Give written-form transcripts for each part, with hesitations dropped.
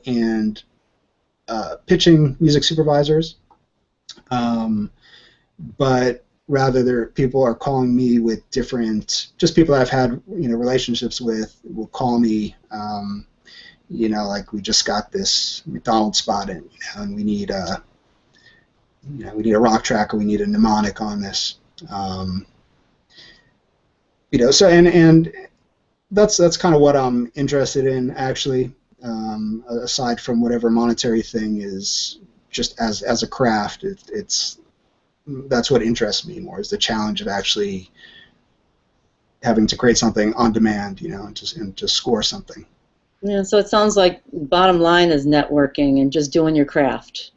and pitching music supervisors, but rather people are calling me with different, just people that I've had relationships with will call me, like we just got this McDonald's spot in, and we need a rock track, or we need a mnemonic on this, so and that's kind of what I'm interested in, actually. Aside from whatever monetary thing is, just as a craft, that's what interests me more, is the challenge of actually having to create something on demand, and just score something. Yeah, so it sounds like bottom line is networking and just doing your craft.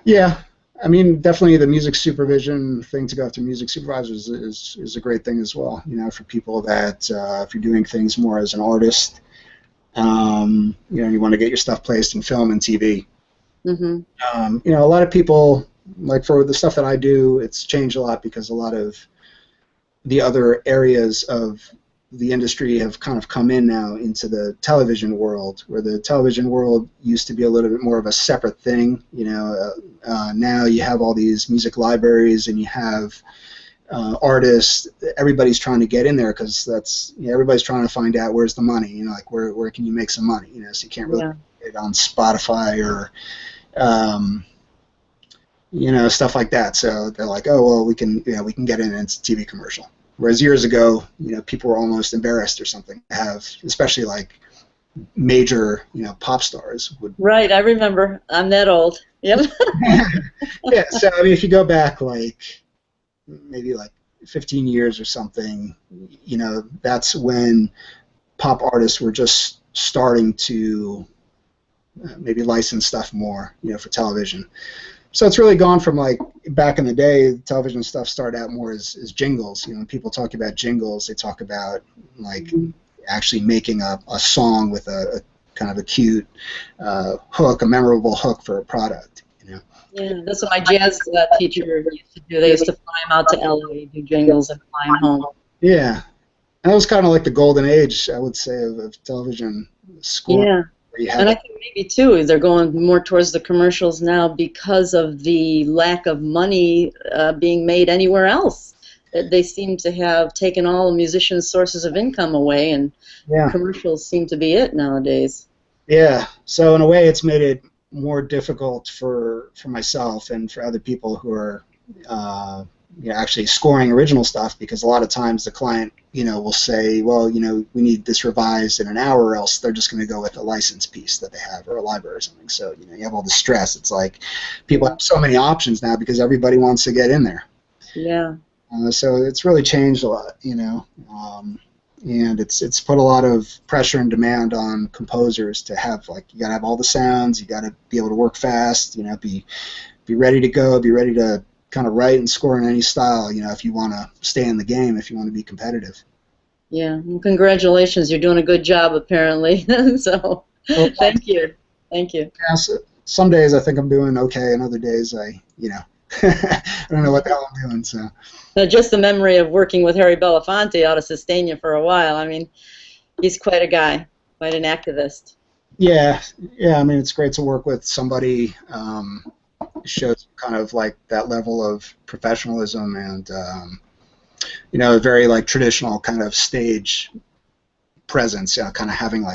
Yeah, I mean, definitely the music supervision thing, to go after music supervisors, is a great thing as well, for people that if you're doing things more as an artist, you want to get your stuff placed in film and TV. Mm-hmm. A lot of people, like for the stuff that I do, it's changed a lot because a lot of the other areas of the industry have kind of come in now into the television world, where the television world used to be a little bit more of a separate thing. Now you have all these music libraries, and you have artists. Everybody's trying to get in there, because that's everybody's trying to find out where's the money. Like where can you make some money? So you can't really get it on Spotify or stuff like that. So they're like, oh well, we can get in, and it's a TV commercial. Whereas years ago, people were almost embarrassed or something to have, especially like major, pop stars would. Right, I remember. I'm that old. Yep. Yeah. So I mean, if you go back maybe 15 years or something, that's when pop artists were just starting to maybe license stuff more, for television. So it's really gone from back in the day, television stuff started out more as jingles. When people talk about jingles, they talk about actually making a song with a kind of a cute hook, a memorable hook for a product. Yeah, that's what my jazz teacher used to do. They used to fly him out to LA, do jingles, and fly him home. Yeah, and that was kind of like the golden age, I would say, of television scoring. Yeah. And I think maybe, too, they're going more towards the commercials now because of the lack of money being made anywhere else. They seem to have taken all the musicians' sources of income away, and commercials seem to be it nowadays. Yeah, so in a way it's made it more difficult for myself and for other people who are actually scoring original stuff, because a lot of times the client will say, well, we need this revised in an hour, or else they're just going to go with a license piece that they have, or a library or something. So you have all the stress. It's like people have so many options now because everybody wants to get in there. Yeah. So it's really changed a lot, and it's put a lot of pressure and demand on composers to have you got to have all the sounds, you got to be able to work fast, be ready to go, be ready to kind of write and score in any style, if you want to stay in the game, if you want to be competitive. Yeah, well, congratulations. You're doing a good job, apparently. So, thank you. Thank you. Yeah, so some days I think I'm doing okay, and other days I don't know what the hell I'm doing. So. Just the memory of working with Harry Belafonte ought to sustain you for a while. I mean, he's quite a guy, quite an activist. Yeah. I mean, it's great to work with somebody shows kind of that level of professionalism and a very traditional kind of stage presence, kind of having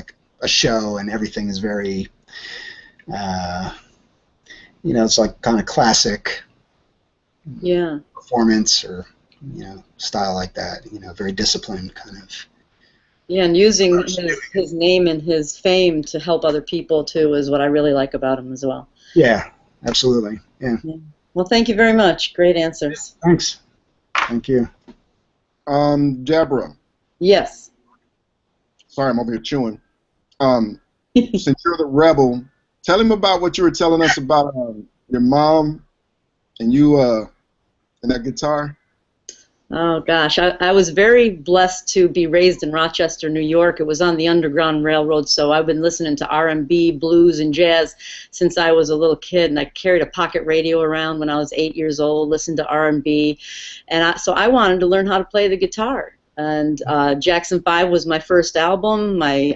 a show, and everything is very it's kind of classic performance, or style like that, very disciplined kind of. Yeah, and using his name and his fame to help other people too is what I really like about him as well. Yeah. Absolutely, yeah. Well, thank you very much. Great answers. Thanks. Thank you. Deborah. Yes. Sorry, I'm over here chewing. Since you're the rebel, tell him about what you were telling us about your mom and you and that guitar. Oh, gosh. I was very blessed to be raised in Rochester, New York. It was on the Underground Railroad, so I've been listening to R&B, blues, and jazz since I was a little kid, and I carried a pocket radio around when I was 8 years old, listened to R&B, and so I wanted to learn how to play the guitar. And Jackson 5 was my first album. My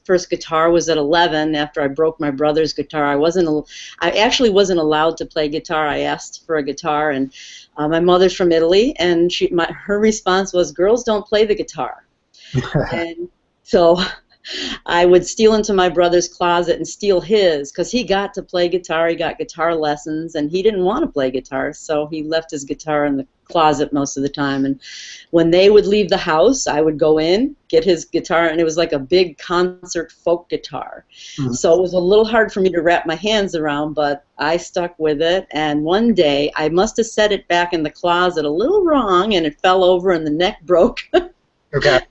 first guitar was at 11 after I broke my brother's guitar. I actually wasn't allowed to play guitar. I asked for a guitar, and my mother's from Italy, and her response was, "Girls don't play the guitar." And so I would steal into my brother's closet and steal his, because he got to play guitar. He got guitar lessons, and he didn't want to play guitar, so he left his guitar in the closet most of the time. And when they would leave the house, I would go in, get his guitar, and it was like a big concert folk guitar. Mm-hmm. So it was a little hard for me to wrap my hands around, but I stuck with it. And one day, I must have set it back in the closet a little wrong, and it fell over, and the neck broke. Okay.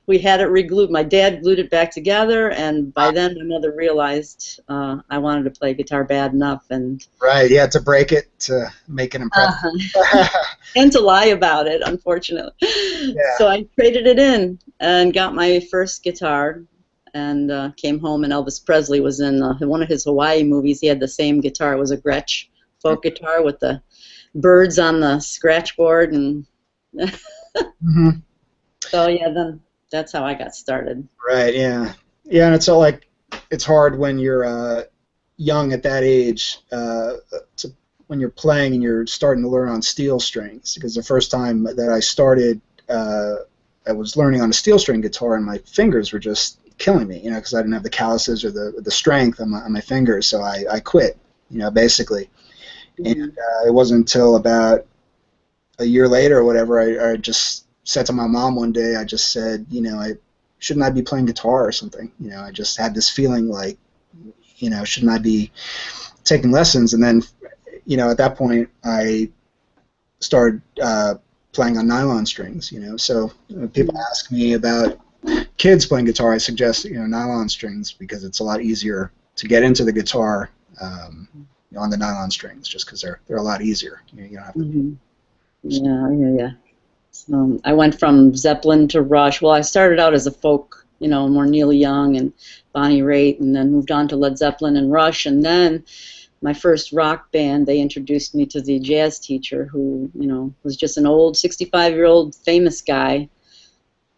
We had it re-glued. My dad glued it back together, and by then my mother realized I wanted to play guitar bad enough. And right, you had to break it to make it impressive. And to lie about it, unfortunately. Yeah. So I traded it in and got my first guitar, and came home, and Elvis Presley was in one of his Hawaii movies. He had the same guitar. It was a Gretsch folk guitar with the birds on the scratch board. And mm-hmm. So yeah, then that's how I got started. Right. Yeah. Yeah, and it's all like it's hard when you're young at that age, when you're playing and you're starting to learn on steel strings. Because the first time that I started, I was learning on a steel string guitar, and my fingers were just killing me, because I didn't have the calluses or the strength on my fingers. So I quit, basically. Mm-hmm. And it wasn't until about a year later or whatever I just said to my mom one day, I just said, shouldn't I be playing guitar or something? I just had this feeling like, shouldn't I be taking lessons? And then, at that point, I started playing on nylon strings, So people ask me about kids playing guitar, I suggest, nylon strings, because it's a lot easier to get into the guitar on the nylon strings, just because they're a lot easier. You don't have to. Mm-hmm. Yeah. I went from Zeppelin to Rush. Well, I started out as a folk, more Neil Young and Bonnie Raitt, and then moved on to Led Zeppelin and Rush. And then my first rock band, they introduced me to the jazz teacher who, was just an old 65-year-old famous guy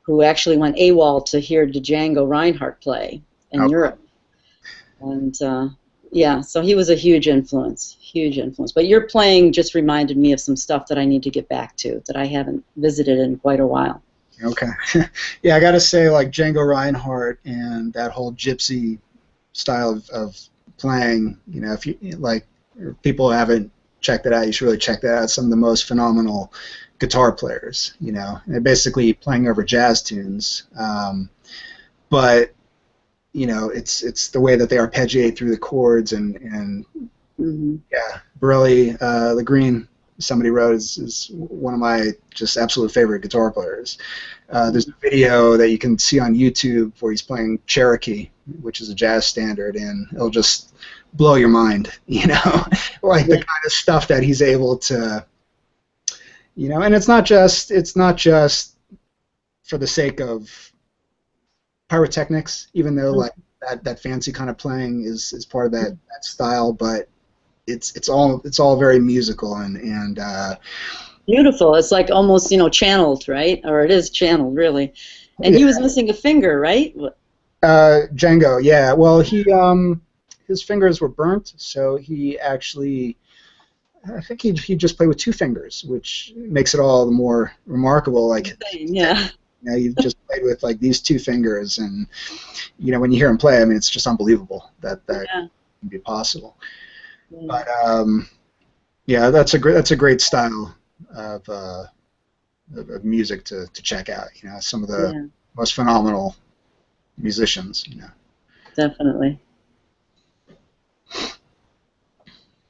who actually went AWOL to hear Django Reinhardt play in Europe. And yeah, so he was a huge influence. But your playing just reminded me of some stuff that I need to get back to that I haven't visited in quite a while. Okay. Yeah, I got to say, like Django Reinhardt and that whole gypsy style of playing, if you people haven't checked it out, you should really check that out. Some of the most phenomenal guitar players, they're basically playing over jazz tunes, but it's the way that they arpeggiate through the chords and mm-hmm. Yeah, Burley Legreen, somebody wrote, is one of my just absolute favorite guitar players. There's a video that you can see on YouTube where he's playing Cherokee, which is a jazz standard, and it'll just blow your mind, like the kind of stuff that he's able to, and it's not just for the sake of pyrotechnics, even though like that fancy kind of playing is part of that style, but it's all very musical and beautiful. It's like almost channeled, right? Or it is channeled, really. And he was missing a finger, right? Django, yeah. Well, his fingers were burnt, so he actually, I think he just played with 2 fingers, which makes it all the more remarkable. Like, yeah. He just played with like these 2 fingers, and when you hear him play, I mean, it's just unbelievable that can be possible. But yeah, that's a great style of music to check out. Some of the most phenomenal musicians. Definitely.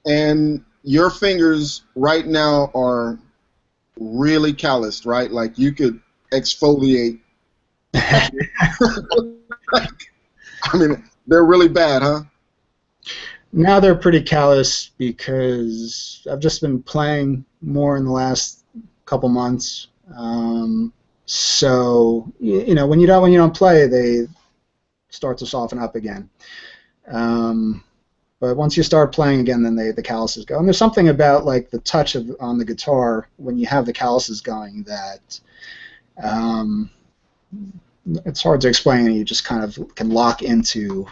And your fingers right now are really calloused, right? Like you could exfoliate. I mean, they're really bad, huh? Now they're pretty callous because I've just been playing more in the last couple months. So when you don't play, they start to soften up again. But once you start playing again, then the calluses go. And there's something about like the touch on the guitar when you have the calluses going that It's hard to explain. You just kind of can lock into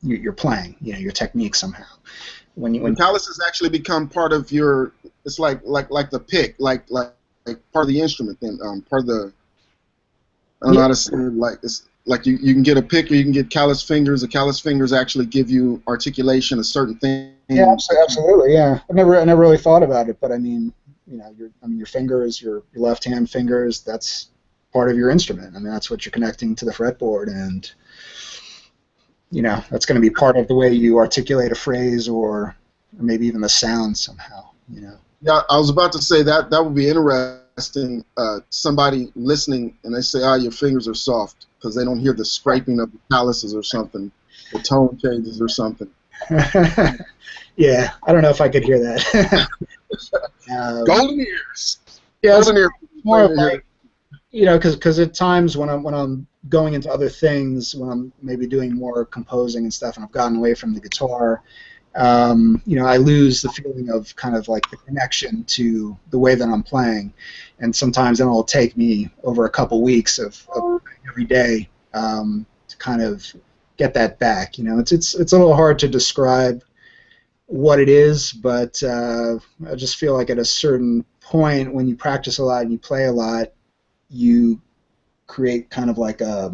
your playing, your technique somehow. When calluses actually become part of your, it's like the pick, like part of the instrument. Then part of the, I don't know how to say it, like it's like you can get a pick or you can get callus fingers. The callus fingers actually give you articulation of certain things. Yeah, absolutely. Yeah, I never really thought about it, but I mean, your fingers, your left hand fingers, that's part of your instrument. I mean, that's what you're connecting to the fretboard, and that's going to be part of the way you articulate a phrase, or maybe even the sound somehow. Yeah, I was about to say that would be interesting. Somebody listening and they say, your fingers are soft because they don't hear the scraping of the calluses or something, the tone changes or something. Yeah, I don't know if I could hear that. Golden ears. Yeah, golden ears. More of like, because at times when I'm going into other things, when I'm maybe doing more composing and stuff, and I've gotten away from the guitar, I lose the feeling of kind of like the connection to the way that I'm playing, and sometimes then it'll take me over a couple weeks of every day to kind of get that back. It's a little hard to describe what it is, but I just feel like at a certain point when you practice a lot and you play a lot, you create kind of like a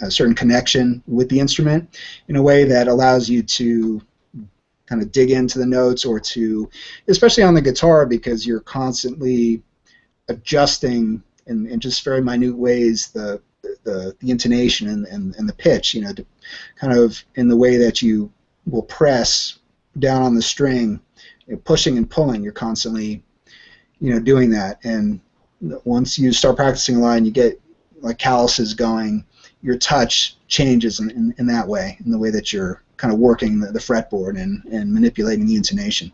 certain connection with the instrument in a way that allows you to kind of dig into the notes, or to, especially on the guitar, because you're constantly adjusting in just very minute ways the intonation and the pitch, to kind of in the way that you will press down on the string, pushing and pulling. You're constantly, doing that, and once you start practicing a lot and you get like calluses going, your touch changes in that way, in the way that you're kind of working the fretboard and manipulating the intonation.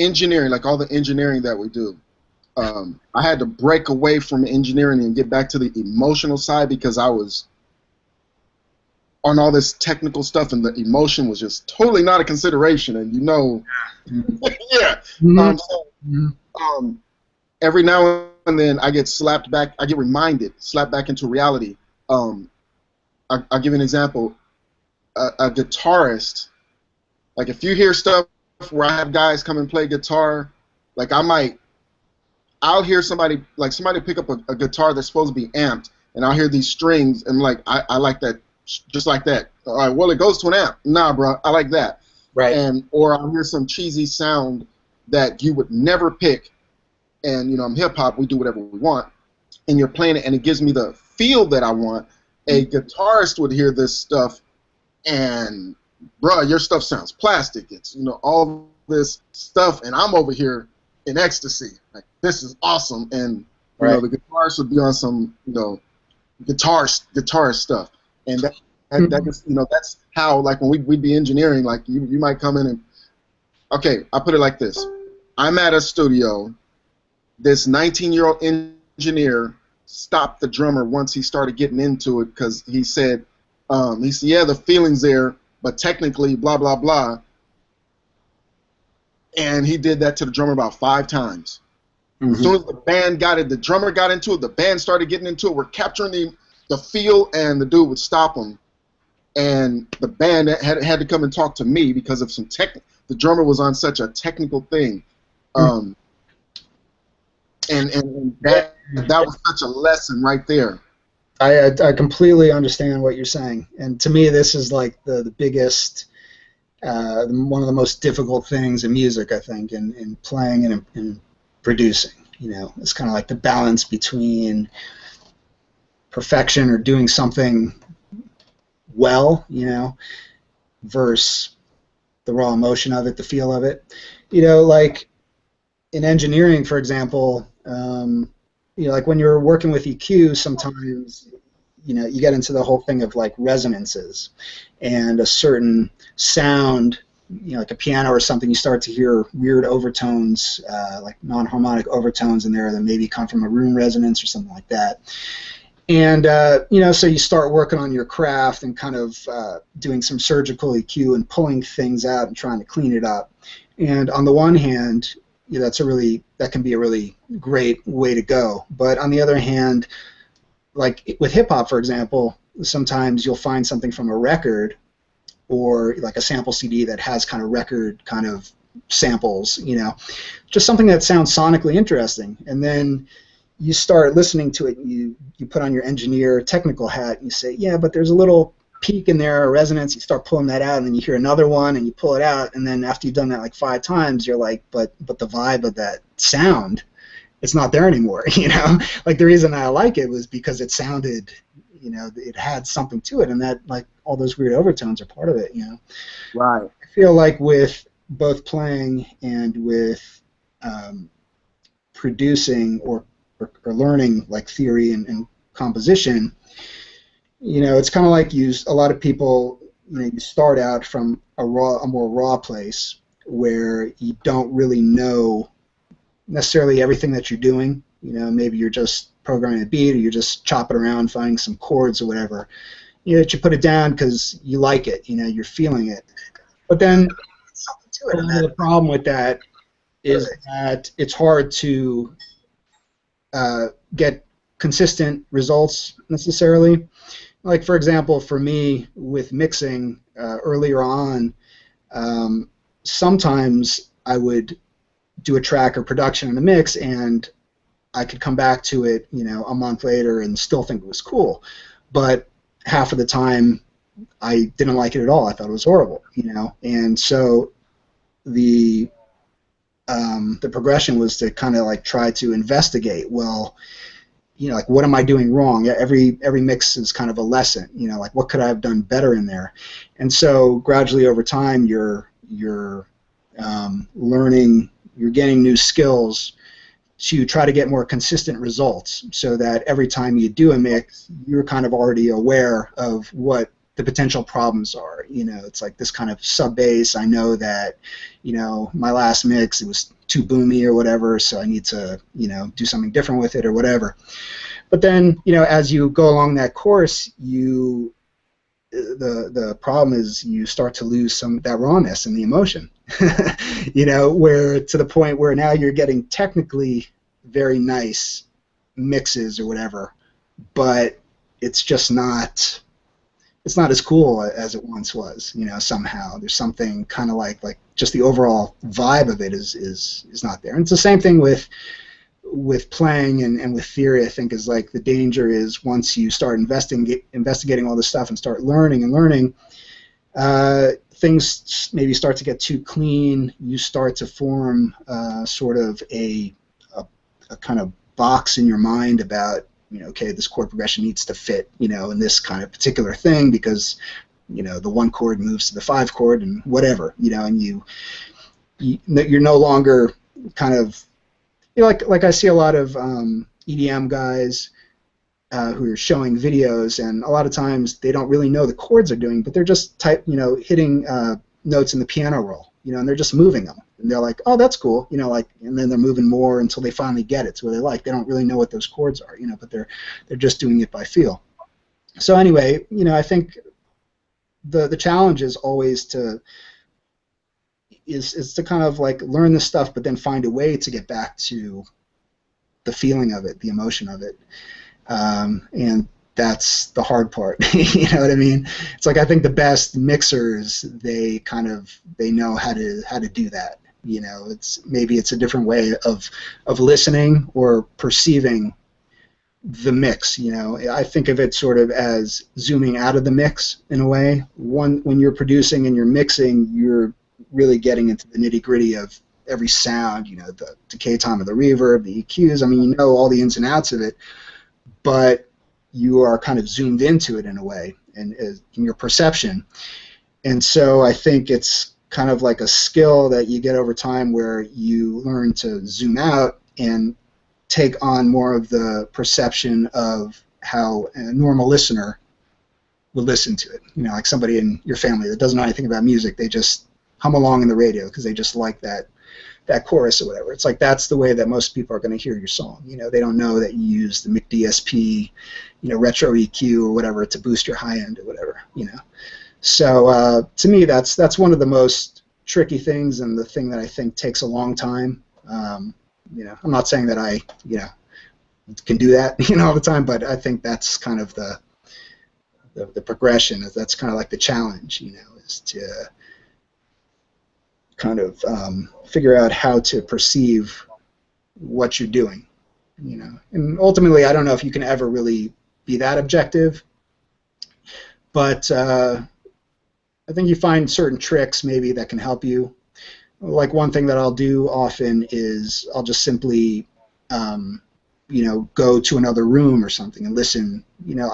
Engineering, like all the engineering that we do, I had to break away from engineering and get back to the emotional side, because I was on all this technical stuff and the emotion was just totally not a consideration. And yeah. Every now and then I get slapped back, I get slapped back into reality. I'll give you an example. A guitarist, like if you hear stuff where I have guys come and play guitar, like I'll hear somebody pick up a guitar that's supposed to be amped, and I'll hear these strings, and like I like that, just like that. All right, well, it goes to an amp. Nah, bro, I like that. Right. Or I'll hear some cheesy sound that you would never pick, and I'm hip hop, we do whatever we want, and you're playing it, and it gives me the feel that I want. A guitarist would hear this stuff, and bro, your stuff sounds plastic. It's all this stuff, and I'm over here in ecstasy. Like, this is awesome, and the guitarist would be on some guitar stuff, and that just that's how, like, when we'd be engineering, like you might come in and, okay, I put it like this: I'm at a studio. This 19-year-old engineer stopped the drummer once he started getting into it, because he said, yeah, the feeling's there, but technically, blah, blah, blah. And he did that to the drummer about 5 times. Mm-hmm. As soon as the band got it, the drummer got into it, the band started getting into it, we're capturing the feel, and the dude would stop him. And the band had to come and talk to me because of some the drummer was on such a technical thing. And that was such a lesson right there. I completely understand what you're saying, and to me this is like the biggest, one of the most difficult things in music, I think, in playing and in producing. It's kind of like the balance between perfection or doing something well, versus the raw emotion of it, the feel of it. Like in engineering, for example, like when you're working with EQ, sometimes you get into the whole thing of like resonances, and a certain sound, like a piano or something, you start to hear weird overtones, like non-harmonic overtones in there that maybe come from a room resonance or something like that. And you know, so you start working on your craft and kind of doing some surgical EQ and pulling things out and trying to clean it up. And on the one hand, you know, that can be a really great way to go. But on the other hand, like with hip hop, for example, sometimes you'll find something from a record or like a sample CD that has kind of record kind of samples, you know, just something that sounds sonically interesting. And then you start listening to it, and you put on your engineer technical hat, and you say, yeah, but there's a little peak in there, a resonance. You start pulling that out, and then you hear another one, and you pull it out, and then after you've done that like 5 times, you're like, but the vibe of that sound, it's not there anymore, you know? Like the reason I like it was because it sounded, you know, it had something to it, and that, like, all those weird overtones are part of it, you know? Right. I feel like with both playing and with producing or learning like theory and composition, you know, it's kind of like a lot of people, you know, you start out from a more raw place where you don't really know necessarily everything that you're doing. You know, maybe you're just programming a beat, or you're just chopping around, finding some chords or whatever. You know, you put it down because you like it. You know, you're feeling it. But then the problem with that is that it's hard to get consistent results necessarily. Like, for example, for me with mixing earlier on, sometimes I would do a track or production in a mix, and I could come back to it, you know, a month later and still think it was cool. But half of the time, I didn't like it at all. I thought it was horrible, you know. And so the progression was to kind of like try to investigate, well, you know, like, what am I doing wrong? Every mix is kind of a lesson, you know, like, what could I have done better in there? And so gradually over time, you're learning, you're gaining new skills to try to get more consistent results, so that every time you do a mix, you're kind of already aware of what the potential problems are. You know, it's like this kind of sub bass. I know that, you know, my last mix, it was too boomy or whatever, so I need to, you know, do something different with it or whatever. But then, you know, as you go along that course, the problem is you start to lose that rawness and the emotion. You know, where to the point where now you're getting technically very nice mixes or whatever, but it's just not. It's not as cool as it once was, you know. Somehow there's something kind of like just the overall vibe of it is not there. And it's the same thing with playing and with theory. I think is like the danger is once you start investigating all this stuff and start learning, things maybe start to get too clean. You start to form sort of a kind of box in your mind about, you know, okay, this chord progression needs to fit, you know, in this kind of particular thing because, you know, the 1 chord moves to the 5 chord and whatever, you know, and you're no longer kind of, you know, like I see a lot of EDM guys who are showing videos, and a lot of times they don't really know the chords they're doing, but they're just hitting notes in the piano roll, you know, and they're just moving them. And they're like, oh, that's cool, you know, like, and then they're moving more until they finally get it to where they like. They don't really know what those chords are, you know, but they're just doing it by feel. So anyway, you know, I think the challenge is always to kind of like learn this stuff, but then find a way to get back to the feeling of it, the emotion of it, and that's the hard part. You know what I mean? It's like I think the best mixers, they know how to do that. You know, maybe it's a different way of listening or perceiving the mix. You know, I think of it sort of as zooming out of the mix in a way. When you're producing and you're mixing, you're really getting into the nitty-gritty of every sound. You know, the decay time of the reverb, the EQs. I mean, you know all the ins and outs of it, but you are kind of zoomed into it in a way, and in your perception. And so I think it's kind of like a skill that you get over time where you learn to zoom out and take on more of the perception of how a normal listener would listen to it. You know, like somebody in your family that doesn't know anything about music, they just hum along in the radio because they just like that that chorus or whatever. It's like that's the way that most people are going to hear your song. You know, they don't know that you use the McDSP, you know, retro EQ or whatever to boost your high end or whatever. You know, so to me, that's one of the most tricky things, and the thing that I think takes a long time. You know, I'm not saying that I, you know, can do that, you know, all the time, but I think that's kind of the progression. That's kind of like the challenge, you know, is to kind of figure out how to perceive what you're doing, you know. And ultimately, I don't know if you can ever really be that objective, but I think you find certain tricks maybe that can help you. Like one thing that I'll do often is I'll just simply, you know, go to another room or something and listen. You know,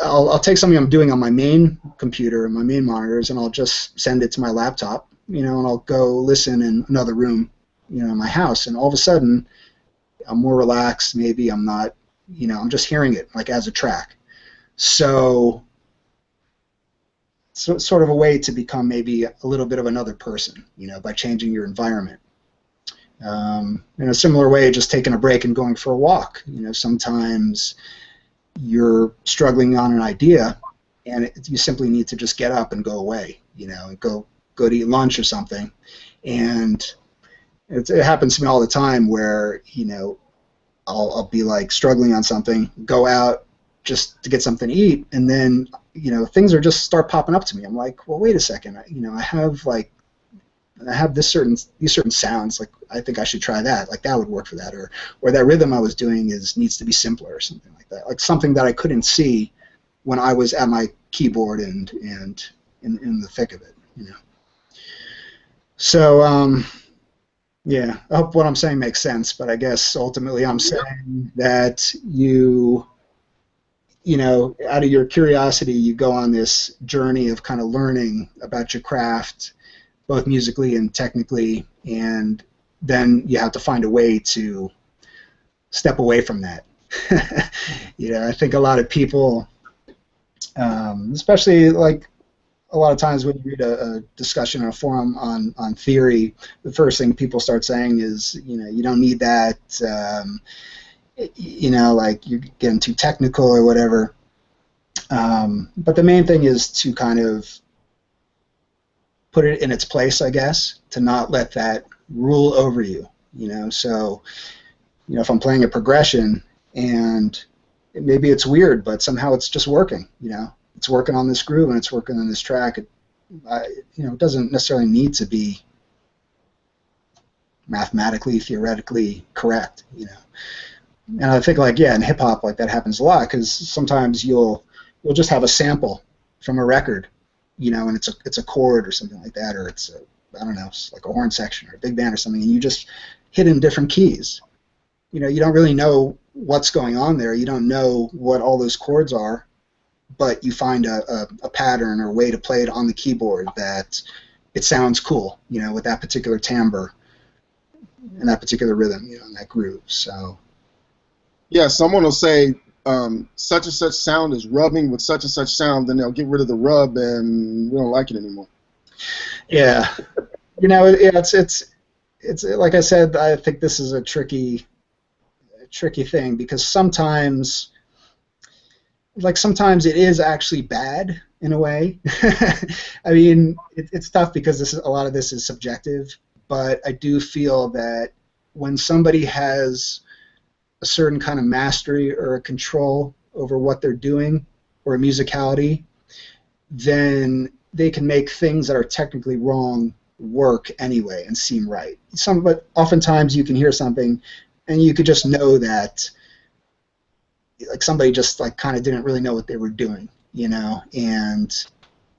I'll take something I'm doing on my main computer and my main monitors, and I'll just send it to my laptop, you know, and I'll go listen in another room, you know, in my house, and all of a sudden I'm more relaxed. Maybe I'm not, you know, I'm just hearing it like as a track. So it's sort of a way to become maybe a little bit of another person, you know, by changing your environment. In a similar way, just taking a break and going for a walk. You know, sometimes you're struggling on an idea, and you simply need to just get up and go away, you know, and go to eat lunch or something. And it happens to me all the time where, you know, I'll be like struggling on something, go out just to get something to eat, and then, you know, things are just start popping up to me. I'm like, well, wait a second, you know, I have these certain sounds, like I think I should try that, like that would work for that, or that rhythm I was doing needs to be simpler or something like that, like something that I couldn't see when I was at my keyboard and in the thick of it, you know. So yeah, I hope what I'm saying makes sense, but I guess ultimately I'm saying that you know, out of your curiosity, you go on this journey of kind of learning about your craft, both musically and technically, and then you have to find a way to step away from that. You know, I think a lot of people, especially like a lot of times when you read a discussion or a forum on theory, the first thing people start saying is, you know, you don't need that, you know, like you're getting too technical or whatever. But the main thing is to kind of put it in its place, I guess, to not let that rule over you, you know. So, you know, if I'm playing a progression and maybe it's weird, but somehow it's just working, you know, it's working on this groove and it's working on this track, you know, it doesn't necessarily need to be mathematically, theoretically correct, you know. And I think, like, yeah, in hip hop, like that happens a lot, because sometimes you'll just have a sample from a record, you know, and it's a chord or something like that, or it's I don't know, it's like a horn section or a big band or something, and you just hit in different keys. You know, you don't really know what's going on there. You don't know what all those chords are, but you find a pattern or a way to play it on the keyboard that it sounds cool, you know, with that particular timbre and that particular rhythm, you know, and that groove. So. Yeah, someone will say such and such sound is rubbing with such and such sound, then they'll get rid of the rub and we don't like it anymore. Yeah, you know, it's like I said, I think this is a tricky thing, because sometimes it is actually bad in a way. I mean, it's tough because a lot of this is subjective, but I do feel that when somebody has a certain kind of mastery or a control over what they're doing or a musicality, then they can make things that are technically wrong work anyway and seem right. But oftentimes you can hear something and you could just know that, like, somebody just like kind of didn't really know what they were doing, you know, and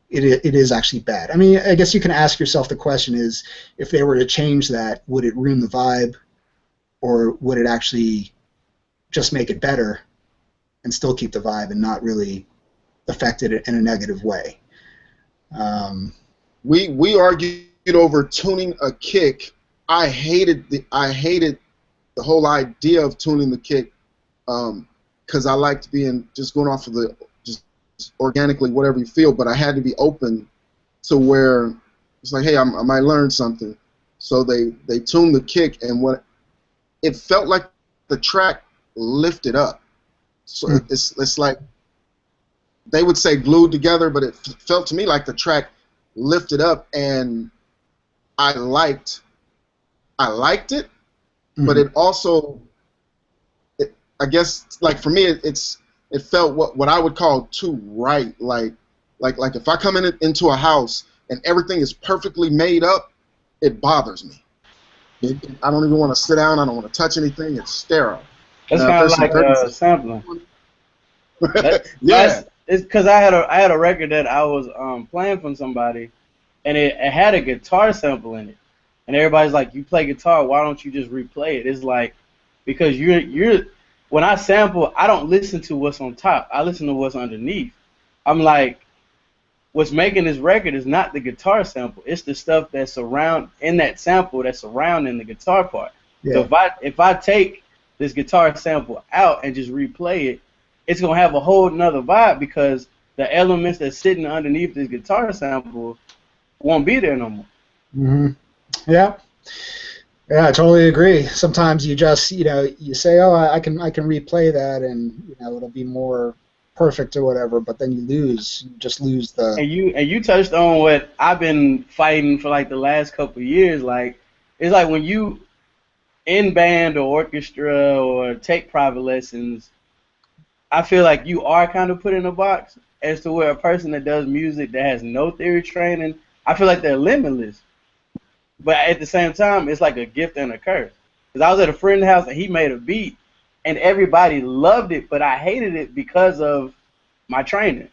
it is actually bad. I mean, I guess you can ask yourself, the question is, if they were to change that, would it ruin the vibe, or would it actually just make it better and still keep the vibe and not really affect it in a negative way? We argued over tuning a kick. I hated the whole idea of tuning the kick, because I liked just going off of just organically whatever you feel, but I had to be open to where it's like, hey, I might learn something. So they tuned the kick, and what it felt like the track lifted up. So it's like they would say glued together, but it felt to me like the track lifted up, and I liked it, but it also, I guess, like for me, it felt what I would call too right. Like if I come into a house and everything is perfectly made up, it bothers me. I don't even want to sit down. I don't want to touch anything. It's sterile. That's kind of like sampling. Yeah. It's because I had a record that I was playing from somebody, and it had a guitar sample in it, and everybody's like, "You play guitar? Why don't you just replay it?" It's like, because you're when I sample, I don't listen to what's on top. I listen to what's underneath. I'm like, what's making this record is not the guitar sample. It's the stuff that's in that sample that's surrounding the guitar part. Yeah. So if I take this guitar sample out and just replay it, it's gonna have a whole nother vibe because the elements that's sitting underneath this guitar sample won't be there no more. Mm-hmm. Yeah. Yeah, I totally agree. Sometimes you just, you say, oh, I can replay that and, it'll be more perfect or whatever, but then you just lose the... And you touched on what I've been fighting for like the last couple of years. Like, it's like when you in band or orchestra or take private lessons, I feel like you are kind of put in a box as to where a person that does music that has no theory training, I feel like they're limitless. But at the same time, it's like a gift and a curse. Because I was at a friend's house and he made a beat, and everybody loved it, but I hated it because of my training.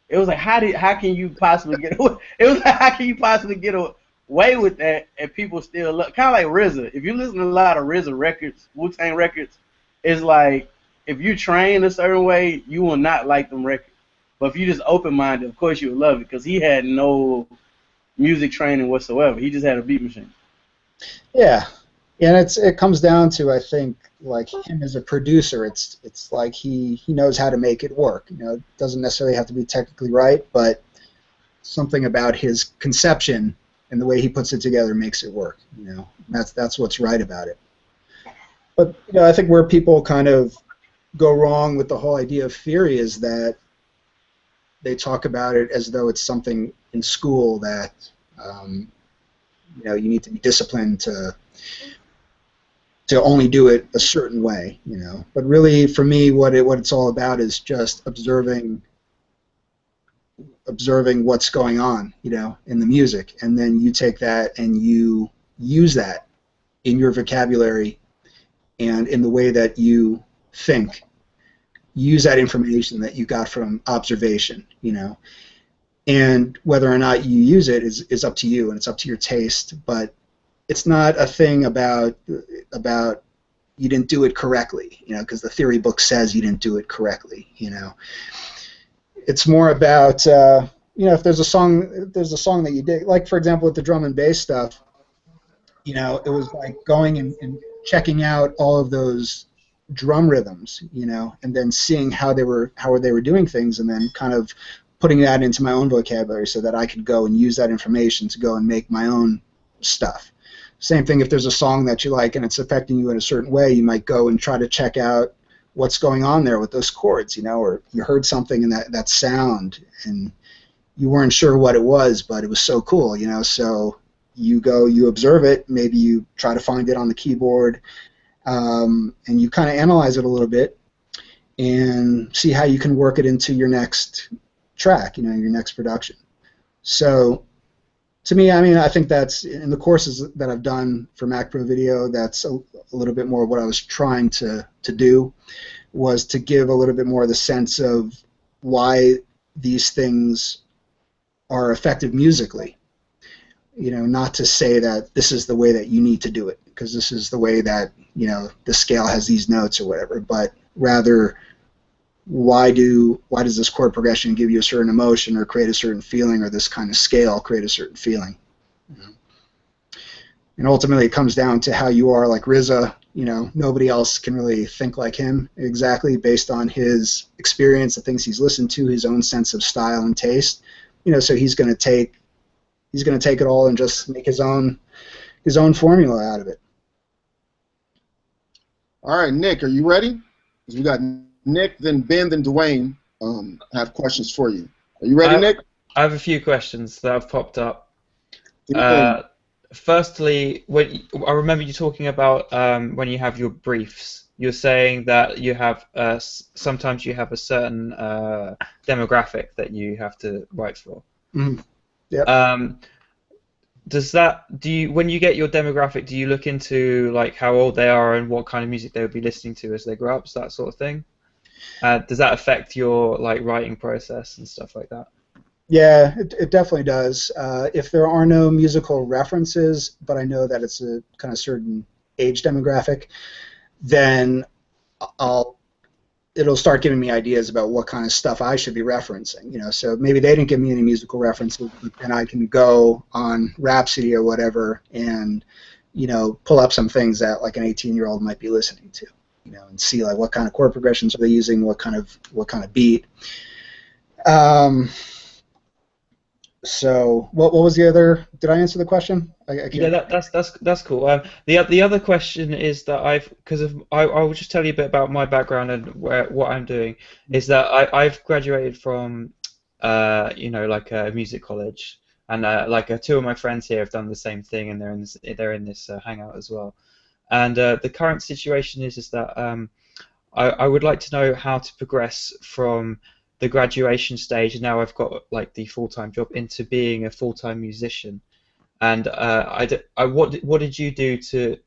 It was like, how can you possibly get away? It was like, how can you possibly get away with that and people still love? Kind of like RZA. If you listen to a lot of RZA records, Wu-Tang records, it's like if you train a certain way, you will not like them records. But if you just open-minded, of course you will love it because he had no music training whatsoever. He just had a beat machine. Yeah, and it comes down to, I think, like him as a producer. It's like he knows how to make it work. It doesn't necessarily have to be technically right, but something about his conception and the way he puts it together makes it work. That's what's right about it. But I think where people kind of go wrong with the whole idea of theory is that they talk about it as though it's something in school that you need to be disciplined to only do it a certain way, But really, for me, what it's all about is just observing what's going on, in the music, and then you take that and you use that in your vocabulary and in the way that you think. Use that information that you got from observation, and whether or not you use it is up to you, and it's up to your taste. But it's not a thing about you didn't do it correctly, because the theory book says you didn't do it correctly, It's more about if there's a song that you dig, like for example with the drum and bass stuff, it was like going and checking out all of those drum rhythms, and then seeing how they were doing things, and then kind of putting that into my own vocabulary so that I could go and use that information to go and make my own stuff. Same thing if there's a song that you like and it's affecting you in a certain way, you might go and try to check out what's going on there with those chords, or you heard something in that sound and you weren't sure what it was, but it was so cool, so you go, you observe it, maybe you try to find it on the keyboard, and you kind of analyze it a little bit and see how you can work it into your next track, your next production. So to me, I think that's, in the courses that I've done for Mac Pro Video, that's a little bit more of what I was trying to do, was to give a little bit more of the sense of why these things are effective musically. Not to say that this is the way that you need to do it, because this is the way that, the scale has these notes or whatever, but rather, why does this chord progression give you a certain emotion or create a certain feeling, or this kind of scale create a certain feeling? And ultimately it comes down to how you are, like RZA. Nobody else can really think like him exactly based on his experience, the things he's listened to, his own sense of style and taste. So he's going to take it all and just make his own his own formula out of it. All right, Nick, are you ready? 'Cause we got Nick, then Ben, then Dwayne have questions for you. Are you ready, Nick? I have a few questions that have popped up. Yeah. Firstly, I remember you talking about when you have your briefs. You're saying that you have sometimes you have a certain demographic that you have to write for. Mm-hmm. Yep. When you get your demographic, do you look into like how old they are and what kind of music they would be listening to as they grow up, that sort of thing? Does that affect your like writing process and stuff like that? Yeah, it definitely does. If there are no musical references, but I know that it's a kind of certain age demographic, then it'll start giving me ideas about what kind of stuff I should be referencing. You know, so maybe they didn't give me any musical references, and I can go on Rhapsody or whatever and, you know, pull up some things that like an 18-year-old might be listening to, you know, and see like what kind of chord progressions are they using, what kind of beat. So what was the other? Did I answer the question? Yeah, that's cool. The other question is that I will just tell you a bit about my background and what I'm doing is that I've graduated from you know, like a music college, and like two of my friends here have done the same thing, and they're in this hangout as well. And the current situation is that I would like to know how to progress from the graduation stage, and now I've got like the full-time job, into being a full-time musician. And what did you do to?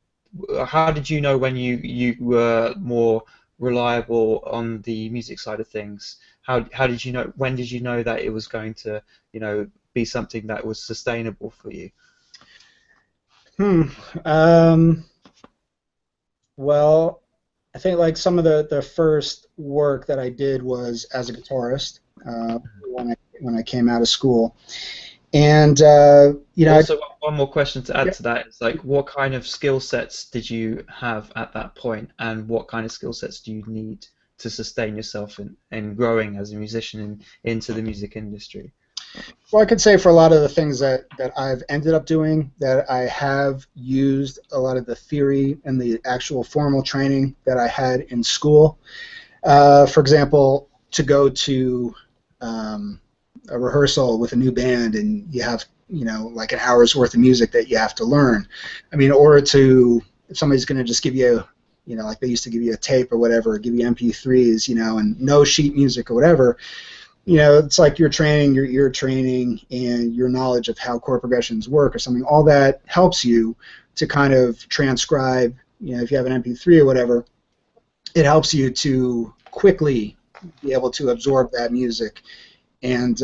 How did you know when you were more reliable on the music side of things? How did you know? When did you know that it was going to, you know, be something that was sustainable for you? Well, I think like some of the first work that I did was as a guitarist when I came out of school, and you know. Also, one more question to add to that is like, what kind of skill sets did you have at that point, and what kind of skill sets do you need to sustain yourself in growing as a musician into the music industry? Well, I could say for a lot of the things that I've ended up doing, that I have used a lot of the theory and the actual formal training that I had in school. For example, to go to a rehearsal with a new band and you have, you know, like an hour's worth of music that you have to learn. I mean, or to, if somebody's going to just give you, you know, like they used to give you a tape or whatever, give you MP3s, you know, and no sheet music or whatever. You know, it's like your training, your ear training, and your knowledge of how chord progressions work or something. All that helps you to kind of transcribe. You know, if you have an MP3 or whatever, it helps you to quickly be able to absorb that music. And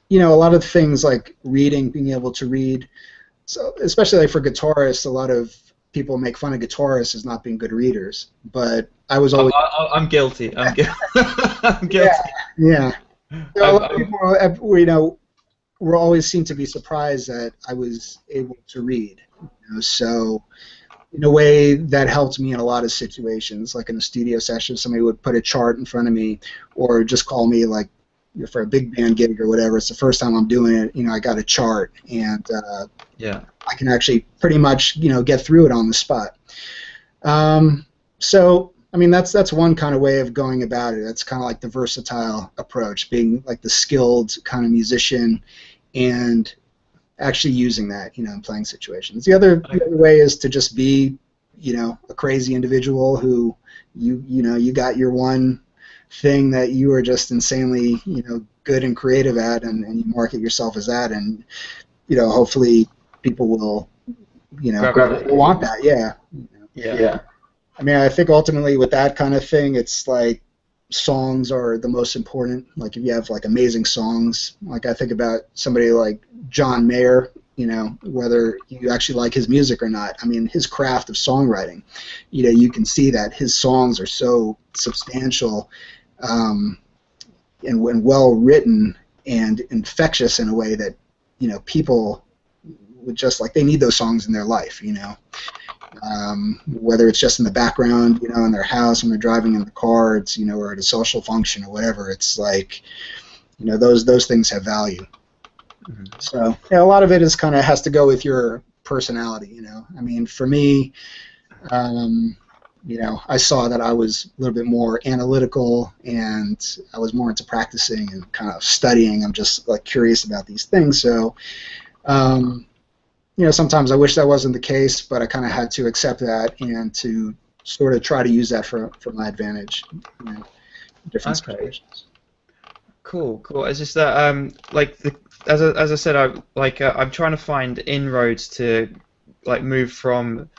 you know, a lot of things like reading, being able to read. So, especially like for guitarists, a lot of people make fun of guitarists as not being good readers, but I was always. I'm guilty. I'm guilty. Yeah. So a lot of people, you know, always seem to be surprised that I was able to read. You know, so in a way that helped me in a lot of situations, like in a studio session, somebody would put a chart in front of me, or just call me like for a big band gig or whatever. It's the first time I'm doing it. You know, I got a chart, and yeah, I can actually pretty much, you know, get through it on the spot. So, I mean, that's one kind of way of going about it. That's kind of like the versatile approach, being like the skilled kind of musician and actually using that, you know, in playing situations. The other way is to just be, you know, a crazy individual who you know, you got your one thing that you are just insanely, you know, good and creative at, and you market yourself as that, and, you know, hopefully people will, you know, want that. Yeah. Yeah. I mean, I think ultimately with that kind of thing, it's like songs are the most important. Like if you have like amazing songs, like I think about somebody like John Mayer, you know, whether you actually like his music or not. I mean, his craft of songwriting, you know, you can see that his songs are so substantial and well written and infectious in a way that, you know, people would just like, they need those songs in their life, you know. Whether it's just in the background, you know, in their house when they're driving in the car, it's, you know, or at a social function or whatever. It's like, you know, those things have value. Mm-hmm. So yeah, a lot of it is kind of has to go with your personality. I mean, for me, I saw that I was a little bit more analytical, and I was more into practicing and kind of studying. I'm just like curious about these things. So, sometimes I wish that wasn't the case, but I kind of had to accept that and to sort of try to use that for my advantage. Different situations. Cool. It's just that as I said, I'm trying to find inroads to like move from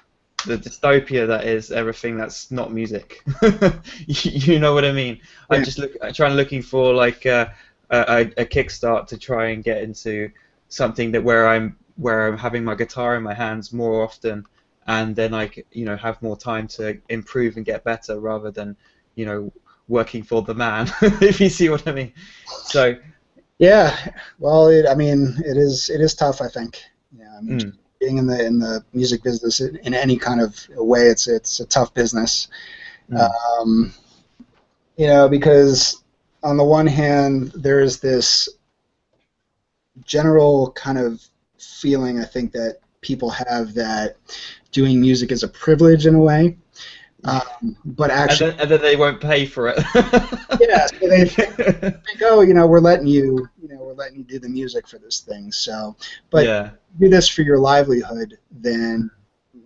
the dystopia that is everything that's not music. You know what I mean? Yeah. I'm looking for like a kickstart to try and get into something that where I'm having my guitar in my hands more often, and then have more time to improve and get better rather than working for the man. If you see what I mean. So. Yeah. Well, it is tough, I think. Yeah. I mean. Being in the music business in any kind of way, it's a tough business, because on the one hand there's this general kind of feeling I think that people have that doing music is a privilege in a way, but actually, and then they won't pay for it. Yeah, so they think, oh, we're letting you do the music for this thing. So, but if you do this for your livelihood, then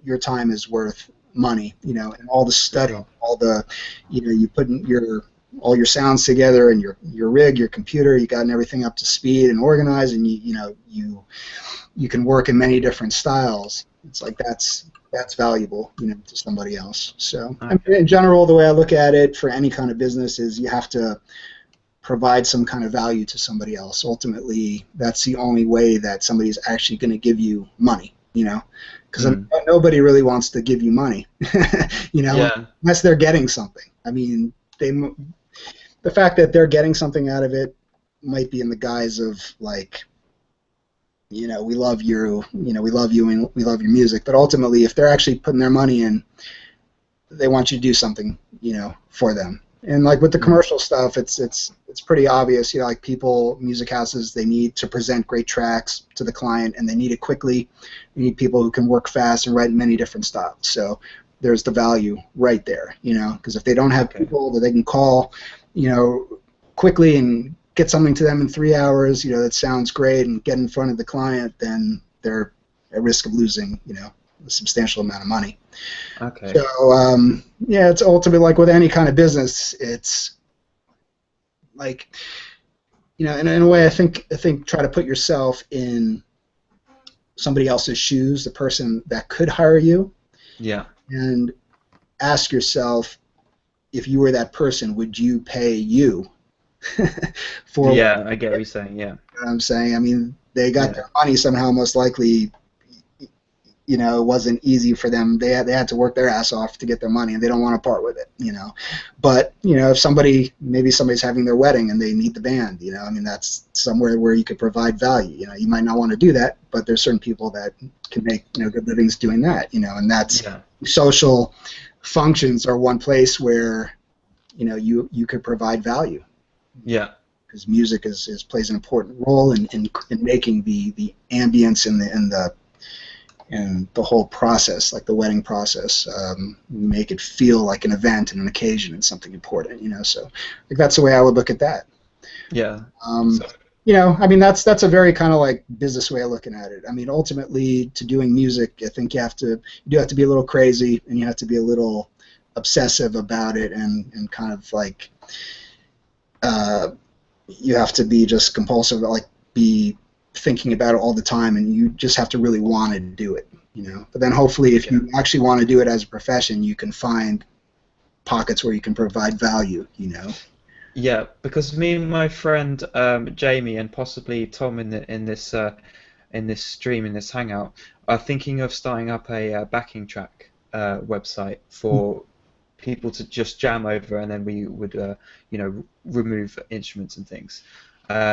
your time is worth money. And all the study, all the, you put in all your sounds together and your rig, your computer, you gotten everything up to speed and organized, and you can work in many different styles. It's like that's valuable, to somebody else. So, in general, the way I look at it for any kind of business is you have to provide some kind of value to somebody else. Ultimately, that's the only way that somebody's actually going to give you money, because nobody really wants to give you money, unless they're getting something. I mean, the fact that they're getting something out of it might be in the guise of like, we love you, and we love your music. But ultimately, if they're actually putting their money in, they want you to do something, for them. And like with the commercial stuff, it's pretty obvious. Like music houses, they need to present great tracks to the client, and they need it quickly. You need people who can work fast and write in many different styles. So there's the value right there, because if they don't have people that they can call, quickly and get something to them in 3 hours, that sounds great, and get in front of the client, then they're at risk of losing, a substantial amount of money. Okay. So, it's ultimately like with any kind of business, it's like, in a way, I think try to put yourself in somebody else's shoes, the person that could hire you. Yeah. And ask yourself, if you were that person, would you pay you? For I get what you're saying. Yeah. You know what I'm saying? I mean, they got their money somehow. Most likely, it wasn't easy for them. They had to work their ass off to get their money, and they don't want to part with it. But if somebody's having their wedding and they need the band, I mean, that's somewhere where you could provide value. You might not want to do that, but there's certain people that can make good livings doing that. And that's social functions are one place where you could provide value. Yeah, because music plays an important role in making the ambience and the whole process, like the wedding process, make it feel like an event and an occasion and something important. So like that's the way I would look at that. Yeah. I mean that's a very kind of like business way of looking at it. I mean, ultimately, to doing music, I think you do have to be a little crazy, and you have to be a little obsessive about it, and kind of like. You have to be just compulsive, like be thinking about it all the time, and you just have to really want to do it, But then hopefully, if you actually want to do it as a profession, you can find pockets where you can provide value, Yeah, because me and my friend Jamie, and possibly Tom in this stream, in this hangout, are thinking of starting up a backing track website for people to just jam over, and then we would remove instruments and things,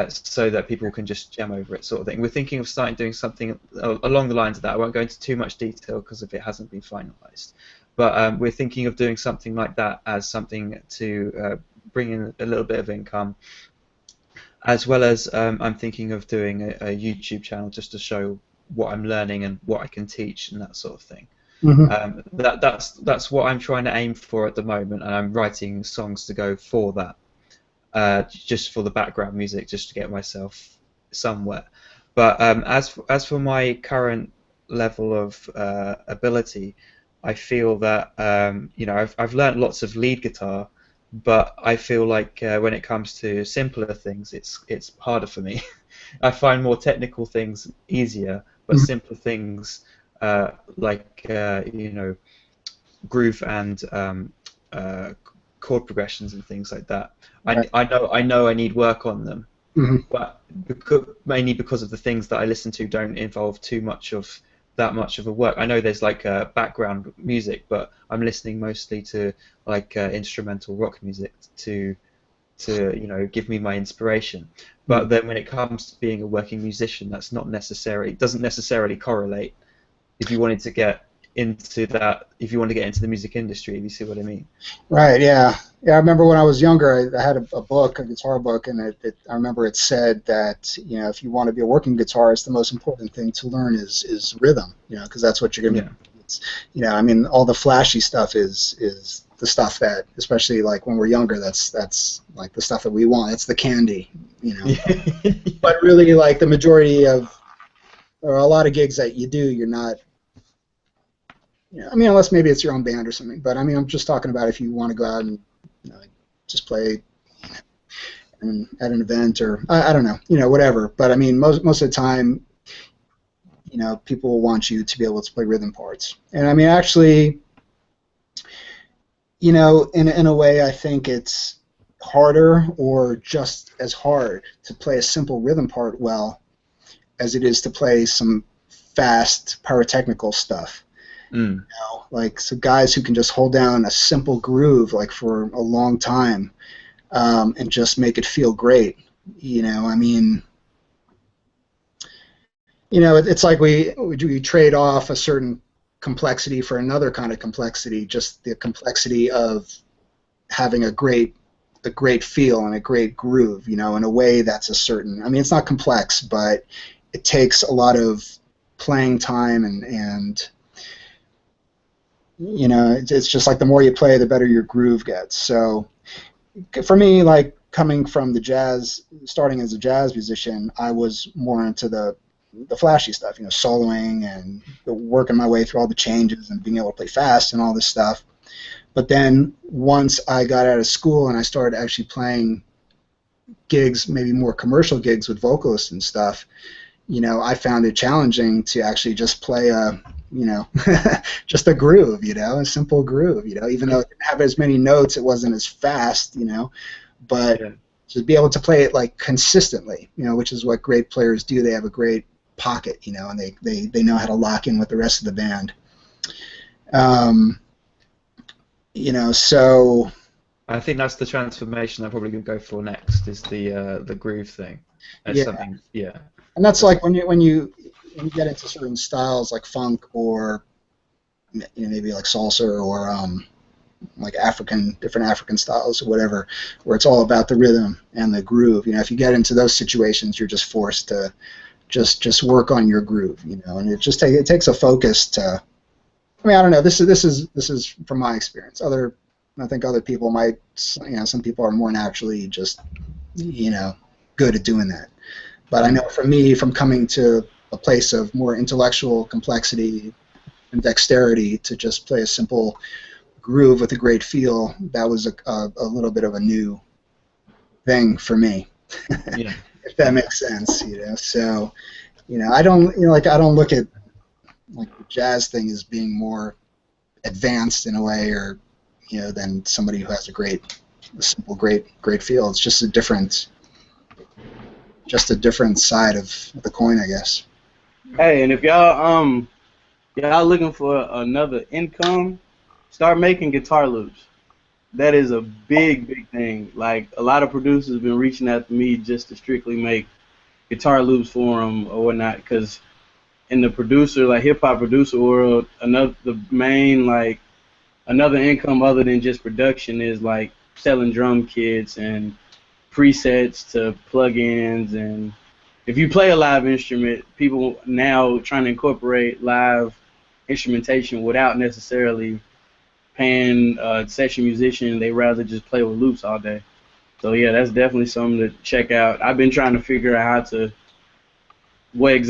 so that people can just jam over it, sort of thing. We're thinking of starting doing something along the lines of that. I won't go into too much detail because if it hasn't been finalized, but we're thinking of doing something like that as something to bring in a little bit of income, as well as I'm thinking of doing a YouTube channel just to show what I'm learning and what I can teach and that sort of thing. Mm-hmm. That's what I'm trying to aim for at the moment, and I'm writing songs to go for that, just for the background music, just to get myself somewhere. But as for my current level of ability, I feel that I've learned lots of lead guitar, but I feel like when it comes to simpler things, it's harder for me. I find more technical things easier, but Mm-hmm. simpler things like groove and chord progressions and things like that. Right. I know I need work on them, Mm-hmm. but mainly because of the things that I listen to don't involve too much of that much of a work. I know there's like background music, but I'm listening mostly to like instrumental rock music to give me my inspiration. But then when it comes to being a working musician, that's not necessary. It doesn't necessarily correlate. If you wanted to get into that, if you want to get into the music industry, if you see what I mean. Right. Yeah. Yeah. I remember when I was younger, I had a book, a guitar book, and I remember it said that if you want to be a working guitarist, the most important thing to learn is rhythm. Because that's what you're gonna. Yeah. I mean, all the flashy stuff is the stuff that, especially like when we're younger, that's like the stuff that we want. It's the candy. But really, like the majority of, or a lot of gigs that you do, you're not. I mean, unless maybe it's your own band or something. But I mean, I'm just talking about if you want to go out and just play at an event or I don't know, whatever. But I mean, most of the time, people will want you to be able to play rhythm parts. And I mean, actually, in a way, I think it's harder or just as hard to play a simple rhythm part well as it is to play some fast pyrotechnical stuff. Like so guys who can just hold down a simple groove like for a long time and just make it feel great. I mean, it's like we trade off a certain complexity for another kind of complexity, just the complexity of having a great feel and a great groove, in a way that's a certain, I mean, it's not complex, but it takes a lot of playing time and it's just like the more you play, the better your groove gets. So for me, like coming from the jazz, starting as a jazz musician, I was more into the flashy stuff, soloing and working my way through all the changes and being able to play fast and all this stuff. But then once I got out of school and I started actually playing gigs, maybe more commercial gigs with vocalists and stuff, I found it challenging to actually just play a, just a groove, a simple groove, even though it didn't have as many notes, it wasn't as fast, but to be able to play it like consistently, which is what great players do. They have a great pocket, and they know how to lock in with the rest of the band. So I think that's the transformation I'm probably going to go for next, is the groove thing. Yeah. Something, yeah. And that's like when you get into certain styles like funk or maybe like salsa or like different African styles or whatever, where it's all about the rhythm and the groove. If you get into those situations, you're just forced to just work on your groove. And it takes a focus to. I mean, I don't know. This is from my experience. I think other people might. Some people are more naturally just good at doing that. But I know for me, from coming to a place of more intellectual complexity and dexterity to just play a simple groove with a great feel, that was a little bit of a new thing for me. Yeah. If that makes sense, So, I don't look at like the jazz thing as being more advanced in a way, or than somebody who has a simple great feel. It's just a different side of the coin, I guess. Hey, and if y'all looking for another income, start making guitar loops. That is a big thing. Like a lot of producers have been reaching out to me just to strictly make guitar loops for them or whatnot, because in the hip hop producer world, another income other than just production is like selling drum kits and presets to plugins and if you play a live instrument, people now trying to incorporate live instrumentation without necessarily paying a session musician. They rather just play with loops all day. So yeah, that's definitely something to check out. I've been trying to figure out how to, what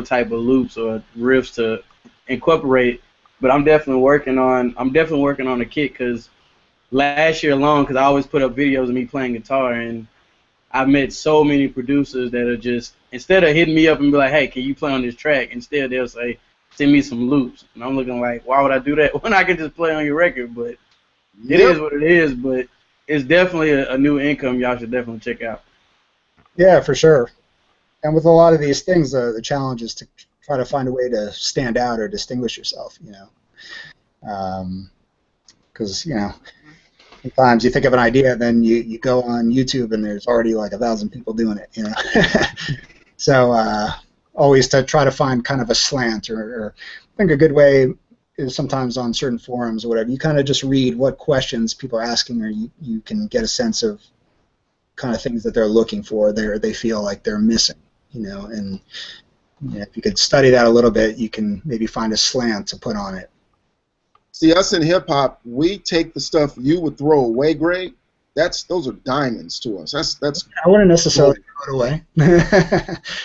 type of loops or riffs to incorporate. But I'm definitely working on a kit, because last year alone, because I always put up videos of me playing guitar, and I've met so many producers that are just, instead of hitting me up and be like, hey, can you play on this track, instead they'll say, send me some loops. And I'm looking like, why would I do that when I can just play on your record? But it is what it is, but it's definitely a new income y'all should definitely check out. Yeah, for sure. And with a lot of these things, the challenge is to try to find a way to stand out or distinguish yourself, you know. Because, you know, sometimes you think of an idea, then you go on YouTube and there's already like 1,000 people doing it, you know. So always to try to find kind of a slant, or I think a good way is sometimes on certain forums or whatever, you kind of just read what questions people are asking, or you can get a sense of kind of things that they're looking for, they feel like they're missing, you know, and you know, if you could study that a little bit, you can maybe find a slant to put on it. See, us in hip-hop, we take the stuff you would throw away, Gregg. Those are diamonds to us. That's I wouldn't necessarily throw it away.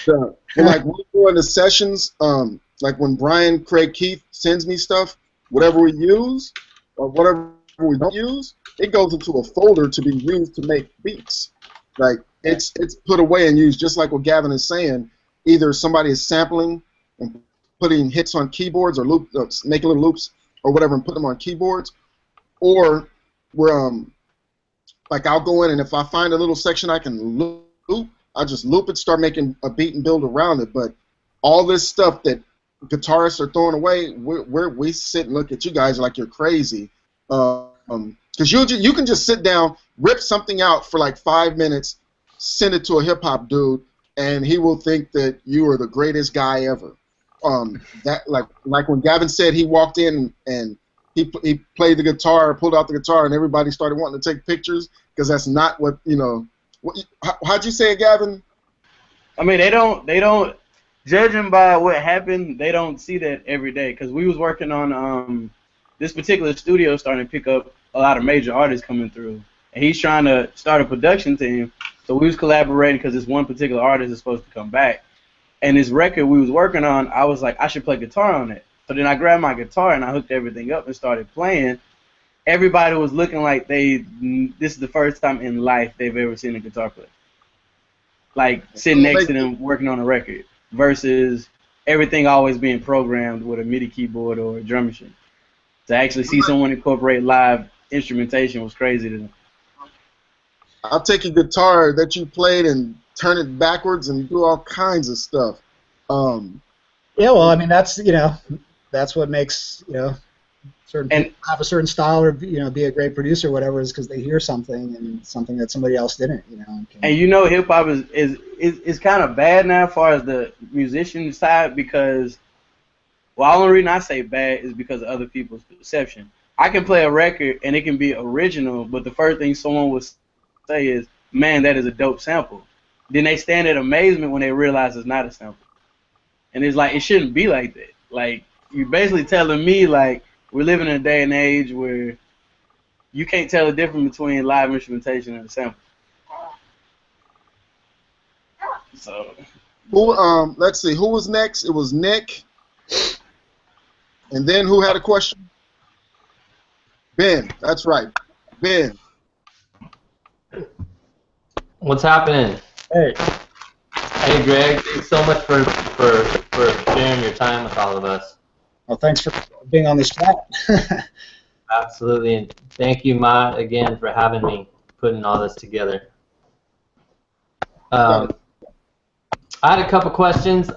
But like when we're doing the sessions, like when Brian Craig Keith sends me stuff, whatever we use or whatever we don't use, it goes into a folder to be used to make beats. Like it's put away and used, just like what Gavin is saying. Either somebody is sampling and putting hits on keyboards, or making little loops or whatever and put them on keyboards, or we're like I'll go in and if I find a little section I can loop, I just loop it, start making a beat and build around it. But all this stuff that guitarists are throwing away, we sit and look at you guys like you're crazy. Because you can just sit down, rip something out for like 5 minutes, send it to a hip-hop dude, and he will think that you are the greatest guy ever. That like when Gavin said he walked in and he played the guitar, pulled out the guitar, and everybody started wanting to take pictures, because that's not what, you know. How'd you say it, Gavin? I mean, they don't, judging by what happened, they don't see that every day. Because we was working on this particular studio starting to pick up a lot of major artists coming through, and he's trying to start a production team. So we was collaborating because this one particular artist is supposed to come back. And this record we was working on, I was like, I should play guitar on it. So then I grabbed my guitar and I hooked everything up and started playing. Everybody was looking like this is the first time in life they've ever seen a guitar player. Like sitting next to them working on a record, versus everything always being programmed with a MIDI keyboard or a drum machine. To actually see someone incorporate live instrumentation was crazy to them. I'll take a guitar that you played and turn it backwards and do all kinds of stuff. Yeah, well, I mean, that's, you know, that's what makes, you know, certain people have a certain style, or, you know, be a great producer or whatever, is because they hear something and something that somebody else didn't, you know. And you know, hip hop is kind of bad now as far as the musician side, because, well, the only reason I say bad is because of other people's perception. I can play a record and it can be original, but the first thing someone would say is, man, that is a dope sample. Then they stand in amazement when they realize it's not a sample. And it's like, it shouldn't be like that. Like, you're basically telling me, like, we're living in a day and age where you can't tell the difference between live instrumentation and a sample. So, let's see, who was next? It was Nick. And then who had a question? Ben, that's right. Ben. What's happening? Hey. Hey, Gregg. Thanks so much for sharing your time with all of us. Well, thanks for being on this chat. Absolutely, and thank you, Ma, again for having me, putting all this together. I had a couple questions.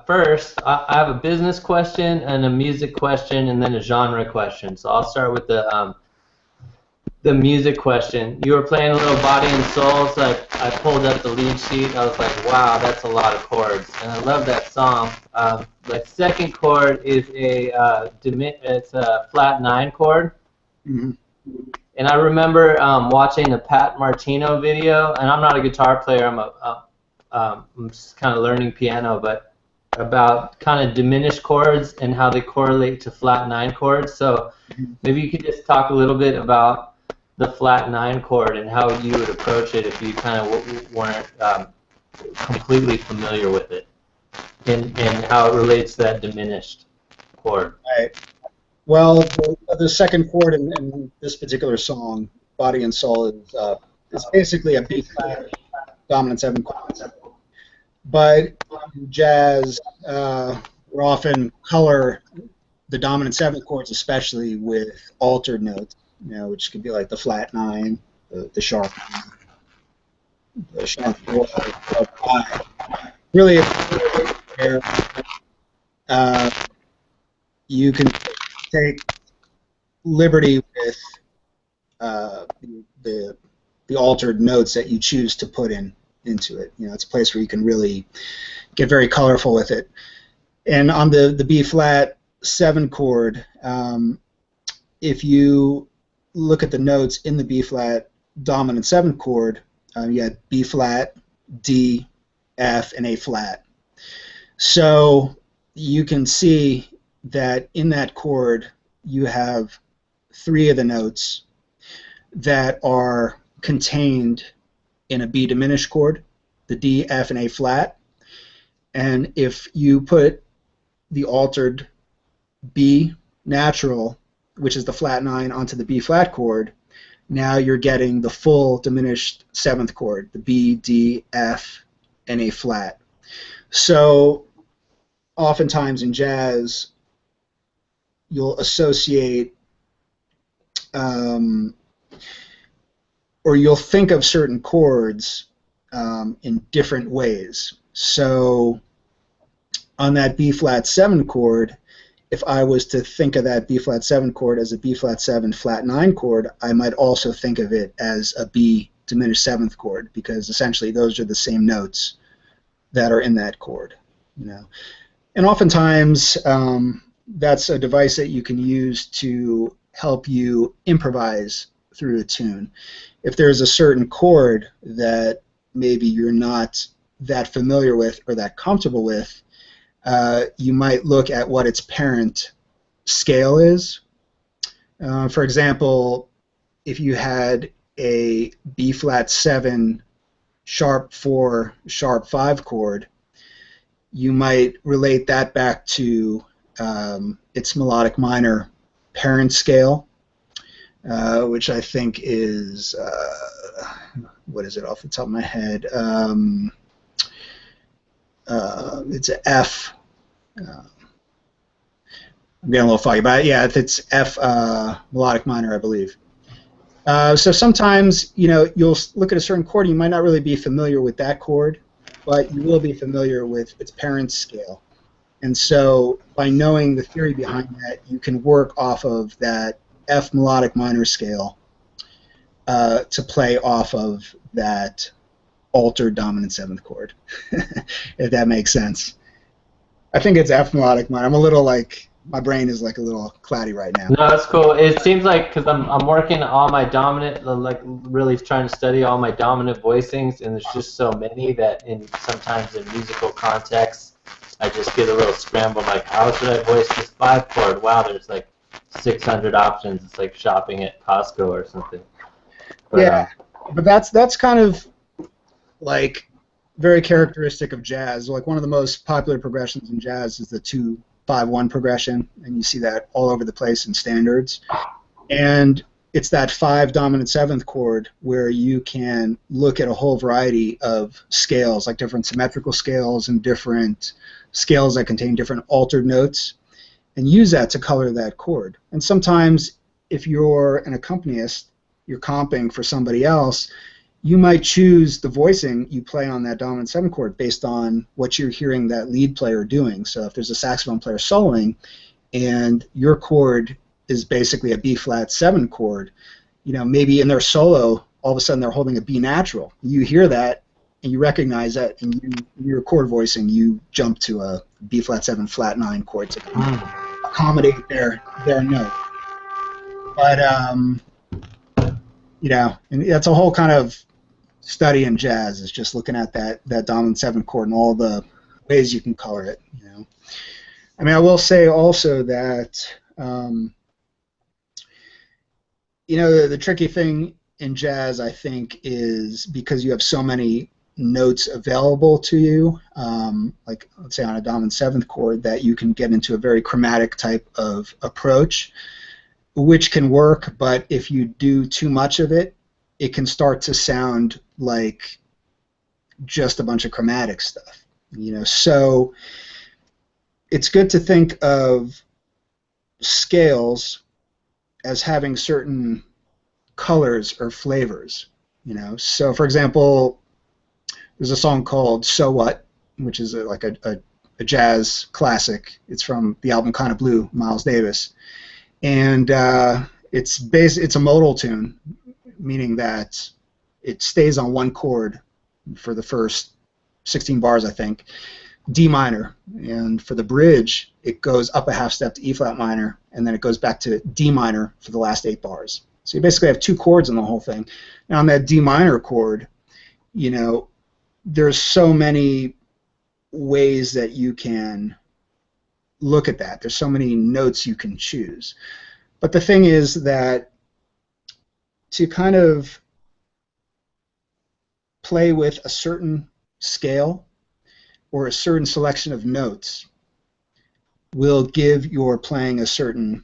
First, I have a business question and a music question, and then a genre question. So I'll start with the music question. You were playing a little Body and Soul, so I pulled up the lead sheet. I was like, wow, that's a lot of chords, and I love that song. The second chord is it's a flat 9 chord, and And I remember watching a Pat Martino video, and I'm not a guitar player. I'm just kind of learning piano, but about kind of diminished chords and how they correlate to flat 9 chords. So maybe you could just talk a little bit about the flat 9 chord and how you would approach it if you kind of weren't completely familiar with it, and how it relates to that diminished chord. Right. Well, the second chord in this particular song, Body and Soul, is basically a B flat dominant 7 chord. But in jazz, we often color the dominant 7 chords, especially with altered notes, which could be like the flat 9, the sharp 9, the sharp 4, the 5. Really, you can take liberty with the altered notes that you choose to put into it. It's a place where you can really get very colorful with it. And on the B flat 7 chord, if you look at the notes in the B flat dominant 7 chord, you have B flat, D, F, and A flat. So you can see that in that chord you have 3 of the notes that are contained in a B diminished chord, the D, F, and A flat. And if you put the altered B natural, which is the flat 9, onto the B flat chord, now you're getting the full diminished 7th chord, the B, D, F, and A flat. So oftentimes in jazz, you'll associate or you'll think of certain chords in different ways. So on that B flat 7 chord, if I was to think of that B flat 7 chord as a B flat 7 flat 9 chord, I might also think of it as a B diminished 7th chord, because essentially those are the same notes that are in that chord. And oftentimes that's a device that you can use to help you improvise through a tune. If there's a certain chord that maybe you're not that familiar with or that comfortable with, you might look at what its parent scale is. For example, if you had a B flat 7 sharp 4 sharp 5 chord, you might relate that back to its melodic minor parent scale, which I think is, what is it off the top of my head? It's an F. I'm getting a little foggy, but yeah, it's F melodic minor, I believe. So sometimes, you'll look at a certain chord, and you might not really be familiar with that chord, but you will be familiar with its parent scale. And so by knowing the theory behind that, you can work off of that F melodic minor scale to play off of that altered dominant 7th chord, if that makes sense. I think it's F melodic minor. I'm a little my brain is a little cloudy right now. No, that's cool. It seems like, because I'm working all my dominant, really trying to study all my dominant voicings, and there's just so many that sometimes in musical contexts, I just get a little scrambled, how should I voice this 5 chord? Wow, there's 600 options. It's like shopping at Costco or something. But, yeah, but that's kind of very characteristic of jazz. One of the most popular progressions in jazz is the 2-5-1 progression, and you see that all over the place in standards. And it's that 5 dominant 7th chord where you can look at a whole variety of scales, like different symmetrical scales and different scales that contain different altered notes, and use that to color that chord. And sometimes, if you're an accompanist, you're comping for somebody else, you might choose the voicing you play on that dominant 7 chord based on what you're hearing that lead player doing. So if there's a saxophone player soloing and your chord is basically a B flat 7 chord, maybe in their solo, all of a sudden they're holding a B natural. You hear that and you recognize that, and in your chord voicing, you jump to a B flat 7 flat 9 chord to accommodate their note. But You know, and that's a whole kind of study in jazz, is just looking at that dominant 7th chord and all the ways you can color it. You know, I mean, I will say also that you know, the tricky thing in jazz, I think, is because you have so many notes available to you, like let's say on a dominant 7th chord, that you can get into a very chromatic type of approach, which can work, but if you do too much of it, it can start to sound like just a bunch of chromatic stuff. You know, so it's good to think of scales as having certain colors or flavors. You know, so for example, there's a song called "So What," which is like a jazz classic. It's from the album Kind of Blue, Miles Davis, and it's a modal tune, meaning that it stays on one chord for the first 16 bars, I think, D minor, and for the bridge it goes up a half step to E flat minor, and then it goes back to D minor for the last 8 bars. So you basically have 2 chords in the whole thing. Now on that D minor chord, you know, there's so many ways that you can look at that. There's so many notes you can choose. But the thing is that to kind of play with a certain scale or a certain selection of notes will give your playing a certain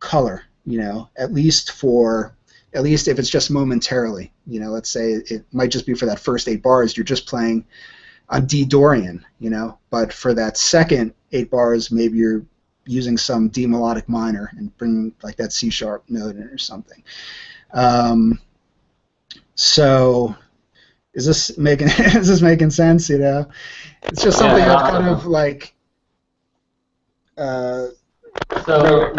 color, you know, at least if it's just momentarily. You know, let's say it might just be for that first 8 bars, you're just playing on D Dorian, you know, but for that second 8 bars, maybe you're using some D melodic minor and bring like that C sharp note in or something. So is this making sense? You know, it's just something I've kind of like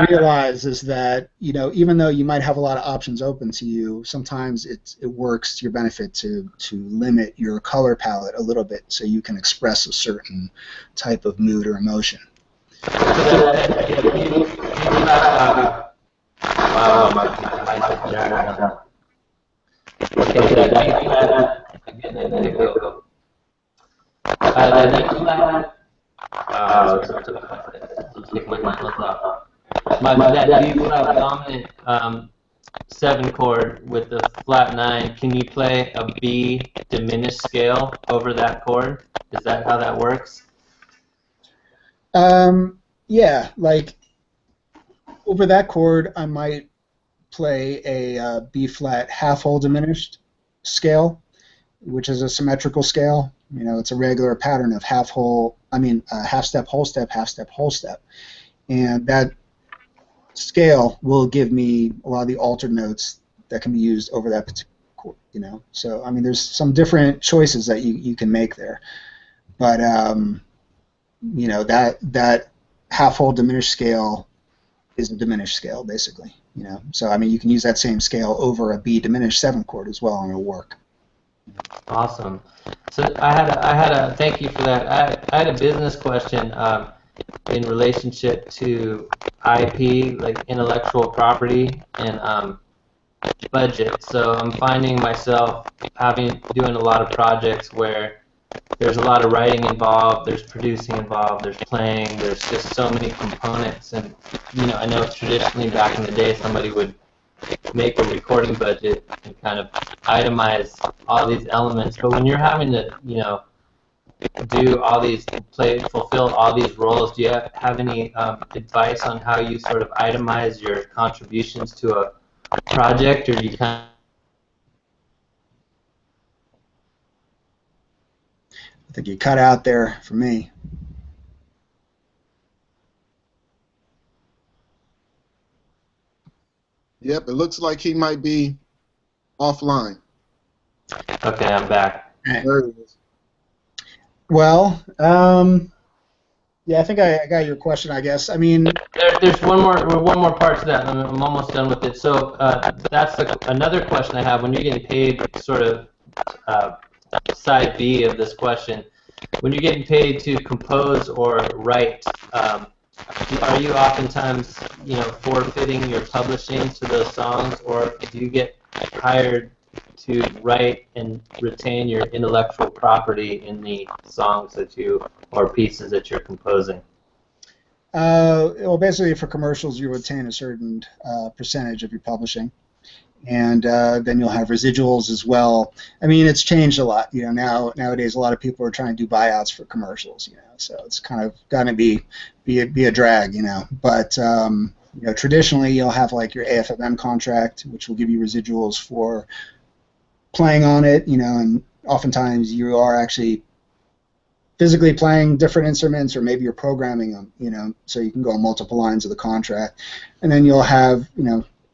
realize is that, you know, even though you might have a lot of options open to you, sometimes it works to your benefit to limit your color palette a little bit so you can express a certain type of mood or emotion. That B flat dominant 7 chord with the flat 9, can you play a B diminished scale over that chord? Is that how that works? Yeah, like over that chord I might play a B flat half whole diminished scale, which is a symmetrical scale. You know, it's a regular pattern of half step, whole step, half step, whole step, and that scale will give me a lot of the altered notes that can be used over that particular chord. You know, so I mean, there's some different choices that you can make there, but you know, that half whole diminished scale is a diminished scale basically. You know, so I mean, you can use that same scale over a B diminished 7th chord as well, and it'll work. Awesome. So I had a thank you for that. I had a business question in relationship to IP, like intellectual property, and budget. So I'm finding myself doing a lot of projects where there's a lot of writing involved, there's producing involved, there's playing, there's just so many components. And you know, I know traditionally back in the day somebody would make a recording budget and kind of itemize all these elements, but when you're having to, you know, do all these, fulfill all these roles, do you have any advice on how you sort of itemize your contributions to a project, or do you kind of... I think you cut out there for me. Yep, it looks like he might be offline. Okay, I'm back. There he is. Well, yeah, I think I got your question, I guess. I mean, there's one more part to that. I'm almost done with it. So that's another question I have. When you're getting paid, sort of side B of this question, when you're getting paid to compose or write, are you oftentimes, you know, forfeiting your publishing to those songs, or do you get hired to write and retain your intellectual property in the songs that you or pieces that you're composing? Well, basically, for commercials, you retain a certain percentage of your publishing, and then you'll have residuals as well. I mean, it's changed a lot. Nowadays, a lot of people are trying to do buyouts for commercials. So it's kind of going to be a drag. But traditionally, you'll have like your AFMM contract, which will give you residuals for playing on it. And oftentimes you are actually physically playing different instruments, or maybe you're programming them, so you can go on multiple lines of the contract. And then you'll have,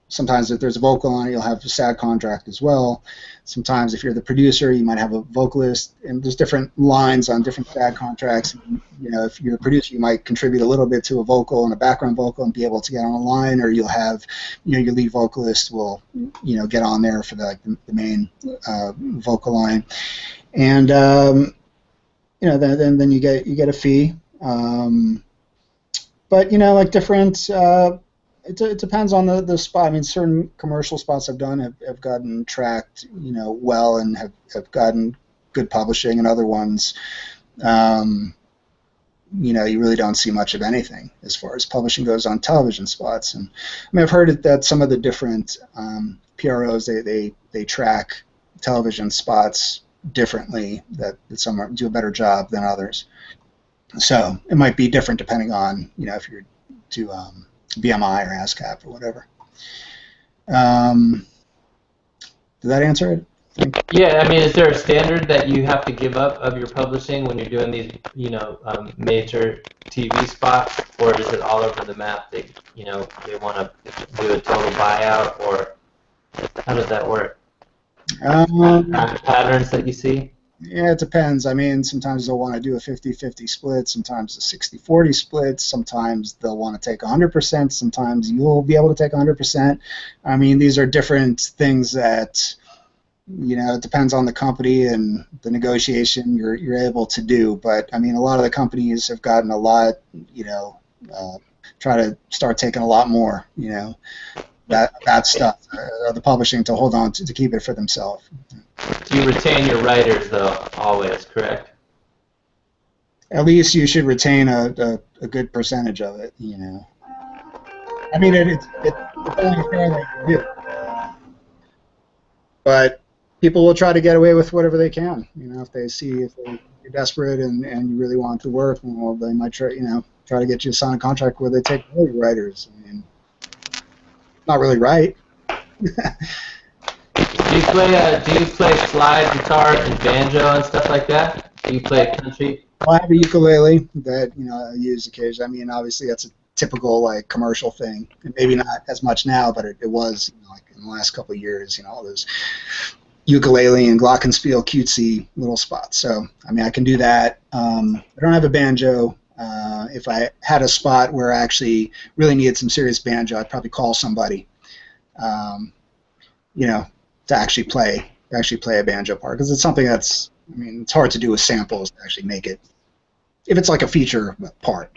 sometimes if there's a vocal on it, you'll have a SAG contract as well. Sometimes if you're the producer, you might have a vocalist, and there's different lines on different SAG contracts. If you're a producer, you might contribute a little bit to a vocal and a background vocal and be able to get on a line, or you'll have, your lead vocalist will, get on there for the main vocal line. And then you get a fee, but like different. It depends on the spot. I mean, certain commercial spots I've done have gotten tracked, well, and have gotten good publishing, and other ones, you really don't see much of anything as far as publishing goes on television spots. And I mean, I've heard that some of the different PROs they track television spots differently, that some do a better job than others. So it might be different depending on, if you're to BMI or ASCAP or whatever. Did that answer it? Yeah, I mean, is there a standard that you have to give up of your publishing when you're doing these, major TV spots, or is it all over the map? They want to do a total buyout, or how does that work? Patterns that you see? Yeah, it depends. I mean, sometimes they'll want to do a 50-50 split, sometimes a 60-40 split, sometimes they'll want to take 100%, sometimes you'll be able to take 100%. I mean, these are different things that, it depends on the company and the negotiation you're able to do. But, I mean, a lot of the companies have gotten a lot, try to start taking a lot more, that stuff, the publishing, to hold on to keep it for themselves. You retain your writers, though, always, correct? At least you should retain a good percentage of it, I mean, it's only fair that you do. But people will try to get away with whatever they can. If you're desperate and you really want it to work, well, they might try to get you to sign a contract where they take all your writers. I mean, not really right. Do you play slide guitar and banjo and stuff like that? Do you play country? Well, I have a ukulele that I use occasionally. I mean, obviously that's a typical commercial thing, and maybe not as much now, but it was in the last couple of years. All those ukulele and glockenspiel cutesy little spots. So I mean, I can do that. I don't have a banjo. If I had a spot where I actually really needed some serious banjo, I'd probably call somebody. To actually play a banjo part, because it's something that's, I mean, it's hard to do with samples to actually make it, if it's like a feature part.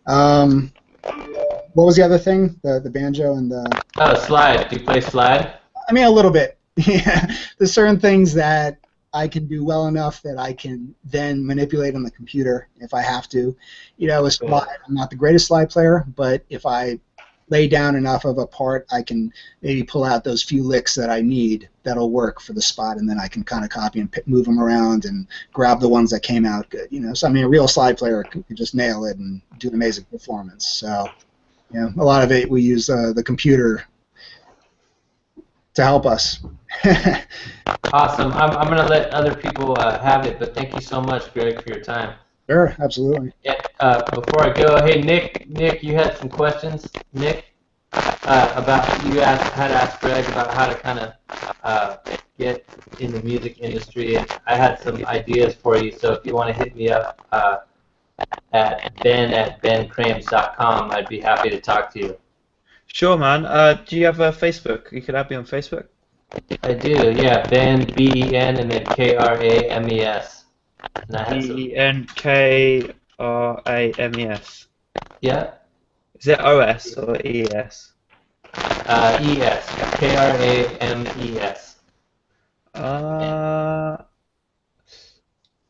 What was the other thing? The banjo and the... Oh, slide. Do you play slide? I mean, a little bit. Yeah. There's certain things that I can do well enough that I can then manipulate on the computer if I have to. With slide, I'm not the greatest slide player, but if I lay down enough of a part, I can maybe pull out those few licks that I need that'll work for the spot, and then I can kind of copy and move them around and grab the ones that came out good. So I mean, a real slide player can just nail it and do an amazing performance. So, a lot of it we use the computer to help us. Awesome. I'm going to let other people have it, but thank you so much, Greg, for your time. Sure, absolutely. Yeah, before I go, hey, Nick, you had some questions, Nick, about, you had asked Greg about how to kind of get in the music industry, and I had some ideas for you, so if you want to hit me up at ben@bencrames.com, I'd be happy to talk to you. Sure, man. Do you have a Facebook? You could add me on Facebook. I do, yeah, Ben, B-E-N, and then K-R-A-M-E-S. E-N-K-R-A-M-E-S. Yeah. Is it O-S or E-S? E-S. Krames.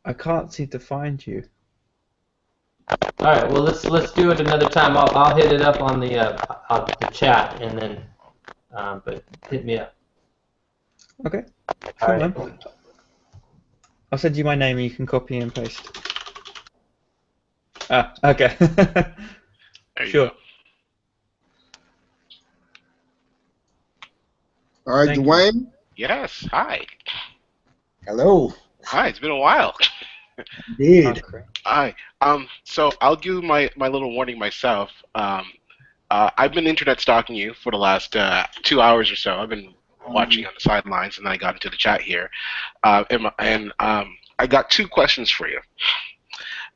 I can't seem to find you. All right. Well, let's do it another time. I'll hit it up on the chat and then, but hit me up. Okay. All Cool, right. man. I'll send you my name and you can copy and paste. Ah, okay. There you Sure. go. All right, Thank you. Dwayne. Yes. Hi. Hello. Hi. It's been a while. Indeed. Okay. Hi. So I'll give my little warning myself. I've been internet stalking you for the last 2 hours or so. I've been watching on the sidelines, and then I got into the chat here. I got 2 questions for you.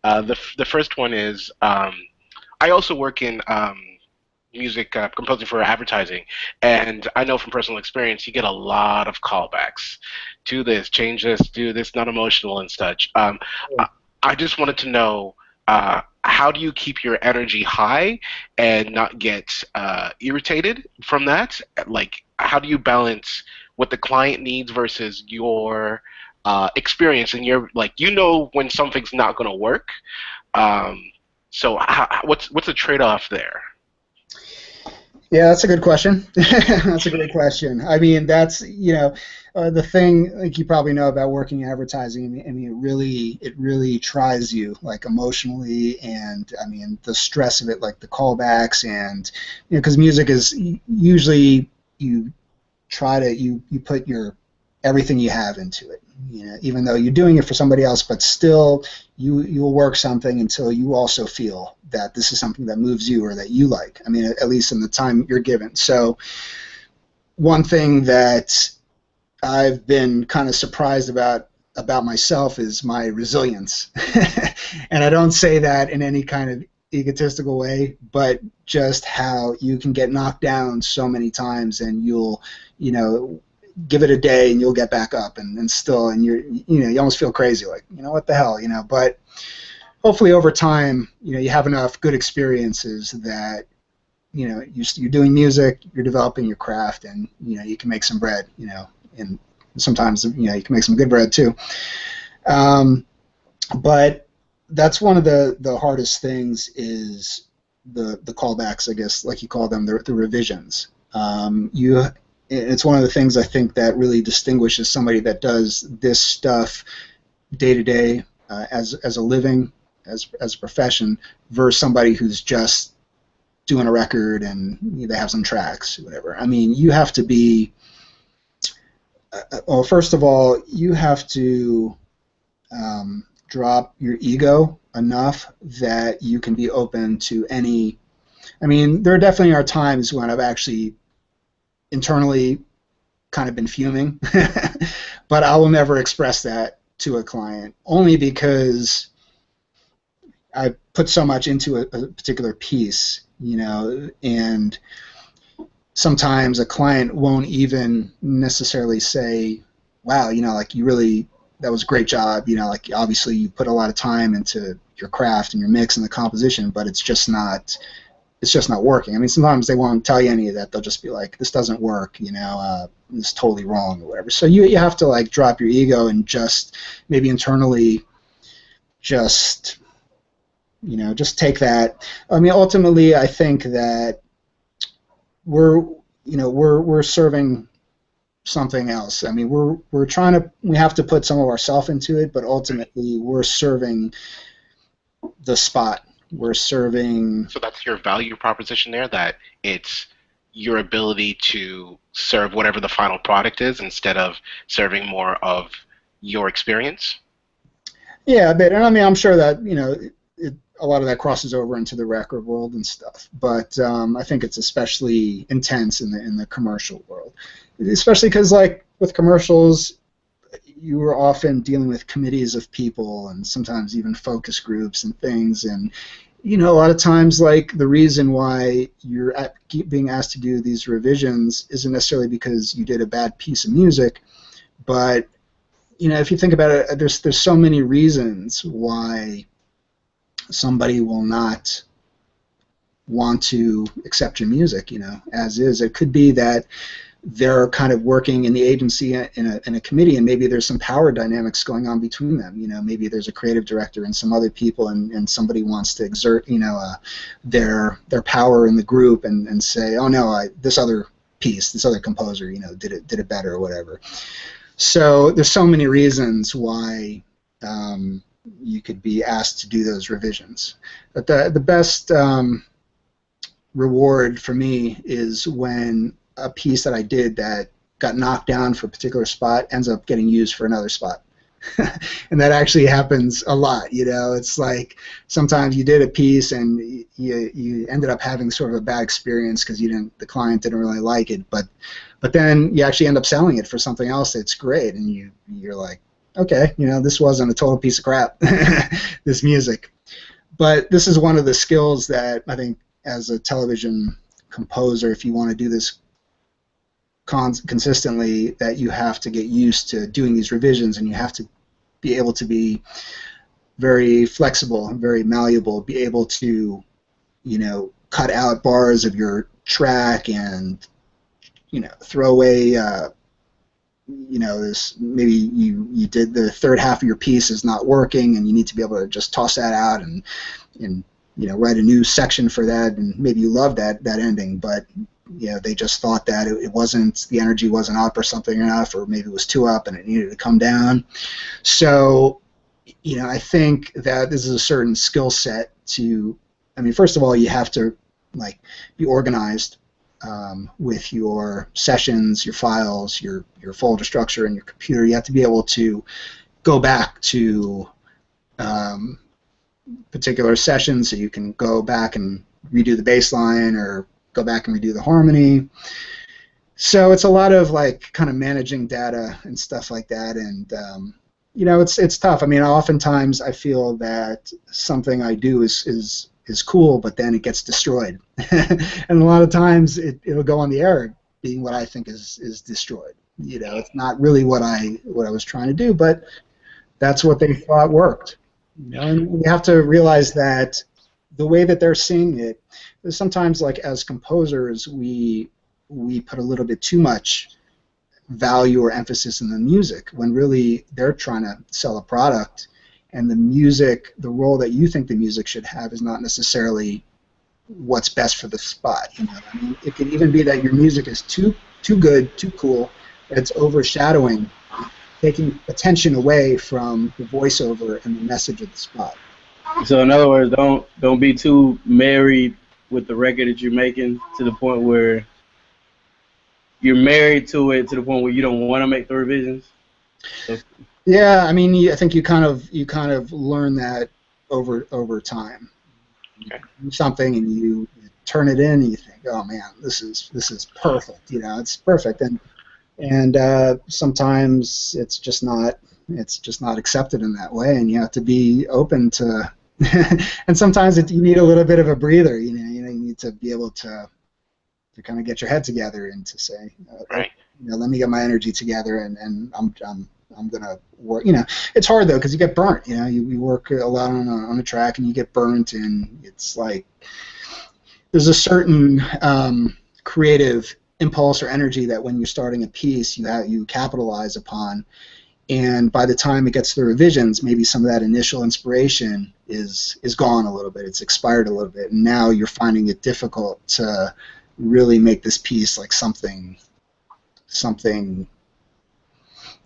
The first one is, I also work in music composing for advertising, and I know from personal experience you get a lot of callbacks. Do this, change this, do this, not emotional and such. I just wanted to know, how do you keep your energy high and not get irritated from that? Like, how do you balance what the client needs versus your experience, and you're like, you know when something's not going to work. So what's the trade-off there? Yeah, that's a good question. That's a great question. I mean, that's, the thing, like you probably know about working in advertising. I mean, it really tries you, like, emotionally, and I mean the stress of it, like the callbacks, and because music is usually you put your everything you have into it. Even though you're doing it for somebody else, but still you'll work something until you also feel that this is something that moves you or that you like. I mean, at least in the time you're given. So one thing that I've been kind of surprised about myself is my resilience. And I don't say that in any kind of egotistical way, but just how you can get knocked down so many times, and you'll, give it a day and you'll get back up, and still, and you almost feel crazy, like, what the hell, but hopefully over time, you have enough good experiences that, you're doing music, you're developing your craft, and, you can make some bread, and sometimes, you can make some good bread too. But that's one of the hardest things is the callbacks, I guess, like you call them, the revisions. It's one of the things I think that really distinguishes somebody that does this stuff day to day as a living, as a profession, versus somebody who's just doing a record and they have some tracks, whatever. I mean, you have to be. Well, first of all, you have to drop your ego enough that you can be open to any. I mean, there definitely are times when I've actually internally kind of been fuming, but I will never express that to a client, only because I put so much into a particular piece, and sometimes a client won't even necessarily say, wow, like, you really, that was a great job, like, obviously you put a lot of time into your craft and your mix and the composition, but it's just not working. I mean, sometimes they won't tell you any of that. They'll just be like, this doesn't work, it's totally wrong or whatever. So you have to, like, drop your ego and just maybe internally just take that. I mean, ultimately, I think that we're serving something else. I mean, we have to put some of ourselves into it, but ultimately we're serving the spot. We're serving. So that's your value proposition there, that it's your ability to serve whatever the final product is instead of serving more of your experience? Yeah, but, and I mean, I'm sure that, a lot of that crosses over into the record world and stuff, but I think it's especially intense in the commercial world, especially because, like, with commercials, you are often dealing with committees of people and sometimes even focus groups and things, and a lot of times, like, the reason why you're being asked to do these revisions isn't necessarily because you did a bad piece of music, but if you think about it, there's so many reasons why somebody will not want to accept your music, you know, as is. It could be that they're kind of working in the agency in a committee, and maybe there's some power dynamics going on between them. You know, maybe there's a creative director and some other people, and somebody wants to exert, you know, their power in the group and say, oh no, this other piece, this other composer, you know, did it better or whatever. So there's so many reasons why you could be asked to do those revisions. But the best reward for me is when a piece that I did that got knocked down for a particular spot ends up getting used for another spot. And that actually happens a lot, you know. It's like sometimes you did a piece and you ended up having sort of a bad experience because the client didn't really like it, but then you actually end up selling it for something else that's great, and you're like, okay, you know, this wasn't a total piece of crap, this music. But this is one of the skills that I think as a television composer, if you want to do this consistently, that you have to get used to doing these revisions, and you have to be able to be very flexible and very malleable, be able to, you know, cut out bars of your track and, you know, throw away, you know, this, maybe you did the third half of your piece is not working, and you need to be able to just toss that out and you know, write a new section for that, and maybe you love that ending, but you know, they just thought that it wasn't, the energy wasn't up or something enough, or maybe it was too up and it needed to come down. So, you know, I think that this is a certain skill set to, I mean, first of all, you have to like be organized with your sessions, your files, your folder structure, and your computer. You have to be able to go back to particular sessions, so you can go back and redo the bass line or go back and redo the harmony. So it's a lot of like kind of managing data and stuff like that, and you know, it's tough. I mean, oftentimes I feel that something I do is cool, but then it gets destroyed, and a lot of times it'll go on the air being what I think is destroyed. You know, it's not really what I was trying to do, but that's what they thought worked. You know, and we have to realize that the way that they're seeing it, sometimes like as composers we put a little bit too much value or emphasis in the music, when really they're trying to sell a product, and the music, the role that you think the music should have is not necessarily what's best for the spot. You know, I mean, it can even be that your music is too good, too cool, that it's overshadowing, taking attention away from the voiceover and the message of the spot. So in other words, don't be too married with the record that you're making to the point where you're married to it to the point where you don't want to make the revisions. So, yeah, I mean, I think you kind of learn that over time. Okay. You do something and you turn it in and you think, oh man, this is perfect. You know, it's perfect, and sometimes it's just not accepted in that way, and you have to be open to. And sometimes you need a little bit of a breather. You need to be able to kind of get your head together and to say, right. You know, let me get my energy together, and I'm gonna work. You know, it's hard though because you get burnt. You know, you work a lot on a track and you get burnt, and it's like there's a certain creative impulse or energy that when you're starting a piece you capitalize upon, and by the time it gets to the revisions, maybe some of that initial inspiration is gone a little bit. It's expired a little bit, and now you're finding it difficult to really make this piece like something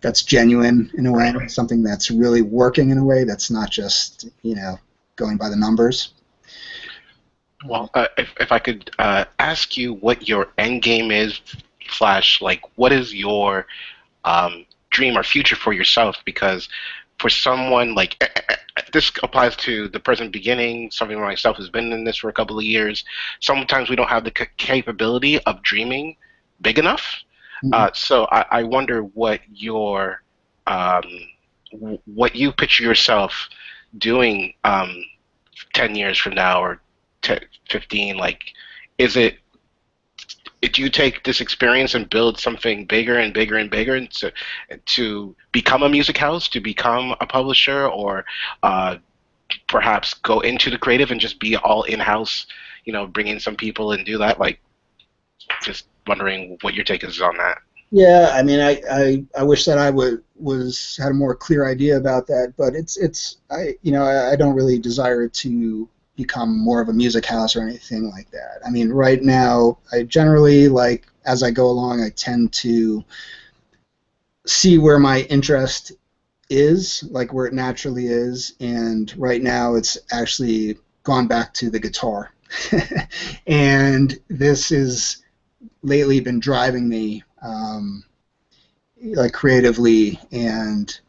that's genuine in a way, something that's really working in a way that's not just, you know, going by the numbers. Well, if I could ask you what your end game is, like what is your dream or future for yourself? Because for someone like this applies to the person beginning, something like myself who's been in this for a couple of years. Sometimes we don't have the capability of dreaming big enough. So I wonder what your what you picture yourself doing 10 years from now or 15. Like, is it? Do you take this experience and build something bigger and bigger and bigger, and to become a music house, to become a publisher, or perhaps go into the creative and just be all in-house, bring in some people and do that? Like, just wondering what your take is on that. Yeah, I mean, I wish that I had a more clear idea about that, but I don't really desire to become more of a music house or anything like that. I mean, right now, I generally, like, as I go along, I tend to see where my interest is, like where it naturally is, and right now it's actually gone back to the guitar. And this has lately been driving me like creatively, and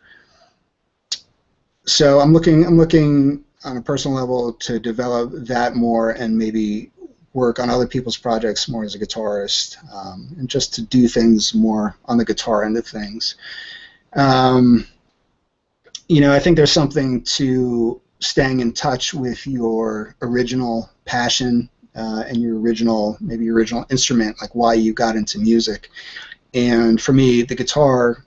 so I'm looking on a personal level to develop that more and maybe work on other people's projects more as a guitarist, and just to do things more on the guitar end of things. I think there's something to staying in touch with your original passion and your original instrument, like why you got into music. And for me, the guitar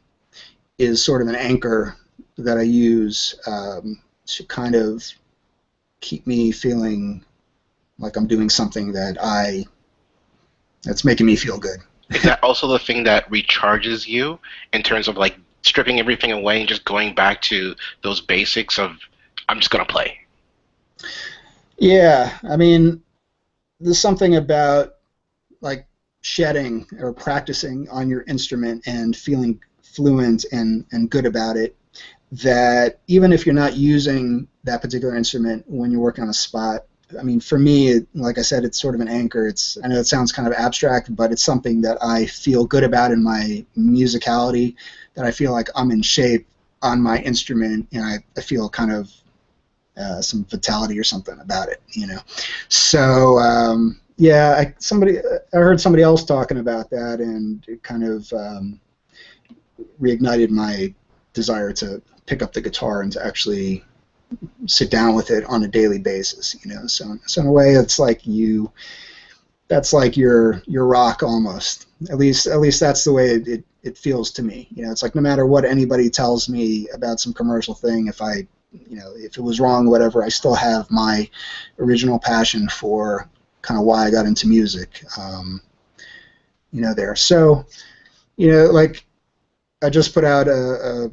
is sort of an anchor that I use to kind of keep me feeling like I'm doing something that's making me feel good. Is that also the thing that recharges you in terms of like stripping everything away and just going back to those basics of I'm just gonna play? Yeah, I mean, there's something about like shedding or practicing on your instrument and feeling fluent and good about it, that even if you're not using that particular instrument when you're working on a spot, I mean, for me, like I said, it's sort of an anchor. I know it sounds kind of abstract, but it's something that I feel good about in my musicality, that I feel like I'm in shape on my instrument, and I feel kind of some vitality or something about it, So yeah, I heard somebody else talking about that, and it kind of reignited my desire to pick up the guitar and to actually sit down with it on a daily basis, So in a way, it's like that's like your rock almost. At least that's the way it feels to me. It's like no matter what anybody tells me about some commercial thing, if it was wrong or whatever, I still have my original passion for kind of why I got into music, there. So, like I just put out a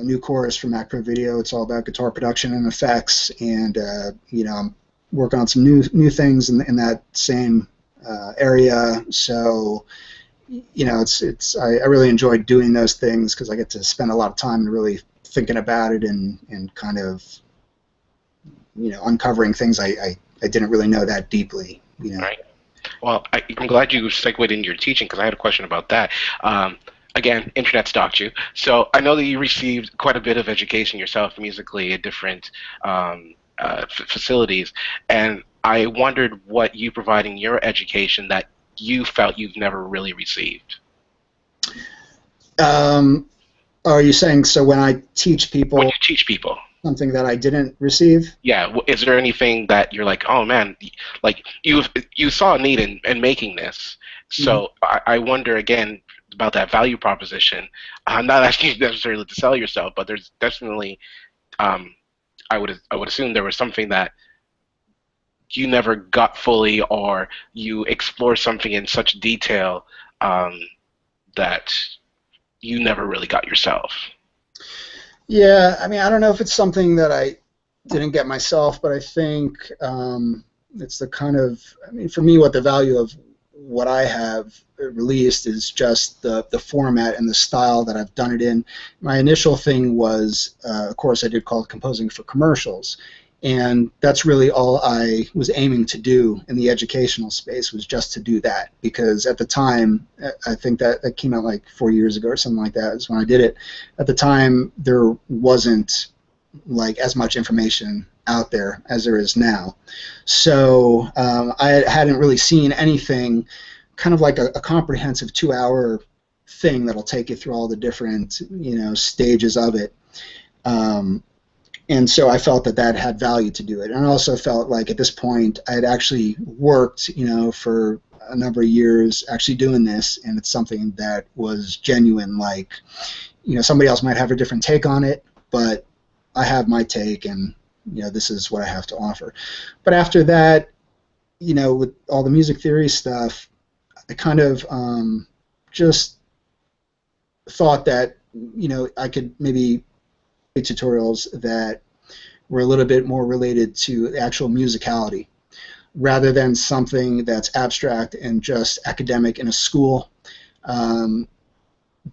new chorus for Mac Pro Video. It's all about guitar production and effects, and I'm working on some new things in that same area. So, I really enjoy doing those things because I get to spend a lot of time really thinking about it and kind of uncovering things I didn't really know that deeply. Right. Well, I'm glad you segued into your teaching, because I had a question about that. Again, internet stalked you, so I know that you received quite a bit of education yourself musically at different facilities, and I wondered what you provide in your education that you felt you've never really received. Are you saying so when I teach people? When you teach people. Something that I didn't receive? Yeah. Is there anything that you're like, oh man, like you saw a need in making this? So I wonder again about that value proposition. I'm not asking you necessarily to sell yourself, but there's definitely, I would assume there was something that you never got fully, or you explore something in such detail that you never really got yourself. Yeah, I mean, I don't know if it's something that I didn't get myself, but I think it's the kind of, I mean, for me, what the value of what I have released is just the format and the style that I've done it in. My initial thing was a course I did called Composing for Commercials, and that's really all I was aiming to do in the educational space, was just to do that, because at the time, I think that came out like 4 years ago or something like that is when I did it. At the time, there wasn't like as much information out there as there is now. So I hadn't really seen anything kind of like a comprehensive 2-hour thing that'll take you through all the different stages of it. And so I felt that had value to do it. And I also felt like at this point I had actually worked, for a number of years actually doing this, and it's something that was genuine. Like, somebody else might have a different take on it, but I have my take, and this is what I have to offer. But after that, with all the music theory stuff, I kind of just thought that, I could maybe make tutorials that were a little bit more related to the actual musicality, rather than something that's abstract and just academic in a school,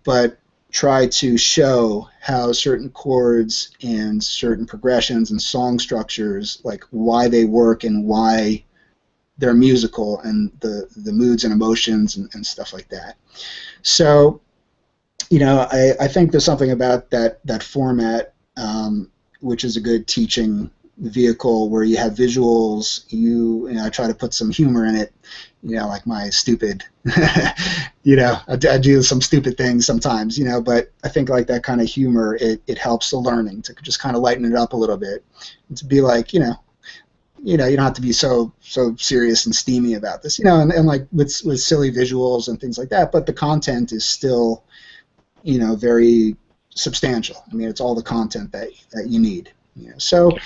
but try to show how certain chords and certain progressions and song structures, like why they work and why they're musical, and the moods and emotions and stuff like that. So, I think there's something about that format, which is a good teaching vehicle, where you have visuals. I try to put some humor in it, like my stupid, I do some stupid things sometimes, but I think like that kind of humor, it helps the learning to just kind of lighten it up a little bit, and to be like, you don't have to be so serious and steamy about this, and like with silly visuals and things like that, but the content is still, very substantial. I mean, it's all the content that you need. So,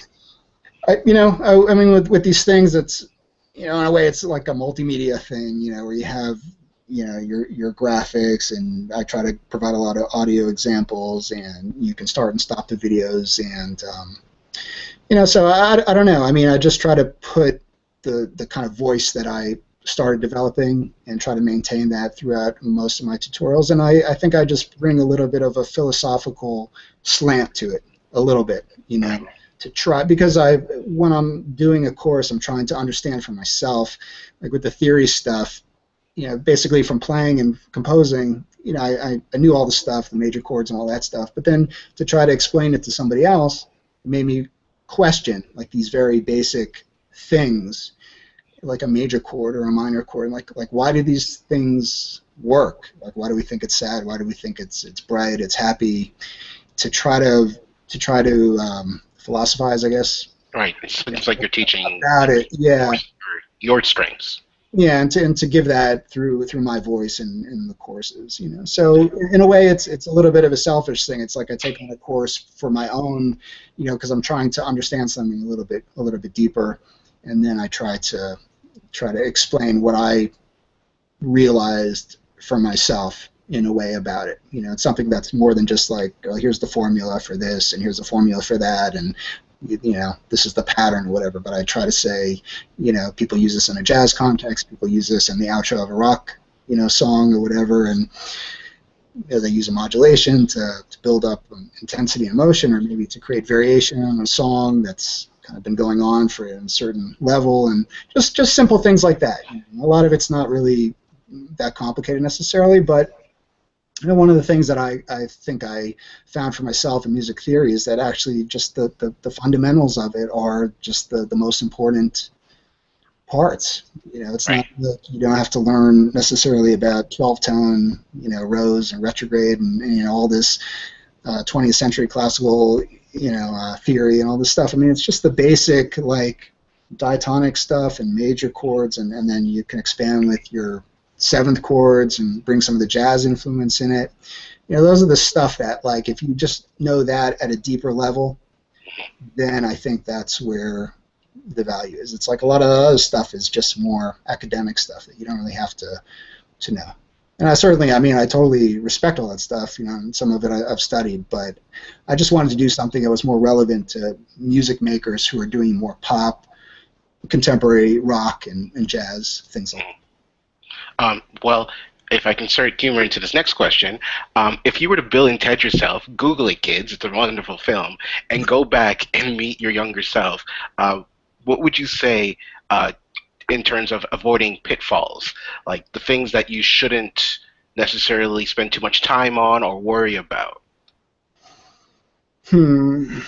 I mean, with these things, it's, in a way, it's like a multimedia thing, where you have, your graphics, and I try to provide a lot of audio examples, and you can start and stop the videos, and so I don't know. I mean, I just try to put the kind of voice that I started developing and try to maintain that throughout most of my tutorials, and I think I just bring a little bit of a philosophical slant to it, a little bit, to try, because when I'm doing a course, I'm trying to understand for myself, like with the theory stuff, basically from playing and composing, I knew all the stuff, the major chords and all that stuff, but then to try to explain it to somebody else, it made me question like these very basic things, like a major chord or a minor chord, like why do these things work? Like, why do we think it's sad? Why do we think it's bright, it's happy? To try to philosophize, I guess. Right. It's like you're teaching about it. Yeah. Your strengths. Yeah, and to give that through my voice in the courses, So in a way, it's a little bit of a selfish thing. It's like I take on a course for my own, because I'm trying to understand something a little bit deeper, and then I try to explain what I realized for myself in a way about it. It's something that's more than just like, oh, here's the formula for this, and here's the formula for that, and this is the pattern or whatever, but I try to say, people use this in a jazz context, people use this in the outro of a rock, song or whatever, and they use a modulation to build up intensity and emotion, or maybe to create variation on a song that's kind of been going on for a certain level, and just simple things like that. A lot of it's not really that complicated necessarily, but one of the things that I think I found for myself in music theory is that actually just the fundamentals of it are just the most important parts. It's right. Not that you don't have to learn necessarily about 12-tone, rows and retrograde and all this 20th century classical, theory and all this stuff. I mean, it's just the basic like diatonic stuff and major chords, and then you can expand with your seventh chords and bring some of the jazz influence in it. Those are the stuff that, like, if you just know that at a deeper level, then I think that's where the value is. It's like a lot of the other stuff is just more academic stuff that you don't really have to know. And I totally respect all that stuff, and some of it I've studied, but I just wanted to do something that was more relevant to music makers who are doing more pop, contemporary rock, and jazz, things like that. Well, if I can insert humor into this next question, if you were to Bill and Ted yourself, Google it, kids, it's a wonderful film, and go back and meet your younger self, what would you say in terms of avoiding pitfalls, like the things that you shouldn't necessarily spend too much time on or worry about? Giant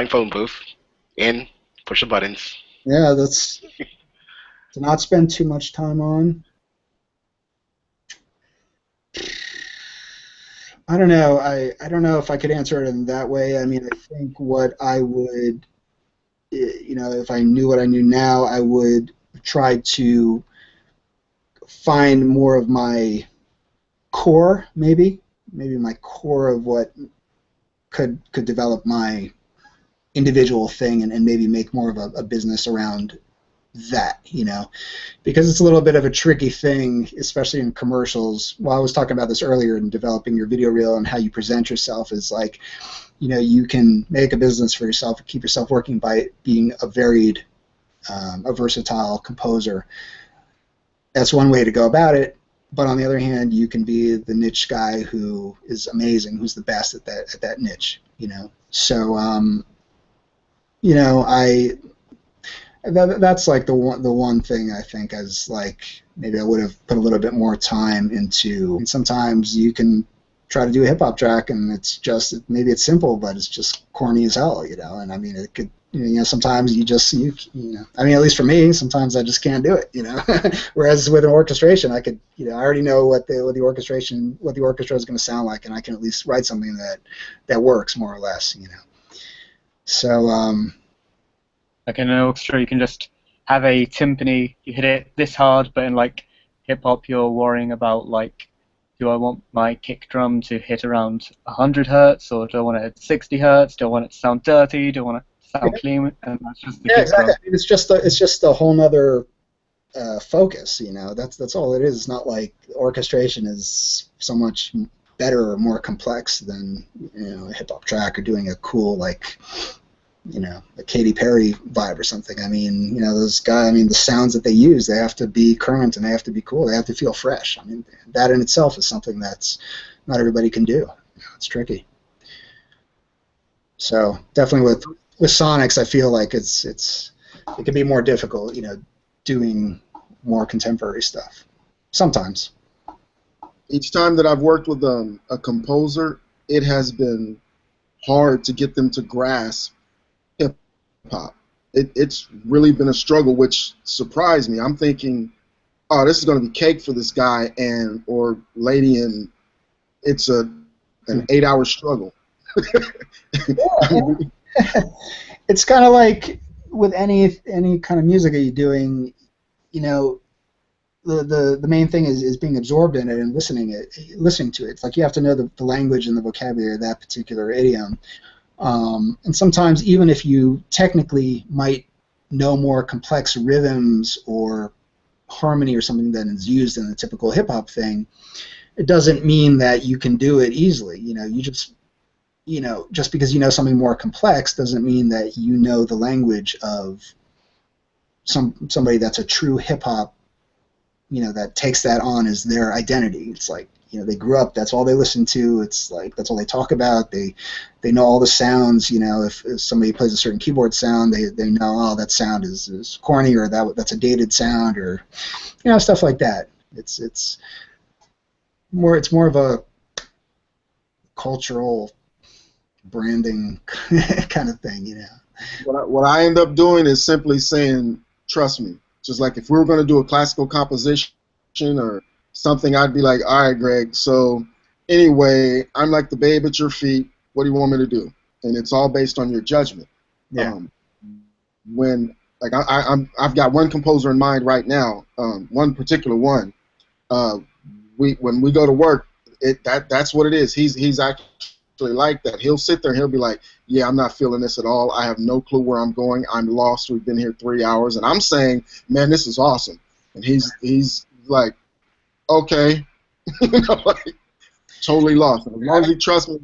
phone booth, push the buttons. Yeah, that's to not spend too much time on. I don't know. I don't know if I could answer it in that way. I mean, I think what I would, if I knew what I knew now, I would try to find more of my core, maybe my core of what could develop my individual thing, and maybe make more of a business around that, you know, because it's a little bit of a tricky thing, especially in commercials. Well, I was talking about this earlier in developing your video reel and how you present yourself is like, you know, you can make a business for yourself and keep yourself working by being a varied, a versatile composer. That's one way to go about it. But on the other hand, you can be the niche guy who is amazing, who's the best at that niche, you know. So, you know, that's like the one thing I think is like maybe I would have put a little bit more time into. And sometimes you can try to do a hip hop track and it's just maybe it's simple, but it's just corny as hell, you know. And I mean, it could, you know, sometimes you know, I mean, at least for me, sometimes I just can't do it, you know. Whereas with an orchestration, I could, you know, I already know what the orchestra is going to sound like, and I can at least write something that works more or less, you know. So, like in an orchestra, you can just have a timpani, you hit it this hard, but in like hip hop, you're worrying about like, do I want my kick drum to hit around 100 hertz, or do I want it at 60 hertz? Do I want it to sound dirty? Do I want it to sound clean? And that's just the kick exactly. drum. I mean, it's just a whole nother focus, you know. That's all it is. It's not like orchestration is so much better or more complex than, you know, a hip hop track or doing a cool, like, you know, a Katy Perry vibe or something. I mean, you know, those guys, I mean, the sounds that they use, they have to be current and they have to be cool. They have to feel fresh. I mean, that in itself is something that's not everybody can do. You know, it's tricky. So definitely with Sonics, I feel like it can be more difficult, you know, doing more contemporary stuff. Sometimes. Each time that I've worked with a composer, it has been hard to get them to grasp hip-hop. It's really been a struggle, which surprised me. I'm thinking, oh, this is going to be cake for this guy or lady, and it's an 8-hour struggle. It's kind of like with any kind of music that you're doing, you know, the main thing is being absorbed in it and listening to it. It's like you have to know the language and the vocabulary of that particular idiom. And sometimes even if you technically might know more complex rhythms or harmony or something that is used in the typical hip-hop thing, it doesn't mean that you can do it easily. You know, just because you know something more complex doesn't mean that you know the language of somebody that's a true hip-hop, you know, that takes that on as their identity. It's like, you know, they grew up, that's all they listen to, it's like that's all they talk about, they know all the sounds, you know. If somebody plays a certain keyboard sound, they know, oh, that sound is corny, or that's a dated sound, or, you know, stuff like that. It's more of a cultural branding kind of thing, you know. What I end up doing is simply saying, trust me. Just like if we were going to do a classical composition or something, I'd be like, all right, Greg, so anyway, I'm like the babe at your feet. What do you want me to do? And it's all based on your judgment. Yeah. When, like, I've got one composer in mind right now, one particular one. When we go to work, that's what it is. He's actually like that. He'll sit there and he'll be like, yeah, I'm not feeling this at all. I have no clue where I'm going. I'm lost. We've been here 3 hours. And I'm saying, man, this is awesome. And he's like, okay. You know, like, totally lost. And as long as he trusts me,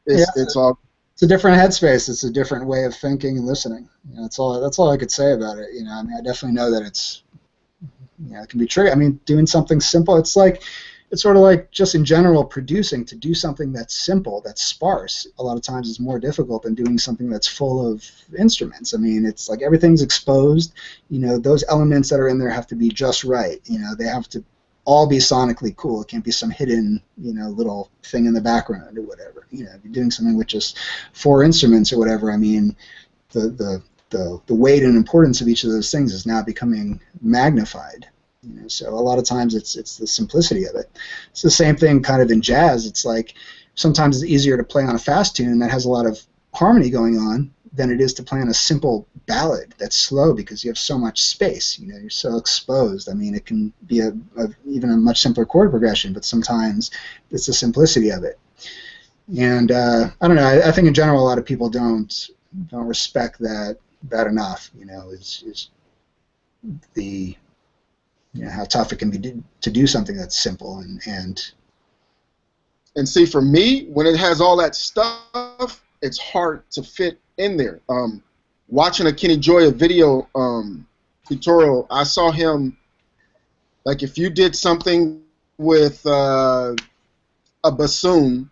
it's all. It's a different headspace. It's a different way of thinking and listening. You know, that's all I could say about it. You know, I mean, I definitely know that it's, you know, it can be tricky. I mean, doing something simple, it's sort of like just in general producing. To do something that's simple, that's sparse, a lot of times is more difficult than doing something that's full of instruments. I mean, it's like everything's exposed. You know, those elements that are in there have to be just right. You know, they have to all be sonically cool. It can't be some hidden, you know, little thing in the background or whatever. You know, if you're doing something with just 4 instruments or whatever, I mean, the weight and importance of each of those things is now becoming magnified. You know, so a lot of times it's the simplicity of it. It's the same thing kind of in jazz. It's like sometimes it's easier to play on a fast tune that has a lot of harmony going on than it is to play on a simple ballad that's slow, because you have so much space. You know, you're so exposed. I mean, it can be even a much simpler chord progression, but sometimes it's the simplicity of it. And I don't know. I think in general a lot of people don't respect that enough. You know, is the how tough it can be to do something that's simple and see, for me, when it has all that stuff, it's hard to fit in there. Watching a Kenny Joya video tutorial, I saw him, like, if you did something with a bassoon,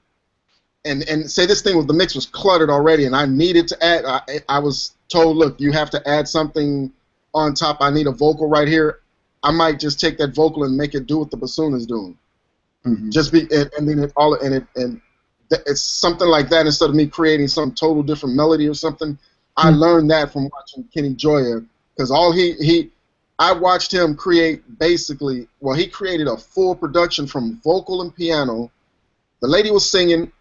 and say this thing with the mix was cluttered already, and I needed to add, I was told, look, you have to add something on top. I need a vocal right here. I might just take that vocal and make it do what the bassoon is doing. Mm-hmm. Just be, and then it's something like that instead of me creating some total different melody or something. I learned that from watching Kenny Joya, because I watched him create basically, well, he created a full production from vocal and piano. The lady was singing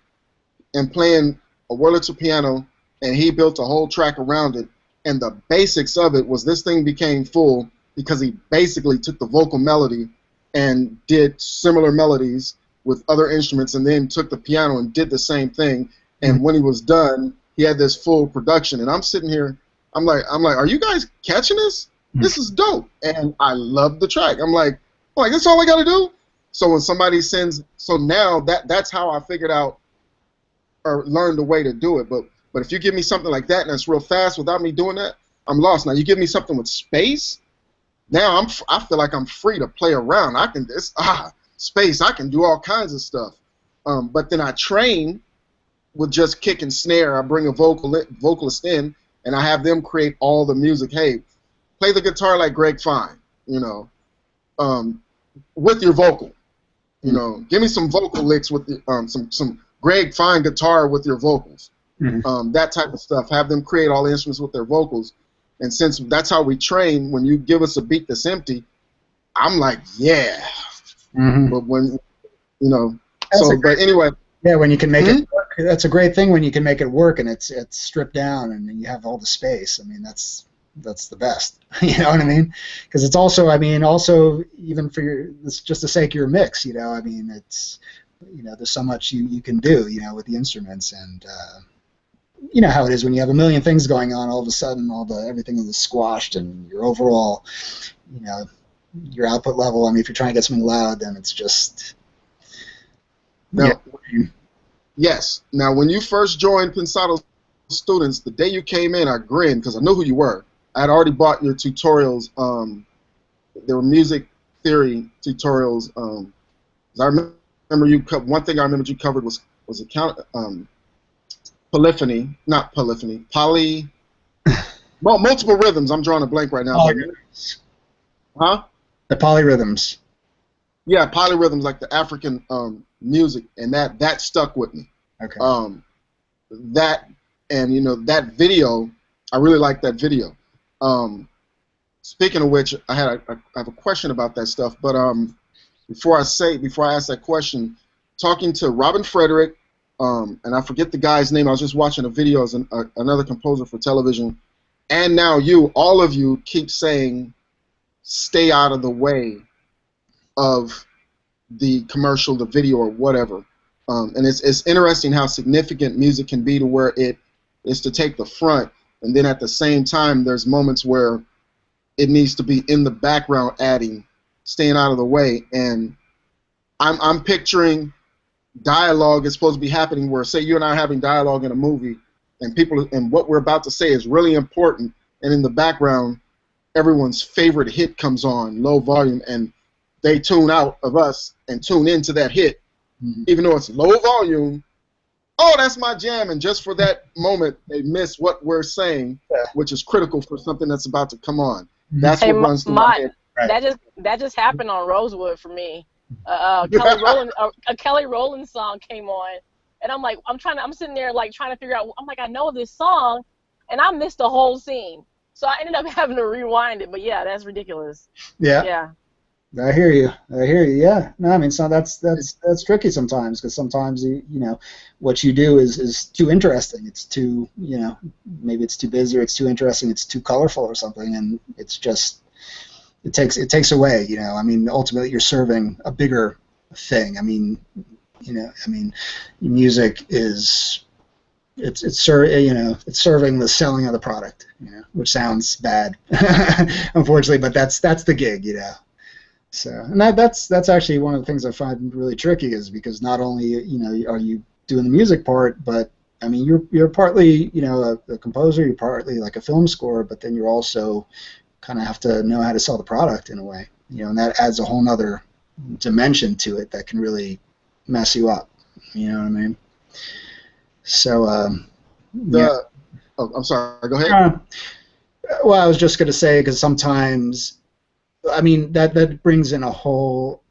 and playing a Wurlitzer piano, and he built a whole track around it. And the basics of it was this thing became full because he basically took the vocal melody and did similar melodies with other instruments, and then took the piano and did the same thing. And when he was done, he had this full production. And I'm sitting here, I'm like, are you guys catching this? This is dope. And I love the track. I'm like, that's all I got to do? So when somebody sends, so now that's how I figured out or learned the way to do it. But if you give me something like that and it's real fast without me doing that, I'm lost. Now you give me something with space, now I feel like I'm free to play around. I can space. I can do all kinds of stuff. But then I train with just kick and snare. I bring a vocalist in, and I have them create all the music. Hey, play the guitar like Gregg Fine, with your vocal. Give me some vocal licks with some Gregg Fine guitar with your vocals. That type of stuff. Have them create all the instruments with their vocals. And since that's how we train, when you give us a beat that's empty, I'm like, yeah. But when, but anyway. Yeah, when you can make it work, that's a great thing when you can make it work and it's stripped down and you have all the space. I mean, that's the best. You know what I mean? Because it's also, also even for just the sake of your mix, it's, there's so much you can do, with the instruments, and you know how it is when you have a million things going on. All of a sudden, everything is squashed, and your overall, your output level. I mean, if you're trying to get something loud, then it's just. Yes. Now, when you first joined Pensado Students, the day you came in, I grinned because I knew who you were. I had already bought your tutorials. There were music theory tutorials. I remember one thing I remembered you covered was polyphony, not polyphony, multiple rhythms. I'm drawing a blank right now. Polyrhythms. Huh? The polyrhythms. Yeah, polyrhythms, like the African music, and that stuck with me. Okay. That that video, I really like that video. Speaking of which, I have a question about that stuff, but before I ask that question, talking to Robin Frederick, and I forget the guy's name. I was just watching a video as another composer for television, and now all of you keep saying, stay out of the way of the commercial, the video, or whatever. And it's interesting how significant music can be to where it is to take the front, and then at the same time there's moments where it needs to be in the background, staying out of the way. And I'm picturing dialogue is supposed to be happening where, say, you and I are having dialogue in a movie, and what we're about to say is really important, and in the background everyone's favorite hit comes on, low volume, and they tune out of us and tune into that hit, even though it's low volume. Oh, that's my jam, and just for that moment they miss what we're saying, which is critical for something that's about to come on. That's what runs through my head. Right. That just happened on Rosewood for me. A Kelly Rowland song came on, and I'm sitting there trying to figure out. I'm like, I know this song, and I missed the whole scene, so I ended up having to rewind it. But yeah, that's ridiculous. Yeah. Yeah. I hear you. Yeah. No, I mean, so that's tricky sometimes, because sometimes what you do is too interesting. It's too maybe it's too busy, or it's too interesting, it's too colorful or something, and it's just it takes away. I mean, ultimately you're serving a bigger thing. I mean, music is it's serving the selling of the product, which sounds bad, unfortunately, but that's the gig, So, and that's actually one of the things I find really tricky, is because not only are you doing the music part, but I mean you're partly a composer, you're partly like a film scorer, but then you're also kind of have to know how to sell the product in a way, and that adds a whole nother dimension to it that can really mess you up. You know what I mean? So, Oh, I'm sorry. Go ahead. Well, I was just going to say, because sometimes, I mean, that brings in a whole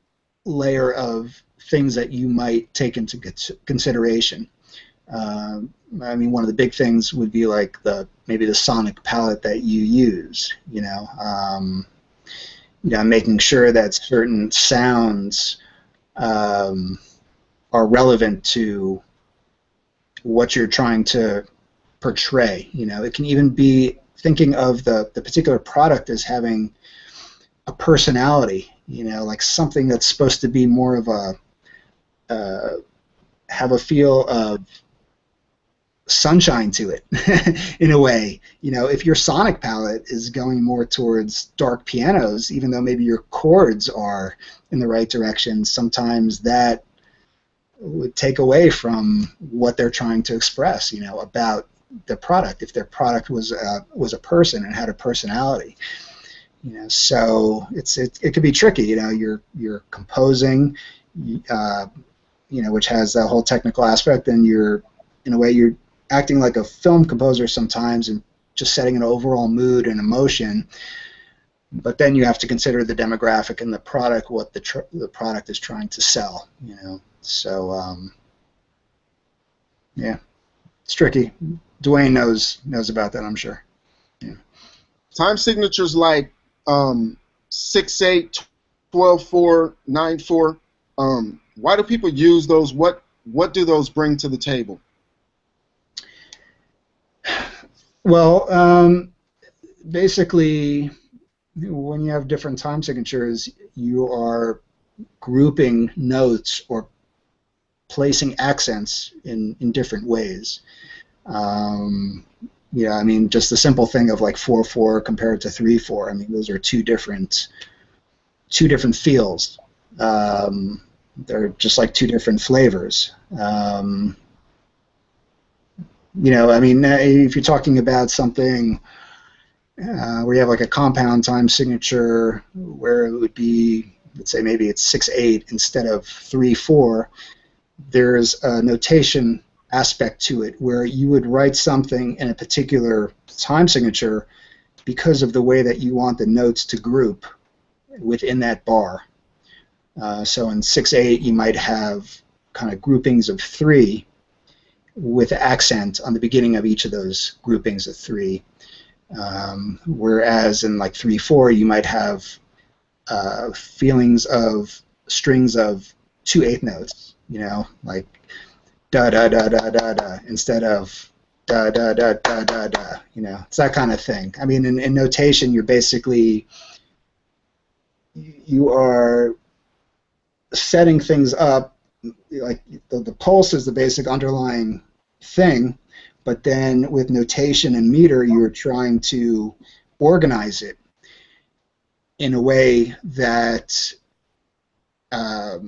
layer of things that you might take into consideration. I mean, one of the big things would be like maybe the sonic palette that you use. Making sure that certain sounds are relevant to what you're trying to portray. It can even be thinking of the particular product as having a personality, like something that's supposed to be more of have a feel of sunshine to it in a way. If your sonic palette is going more towards dark pianos, even though maybe your chords are in the right direction, sometimes that would take away from what they're trying to express, about the product. If their product was a person and had a personality, so it could be tricky. You're composing, which has that whole technical aspect, and you're acting like a film composer sometimes and just setting an overall mood and emotion. But then you have to consider the demographic and the product, what the product is trying to sell. So yeah, it's tricky. Dwayne knows about that, I'm sure. Yeah. Time signatures like 6/8, 12/4, 9/4. Why do people use those? What do those bring to the table? Well, basically, when you have different time signatures, you are grouping notes or placing accents in different ways. I mean, just the simple thing of like 4/4 compared to 3/4. I mean, those are two different feels. They're just like two different flavors. I mean, if you're talking about something where you have like a compound time signature where it would be, let's say maybe it's 6/8 instead of 3/4, there's a notation aspect to it where you would write something in a particular time signature because of the way that you want the notes to group within that bar. So in 6/8 you might have kind of groupings of 3 with accent on the beginning of each of those groupings of 3. Whereas in like 3/4 you might have feelings of strings of 2/8 notes, like da da da da da da instead of da da da da da da. It's that kind of thing. I mean, in notation, you are setting things up, like the pulse is the basic underlying thing, but then with notation and meter, you're trying to organize it in a way that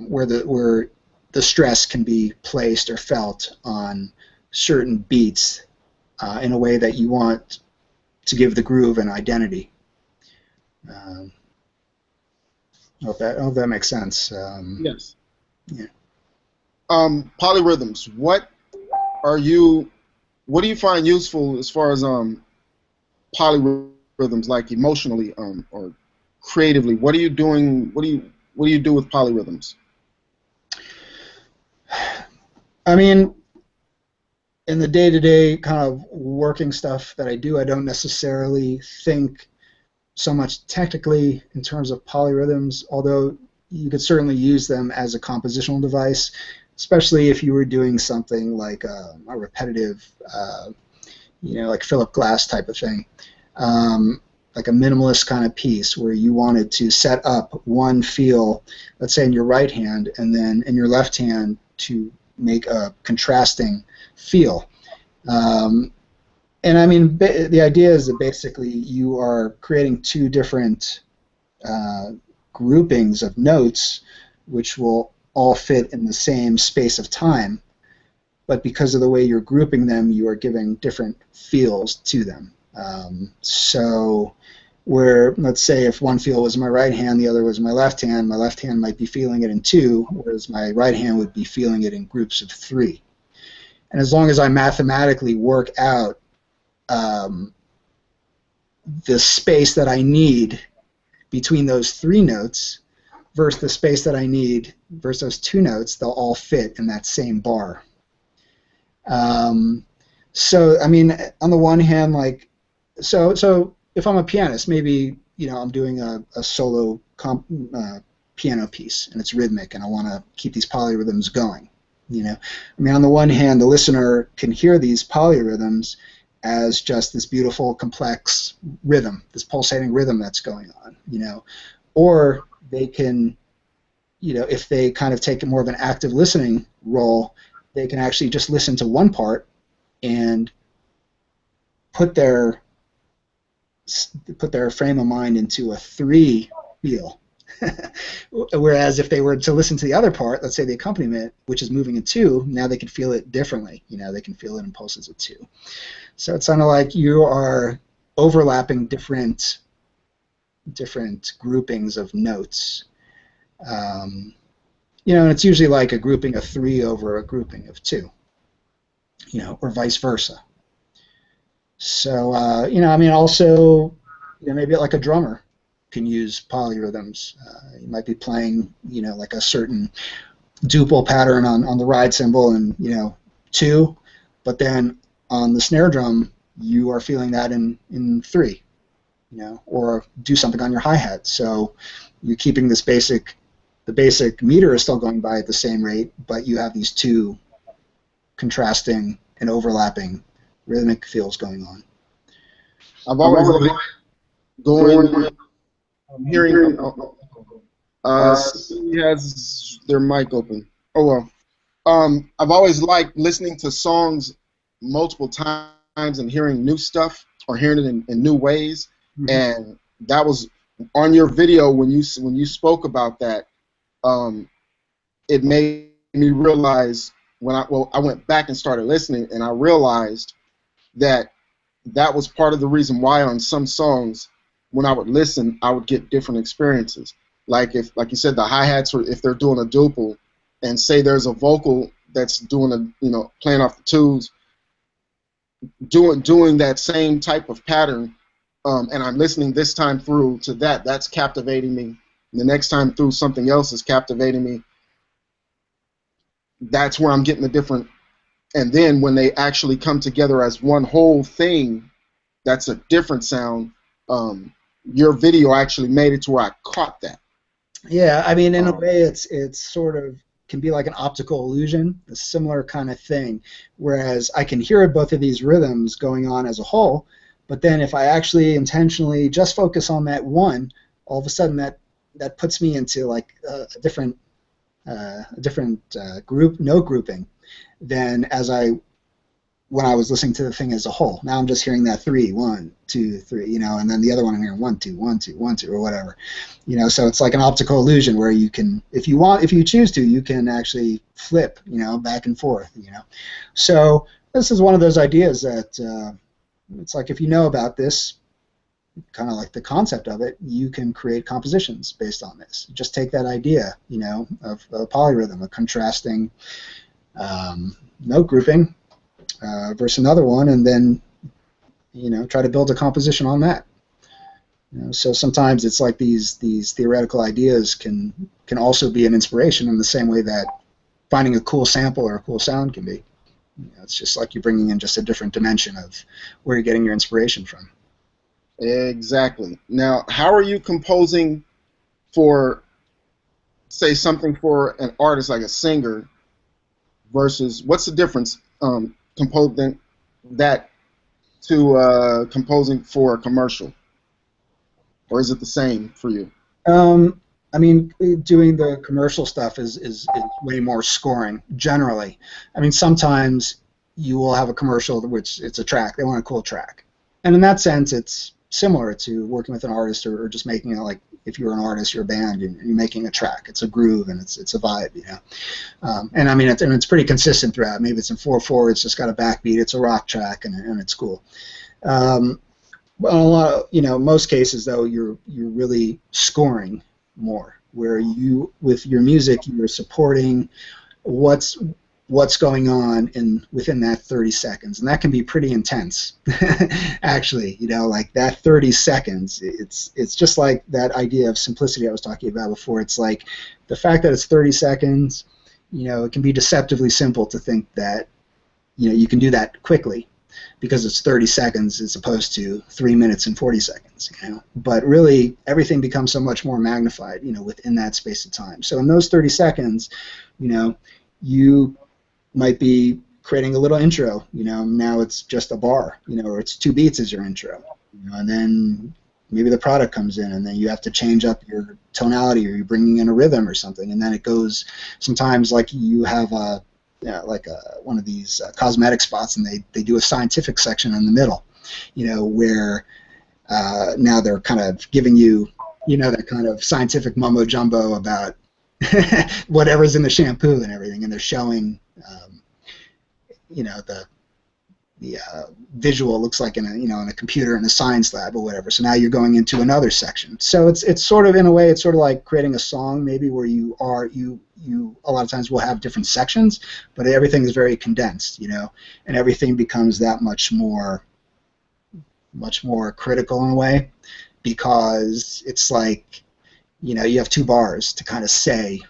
where the stress can be placed or felt on certain beats in a way that you want to give the groove an identity. I hope that makes sense. Yes. Yeah. Polyrhythms. What do you find useful as far as polyrhythms, like emotionally or creatively? What are you doing? What do you do with polyrhythms? I mean, in the day-to-day kind of working stuff that I do, I don't necessarily think so much technically in terms of polyrhythms, although you could certainly use them as a compositional device, especially if you were doing something like a repetitive, like Philip Glass type of thing, like a minimalist kind of piece where you wanted to set up one feel, let's say in your right hand, and then in your left hand to make a contrasting feel. And I mean, the idea is that basically you are creating two different groupings of notes, which will all fit in the same space of time. But because of the way you're grouping them, you are giving different feels to them. So where, let's say, if one feel was my right hand, the other was my left hand might be feeling it in two, whereas my right hand would be feeling it in groups of three. And as long as I mathematically work out the space that I need between those three notes versus the space that I need versus those two notes, they'll all fit in that same bar. So I mean, on the one hand, like, so if I'm a pianist, maybe, you know, I'm doing a solo piano piece and it's rhythmic and I want to keep these polyrhythms going. You know, I mean, on the one hand, the listener can hear these polyrhythms as just this beautiful, complex rhythm, this pulsating rhythm that's going on, you know, or they can, you know, if they kind of take more of an active listening role, they can actually just listen to one part and put their frame of mind into a three feel. Whereas if they were to listen to the other part, let's say the accompaniment, which is moving in two, now they can feel it differently. You know, they can feel it in pulses of two. So it's kind of like you are overlapping different groupings of notes. You know, and it's usually like a grouping of three over a grouping of two, you know, or vice versa. So, you know, I mean, also, you know, maybe like a drummer can use polyrhythms. You might be playing, you know, like a certain duple pattern on the ride cymbal and, you know, two, but then on the snare drum, you are feeling that in three, you know, or do something on your hi-hat. So you're keeping this basic, the basic meter is still going by at the same rate, but you have these two contrasting and overlapping rhythmic feels going on. I've always liked hearing. He has their mic open. Oh well. I've always liked listening to songs multiple times and hearing new stuff or hearing it in new ways. Mm-hmm. And that was on your video when you spoke about that. It made me realize when I went back and started listening, and I realized that was part of the reason why on some songs, when I would listen, I would get different experiences. Like you said, the hi-hats, or if they're doing a duple, and say there's a vocal that's doing playing off the twos, doing that same type of pattern, and I'm listening this time through to that's captivating me. And the next time through, something else is captivating me. That's where I'm getting the different. And then when they actually come together as one whole thing, that's a different sound. Your video actually made it to where I caught that. Yeah, I mean, in a way, it's sort of can be like an optical illusion, a similar kind of thing. Whereas I can hear both of these rhythms going on as a whole, but then if I actually intentionally just focus on that one, all of a sudden that puts me into like a different group, note grouping, than when I was listening to the thing as a whole. Now I'm just hearing that 3, 1, 2, 3, you know, and then the other one I'm hearing 1, 2, 1, 2, 1, 2, or whatever, you know. So it's like an optical illusion where you can, if you choose to, you can actually flip, you know, back and forth, you know. So this is one of those ideas that it's like if you know about this, kind of like the concept of it, you can create compositions based on this. Just take that idea, you know, of a polyrhythm, a contrasting note grouping versus another one, and then, you know, try to build a composition on that. You know, so sometimes it's like these theoretical ideas can also be an inspiration in the same way that finding a cool sample or a cool sound can be. You know, it's just like you're bringing in just a different dimension of where you're getting your inspiration from. Exactly. Now, how are you composing for, say, something for an artist like a singer versus, what's the difference composing that to composing for a commercial? Or is it the same for you? I mean, doing the commercial stuff is way more scoring, generally. I mean, sometimes you will have a commercial which it's a track. They want a cool track, and in that sense, it's similar to working with an artist or just making it like if you're an artist, you're a band, and you're making a track. It's a groove and it's a vibe, you know. And I mean, it's pretty consistent throughout. Maybe it's in 4/4. It's just got a backbeat. It's a rock track, and it's cool. Well, a lot of, you know, most cases though, you're really scoring more, where you with your music you're supporting what's going on within that 30 seconds, and that can be pretty intense. Actually, you know, like that 30 seconds, it's just like that idea of simplicity I was talking about before. It's like the fact that it's 30 seconds, you know, it can be deceptively simple to think that, you know, you can do that quickly because it's 30 seconds as opposed to 3 minutes and 40 seconds, you know. But really, everything becomes so much more magnified, you know, within that space of time. So in those 30 seconds, you know, you might be creating a little intro, you know, now it's just a bar, you know, or it's 2 beats as your intro, you know, and then maybe the product comes in, and then you have to change up your tonality, or you're bringing in a rhythm or something, and then it goes, sometimes like you have a, one of these cosmetic spots, and they do a scientific section in the middle, you know, where now they're kind of giving you, you know, that kind of scientific mumbo jumbo about whatever's in the shampoo and everything, and they're showing, you know, the visual looks like in a, you know, in a computer in a science lab or whatever. So now you're going into another section. So it's sort of, in a way, it's sort of like creating a song maybe, where you a lot of times will have different sections, but everything is very condensed, you know, and everything becomes that much more critical in a way, because it's like, you know, you have 2 bars to kind of say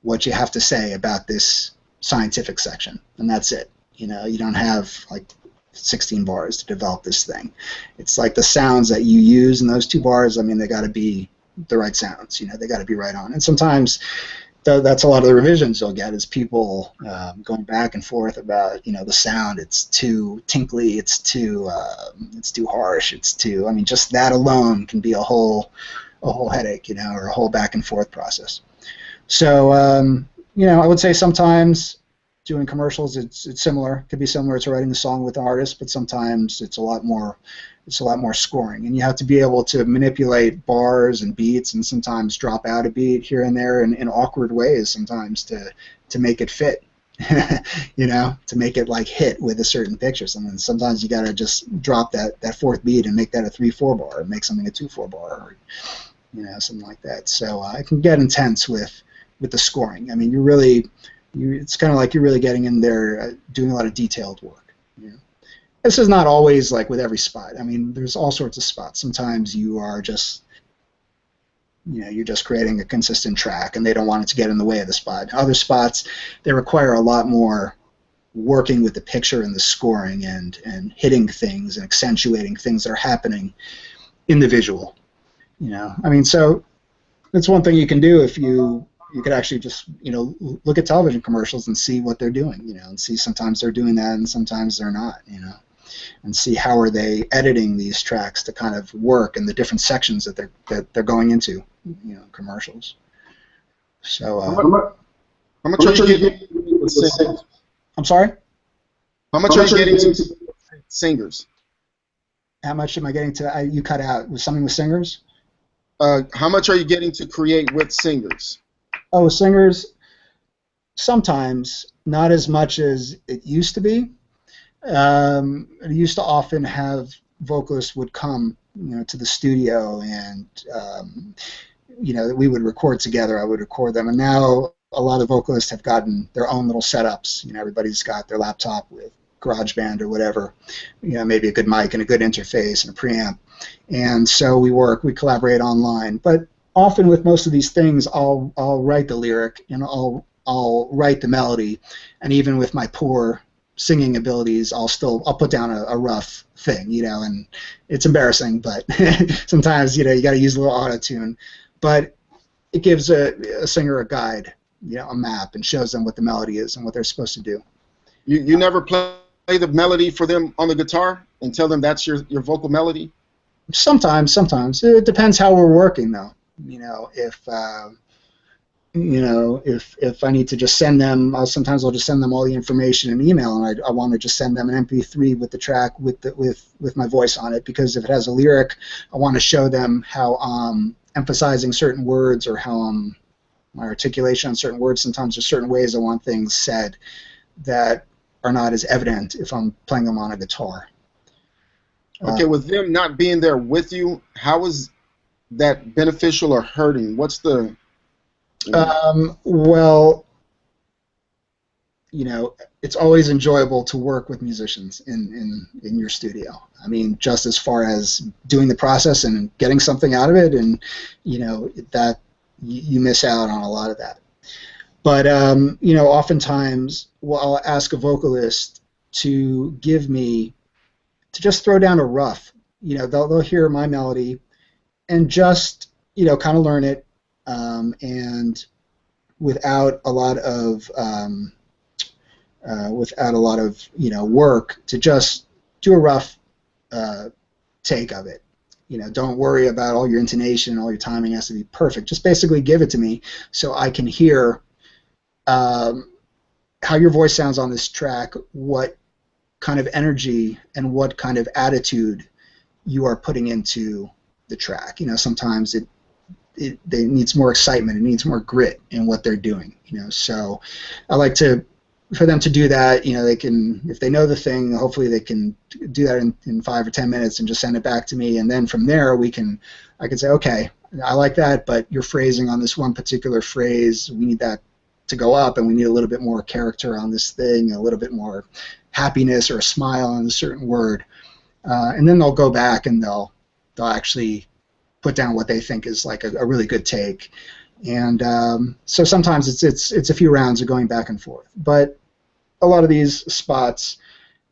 what you have to say about this scientific section, and that's it. You know, you don't have like 16 bars to develop this thing. It's like the sounds that you use in those 2 bars, I mean, they got to be the right sounds, you know, they got to be right on. And sometimes that's a lot of the revisions you'll get, is people going back and forth about, you know, the sound, it's too tinkly, it's too harsh, it's too, I mean, just that alone can be a whole headache, you know, or a whole back and forth process. So, you know, I would say sometimes doing commercials, it's similar. It could be similar to writing a song with an artist, but sometimes it's a lot more scoring, and you have to be able to manipulate bars and beats, and sometimes drop out a beat here and there in awkward ways sometimes to make it fit. You know, to make it like hit with a certain picture. Sometimes you gotta just drop that 4th beat and make that a 3/4 bar, and make something a 2/4 bar, or, you know, something like that. So it can get intense with the scoring. I mean, it's kind of like you're really getting in there, doing a lot of detailed work. You know? This is not always like with every spot. I mean, there's all sorts of spots. Sometimes you are just, you know, you're just creating a consistent track, and they don't want it to get in the way of the spot. Other spots, they require a lot more working with the picture and the scoring, and hitting things and accentuating things that are happening in the visual. You know, I mean, so that's one thing you can do if you could actually just, you know, look at television commercials and see what they're doing, you know, and see sometimes they're doing that and sometimes they're not, you know, and see how are they editing these tracks to kind of work in the different sections that they're going into, you know, commercials. So how much are you getting with singers? I'm sorry? How much are you getting to singers? How much am I getting to? You cut out. Was something with singers? How much are you getting to create with singers? Oh, singers, sometimes, not as much as it used to be. It used to often have vocalists would come, you know, to the studio, and you know, we would record together. I would record them, and now a lot of vocalists have gotten their own little setups. You know, everybody's got their laptop with GarageBand or whatever, you know, maybe a good mic and a good interface and a preamp, and so we collaborate online. But often with most of these things, I'll write the lyric, and I'll write the melody, and even with my poor singing abilities, I'll put down a rough thing, you know, and it's embarrassing, but sometimes, you know, you got to use a little auto-tune, but it gives a singer a guide, you know, a map, and shows them what the melody is and what they're supposed to do. You never play the melody for them on the guitar and tell them that's your vocal melody? Sometimes. It depends how we're working, though. You know, if you know, if I need to just send them, sometimes I'll just send them all the information in email, and I want to just send them an MP3 with the track with my voice on it, because if it has a lyric, I want to show them how emphasizing certain words, or how my articulation on certain words. Sometimes there's certain ways I want things said that are not as evident if I'm playing them on a guitar. Okay, with them not being there with you, how is that beneficial or hurting? What's the... Well, you know, it's always enjoyable to work with musicians in your studio. I mean, just as far as doing the process and getting something out of it, and, you know, that you miss out on a lot of that. But, you know, oftentimes, well, I'll ask a vocalist to give me, to just throw down a rough. You know, they'll hear my melody and just, you know, kind of learn it, and without a lot of you know, work, to just do a rough take of it. You know, don't worry about all your intonation, all your timing has to be perfect. Just basically give it to me so I can hear how your voice sounds on this track, what kind of energy and what kind of attitude you are putting into the track. You know, sometimes it needs more excitement, it needs more grit in what they're doing. You know, so I like for them to do that. You know, they can, if they know the thing, hopefully they can do that in 5 or 10 minutes and just send it back to me, and then from there I can say, okay, I like that, but your phrasing on this one particular phrase, we need that to go up, and we need a little bit more character on this thing, a little bit more happiness or a smile on a certain word, and then they'll go back and they'll actually put down what they think is like a really good take. And so sometimes it's a few rounds of going back and forth. But a lot of these spots,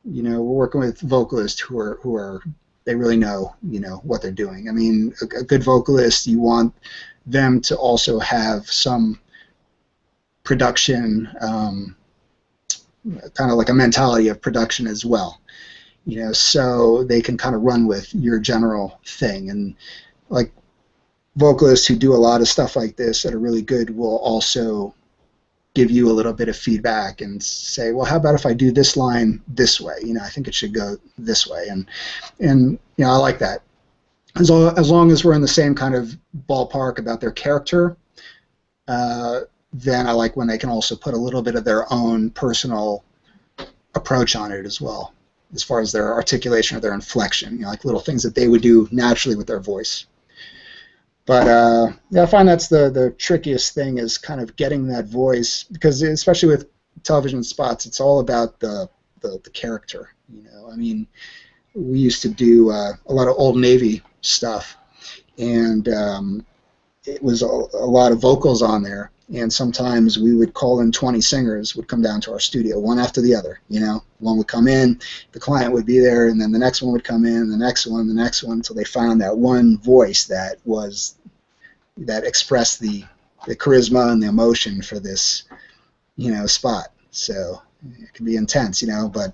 you know, we're working with vocalists who are they really know, you know, what they're doing. I mean, a good vocalist, you want them to also have some production, kind of like a mentality of production as well. You know, so they can kind of run with your general thing. And like vocalists who do a lot of stuff like this that are really good will also give you a little bit of feedback and say, well, how about if I do this line this way? You know, I think it should go this way. And you know, I like that. As long as we're in the same kind of ballpark about their character, then I like when they can also put a little bit of their own personal approach on it as well, as far as their articulation or their inflection, you know, like little things that they would do naturally with their voice. But yeah, I find that's the trickiest thing, is kind of getting that voice, because especially with television spots, it's all about the character. You know, I mean, we used to do a lot of Old Navy stuff, and it was a lot of vocals on there. And sometimes we would call in 20 singers, would come down to our studio, one after the other. You know, one would come in, the client would be there, and then the next one would come in, the next one, until they found that one voice that expressed the charisma and the emotion for this, you know, spot. So it can be intense, you know, but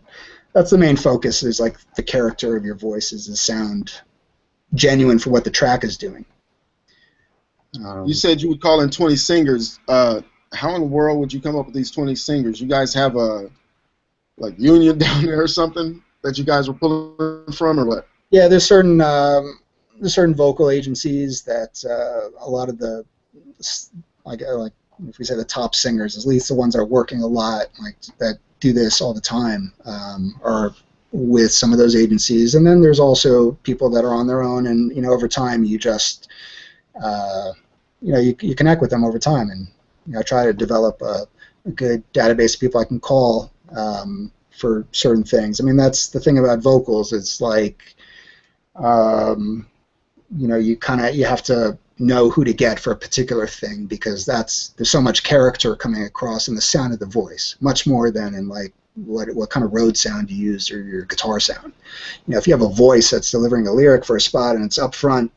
that's the main focus, is like the character of your voice, is to sound genuine for what the track is doing. You said you would call in 20 singers. How in the world would you come up with these 20 singers? You guys have a union down there or something that you guys were pulling from, or what? Yeah, there's certain vocal agencies that a lot of the like if we say the top singers, at least the ones that are working a lot, like that do this all the time, are with some of those agencies. And then there's also people that are on their own, and you know, over time you just you know, you connect with them over time, and you know, try to develop a good database of people I can call for certain things. I mean, that's the thing about vocals. It's like you know, you have to know who to get for a particular thing, because there's so much character coming across in the sound of the voice, much more than in like what kind of road sound you use or your guitar sound. You know, if you have a voice that's delivering a lyric for a spot and it's up front,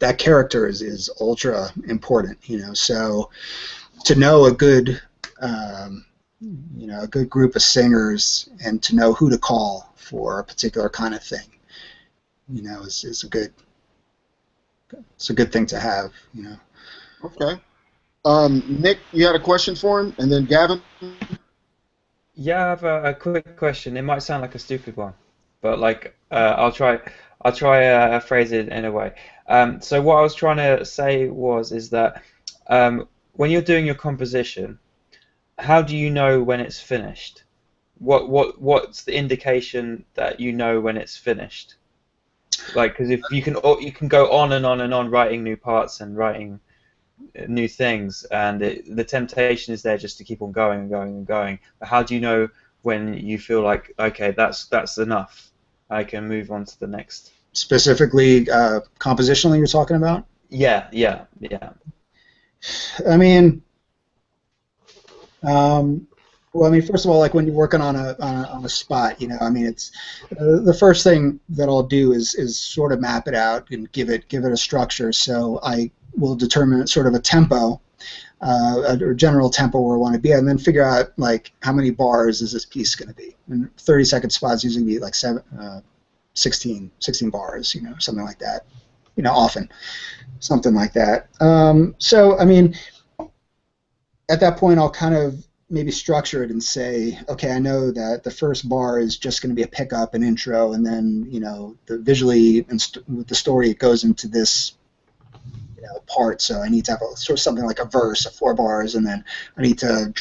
that character is ultra important, you know. So to know a good you know, a good group of singers, and to know who to call for a particular kind of thing, you know, is a good thing to have, you know. Okay. Nick, you had a question for him, and then Gavin. Yeah, I have a quick question. It might sound like a stupid one, but like I'll try. Phrase it in a way. So what I was trying to say is that when you're doing your composition, how do you know when it's finished? What's the indication that you know when it's finished? Like, because if you can go on and on and on writing new parts and writing new things, and the temptation is there just to keep on going and going and going. But how do you know when you feel like, okay, that's enough, I can move on to the next? Specifically, compositionally, you're talking about? Yeah. I mean, well, I mean, first of all, like when you're working on a spot, you know, I mean, it's the first thing that I'll do is sort of map it out and give it a structure. So I will determine sort of a tempo, or general tempo where I want to be at, and then figure out like how many bars is this piece going to be. And 30-second spots usually be like 16 bars, you know, something like that. You know, often something like that. So I mean, at that point, I'll kind of maybe structure it and say, okay, I know that the first bar is just going to be a pickup, an intro, and then, you know, visually and with the story, it goes into this, you know, part. So I need to have sort of something like a verse of 4 bars, and then I need to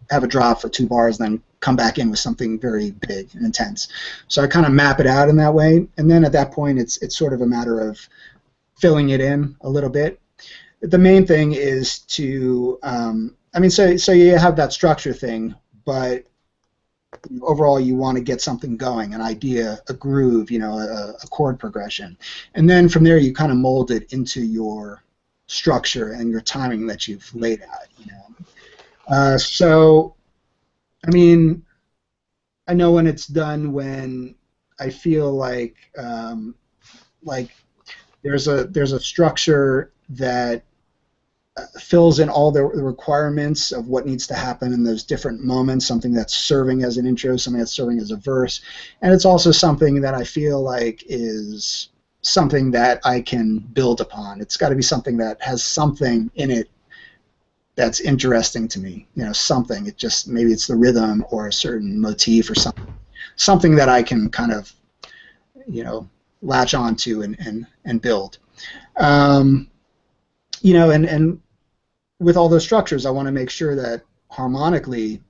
have a drop for 2 bars, and then come back in with something very big and intense. So I kind of map it out in that way, and then at that point, it's sort of a matter of filling it in a little bit. The main thing is to I mean, so you have that structure thing, but overall you want to get something going, an idea, a groove, you know, a chord progression. And then from there you kind of mold it into your structure and your timing that you've laid out, you know. So, I mean, I know when it's done when I feel like there's a structure that fills in all the requirements of what needs to happen in those different moments, something that's serving as an intro, something that's serving as a verse, and it's also something that I feel like is something that I can build upon. It's got to be something that has something in it that's interesting to me, you know, something. It just, maybe it's the rhythm or a certain motif or something that I can kind of, you know, latch onto and build. You know, and with all those structures, I want to make sure that harmonically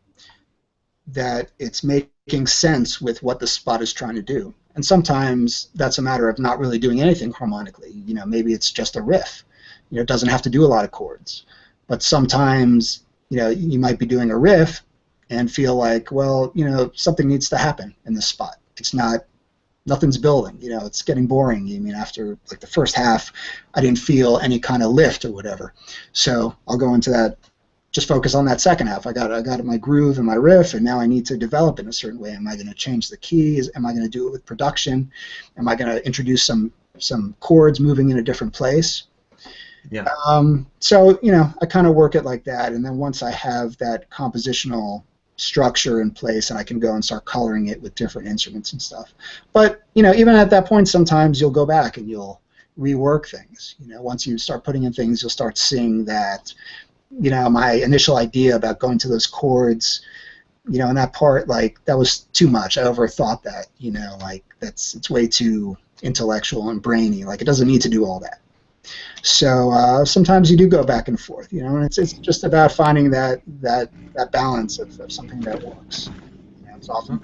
that it's making sense with what the spot is trying to do. And sometimes that's a matter of not really doing anything harmonically. You know, maybe it's just a riff. You know, it doesn't have to do a lot of chords. But sometimes, you know, you might be doing a riff and feel like, well, you know, something needs to happen in this spot. It's not, nothing's building, you know, it's getting boring. I mean, after like the first half, I didn't feel any kind of lift or whatever. So I'll go into that, just focus on that second half. I got my groove and my riff, and now I need to develop it in a certain way. Am I going to change the keys? Am I going to do it with production? Am I going to introduce some chords moving in a different place? Yeah. So, you know, I kind of work it like that, and then once I have that compositional structure in place, and I can go and start coloring it with different instruments and stuff. But, you know, even at that point, sometimes you'll go back and you'll rework things. You know, once you start putting in things, you'll start seeing that, you know, my initial idea about going to those chords, you know, in that part, like, that was too much. I overthought that, you know, like, it's way too intellectual and brainy. Like, it doesn't need to do all that. So sometimes you do go back and forth, you know, and it's just about finding that balance of something that works. You know, it's often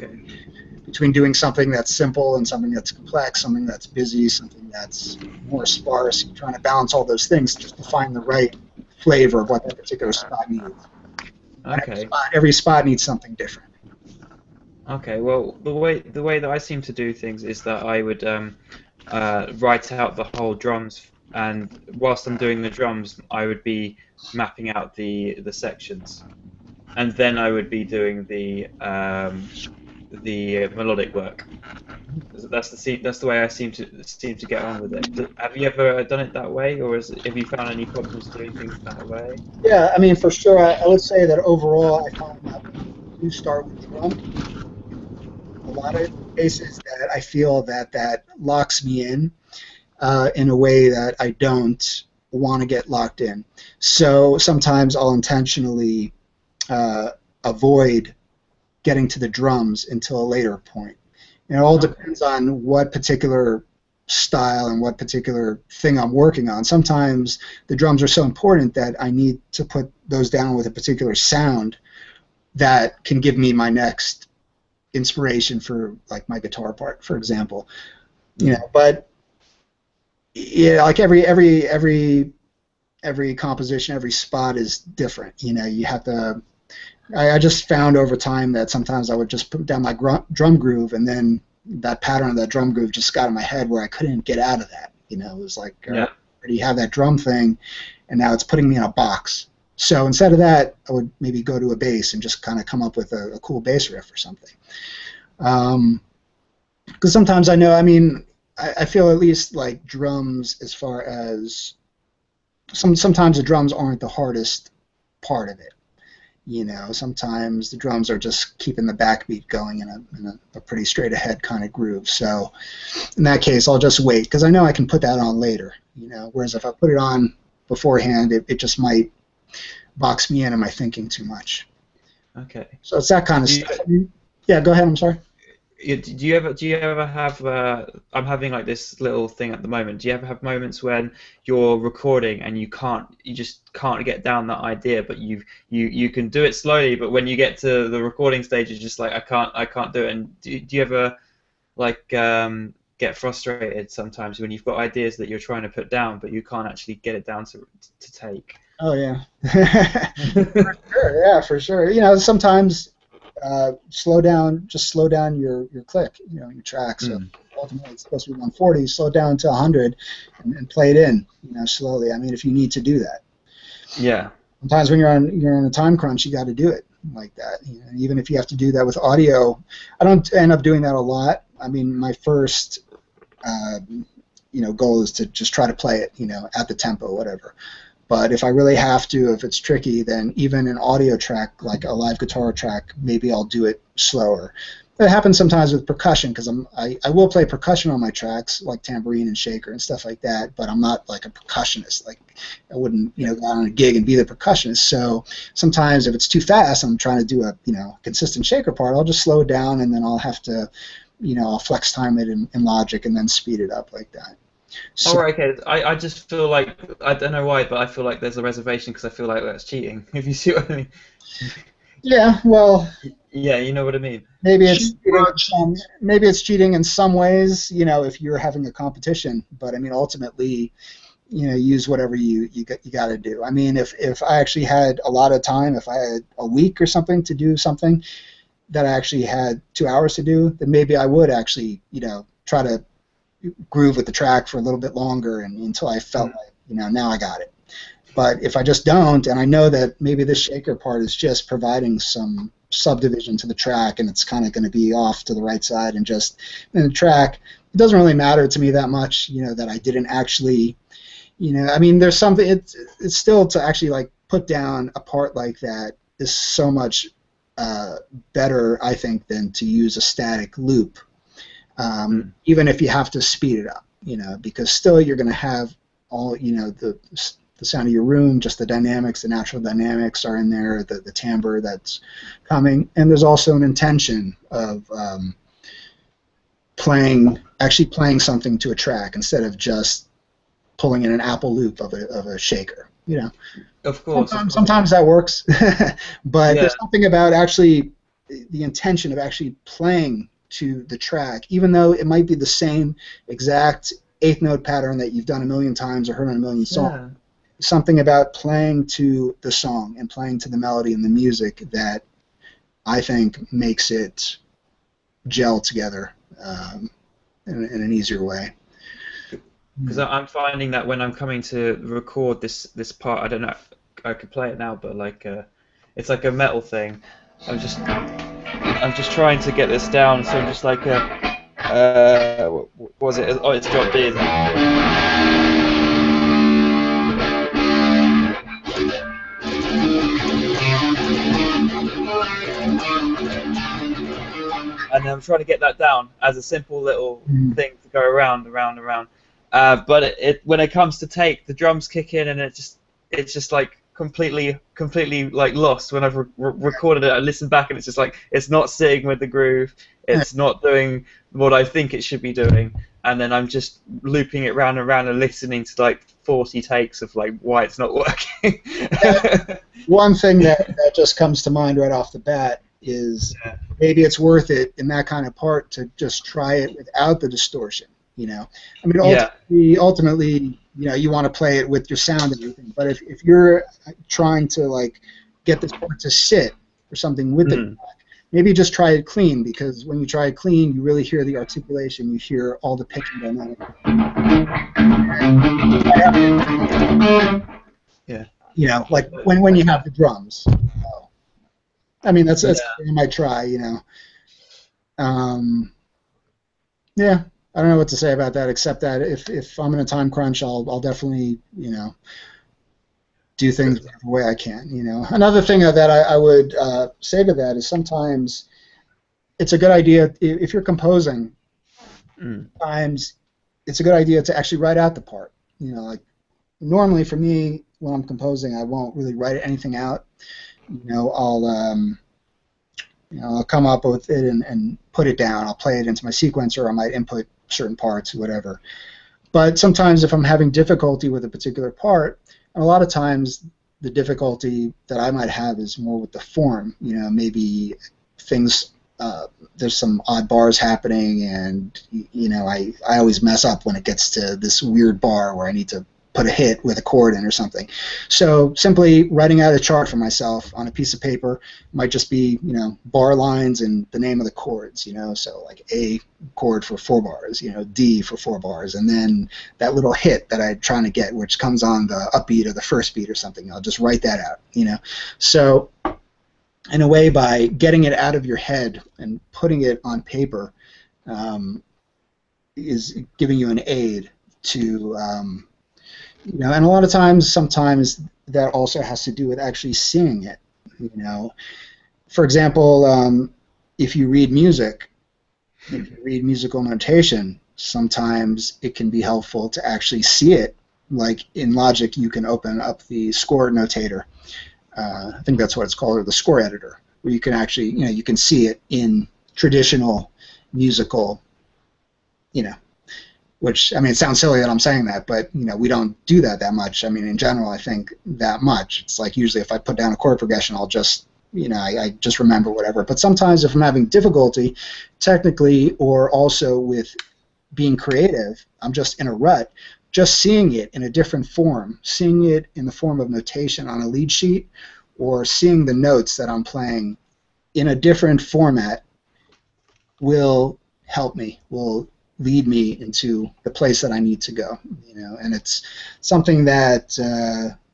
between doing something that's simple and something that's complex, something that's busy, something that's more sparse. You're trying to balance all those things just to find the right flavor of what that particular spot needs. Okay. Every spot needs something different. Okay. Well, the way that I seem to do things is that I would write out the whole drums. And whilst I'm doing the drums, I would be mapping out the sections, and then I would be doing the melodic work. That's the way I seem to get on with it. Have you ever done it that way, or have you found any problems doing things that way? Yeah, I mean, for sure. I would say that overall, I find that you start with the drum. A lot of cases that I feel that locks me in a way that I don't want to get locked in. So sometimes I'll intentionally avoid getting to the drums until a later point. And it all depends on what particular style and what particular thing I'm working on. Sometimes the drums are so important that I need to put those down with a particular sound that can give me my next inspiration for like my guitar part, for example. You know, but yeah, like every composition, every spot is different. You know, you have to. I just found over time that sometimes I would just put down my drum groove, and then that pattern of that drum groove just got in my head where I couldn't get out of that. You know, it was like, I already have that drum thing, and now it's putting me in a box. So instead of that, I would maybe go to a bass and just kind of come up with a cool bass riff or something. Because sometimes I know, I mean, I feel at least like drums, as far as sometimes the drums aren't the hardest part of it. You know, sometimes the drums are just keeping the backbeat going in a pretty straight ahead kind of groove. So in that case, I'll just wait because I know I can put that on later. You know, whereas if I put it on beforehand, it just might box me in my thinking too much. Okay. So it's that kind of stuff. Yeah, go ahead. I'm sorry. Do you ever have? I'm having like this little thing at the moment. Do you ever have moments when you're recording and you just can't get down that idea, but you can do it slowly, but when you get to the recording stage, it's just like I can't do it. And do you ever like get frustrated sometimes when you've got ideas that you're trying to put down, but you can't actually get it down to take? Oh yeah, for sure. Yeah, for sure. You know, sometimes. Slow down your click, you know, your track. So ultimately it's supposed to be 140, slow down to 100 and play it in, you know, slowly. I mean, if you need to do that. Yeah. Sometimes when you're on a time crunch, you got to do it like that. You know, even if you have to do that with audio, I don't end up doing that a lot. I mean, my first you know, goal is to just try to play it, you know, at the tempo, whatever. But if I really have to, if it's tricky, then even an audio track, like a live guitar track, maybe I'll do it slower. It happens sometimes with percussion because I will play percussion on my tracks, like tambourine and shaker and stuff like that, but I'm not like a percussionist. Like I wouldn't, you know, go out on a gig and be the percussionist. So sometimes if it's too fast, I'm trying to do a, you know, consistent shaker part, I'll just slow it down and then I'll have to, you know, I'll flex time it in Logic and then speed it up like that. So, okay. I just feel like, I don't know why, but I feel like there's a reservation because I feel like that's cheating, if you see what I mean. Yeah, well... Yeah, you know what I mean. Maybe it's cheating in some ways, you know, if you're having a competition. But, I mean, ultimately, you know, use whatever you got to do. I mean, if I actually had a lot of time, if I had a week or something to do something that I actually had 2 hours to do, then maybe I would actually, you know, try to groove with the track for a little bit longer and until I felt like, you know, now I got it. But if I just don't, and I know that maybe this shaker part is just providing some subdivision to the track and it's kind of going to be off to the right side and just in the track, it doesn't really matter to me that much, you know, that I didn't actually, you know, I mean, there's something, it's still to actually like put down a part like that is so much better, I think, than to use a static loop. Even if you have to speed it up, you know, because still you're going to have all, you know, the sound of your room, just the dynamics, the natural dynamics are in there, the timbre that's coming, and there's also an intention of actually playing something to a track instead of just pulling in an Apple loop of a shaker, you know. Of course. Sometimes that works, but there's something about actually the intention of actually playing to the track, even though it might be the same exact eighth note pattern that you've done a million times or heard on a million songs. Something about playing to the song and playing to the melody and the music that I think makes it gel together in an easier way. Because I'm finding that when I'm coming to record this part, I don't know if I could play it now, but like it's like a metal thing. I'm just trying to get this down, so I'm just like what was it? Oh, it's drop D. And I'm trying to get that down as a simple little thing to go around. But when it comes to take, the drums kick in, and it's just like completely like lost. When I've recorded it, I listen back, and it's just like it's not sitting with the groove. It's not doing what I think it should be doing, and then I'm just looping it round and round and listening to like 40 takes of like why it's not working. One thing that just comes to mind right off the bat is maybe it's worth it in that kind of part to just try it without the distortion. You know, I mean, ultimately, you know, you want to play it with your sound and everything. But if you're trying to like get this part to sit or something with it, maybe just try it clean, because when you try it clean, you really hear the articulation. You hear all the pitch and dynamic. Yeah. You know, like when you have the drums. I mean, that's something I might try. You know. Yeah. I don't know what to say about that, except that if I'm in a time crunch, I'll definitely, you know, do things the way I can. You know, another thing that I would say to that is sometimes it's a good idea if you're composing. Sometimes it's a good idea to actually write out the part. You know, like normally for me when I'm composing, I won't really write anything out. You know, I'll come up with it and put it down. I'll play it into my sequencer. I might input certain parts, whatever. But sometimes if I'm having difficulty with a particular part, and a lot of times the difficulty that I might have is more with the form. You know, maybe things, there's some odd bars happening, and you know, I always mess up when it gets to this weird bar where I need to put a hit with a chord in or something. So simply writing out a chart for myself on a piece of paper might just be, you know, bar lines and the name of the chords, you know, so like A chord for 4 bars, you know, D for 4 bars, and then that little hit that I'm trying to get, which comes on the upbeat or the first beat or something. I'll just write that out, you know. So in a way, by getting it out of your head and putting it on paper is giving you an aid to you know, and a lot of times, sometimes that also has to do with actually seeing it. You know, for example, if you read music, if you read musical notation, sometimes it can be helpful to actually see it. Like in Logic, you can open up the score notator. I think that's what it's called, or the score editor, where you can actually, you know, you can see it in traditional musical, you know. Which, I mean, it sounds silly that I'm saying that, but, you know, we don't do that much. I mean, in general, I think that much. It's like usually if I put down a chord progression, I'll just, you know, I just remember whatever. But sometimes if I'm having difficulty technically or also with being creative, I'm just in a rut, just seeing it in a different form, seeing it in the form of notation on a lead sheet, or seeing the notes that I'm playing in a different format will help me, will lead me into the place that I need to go, you know, and it's something that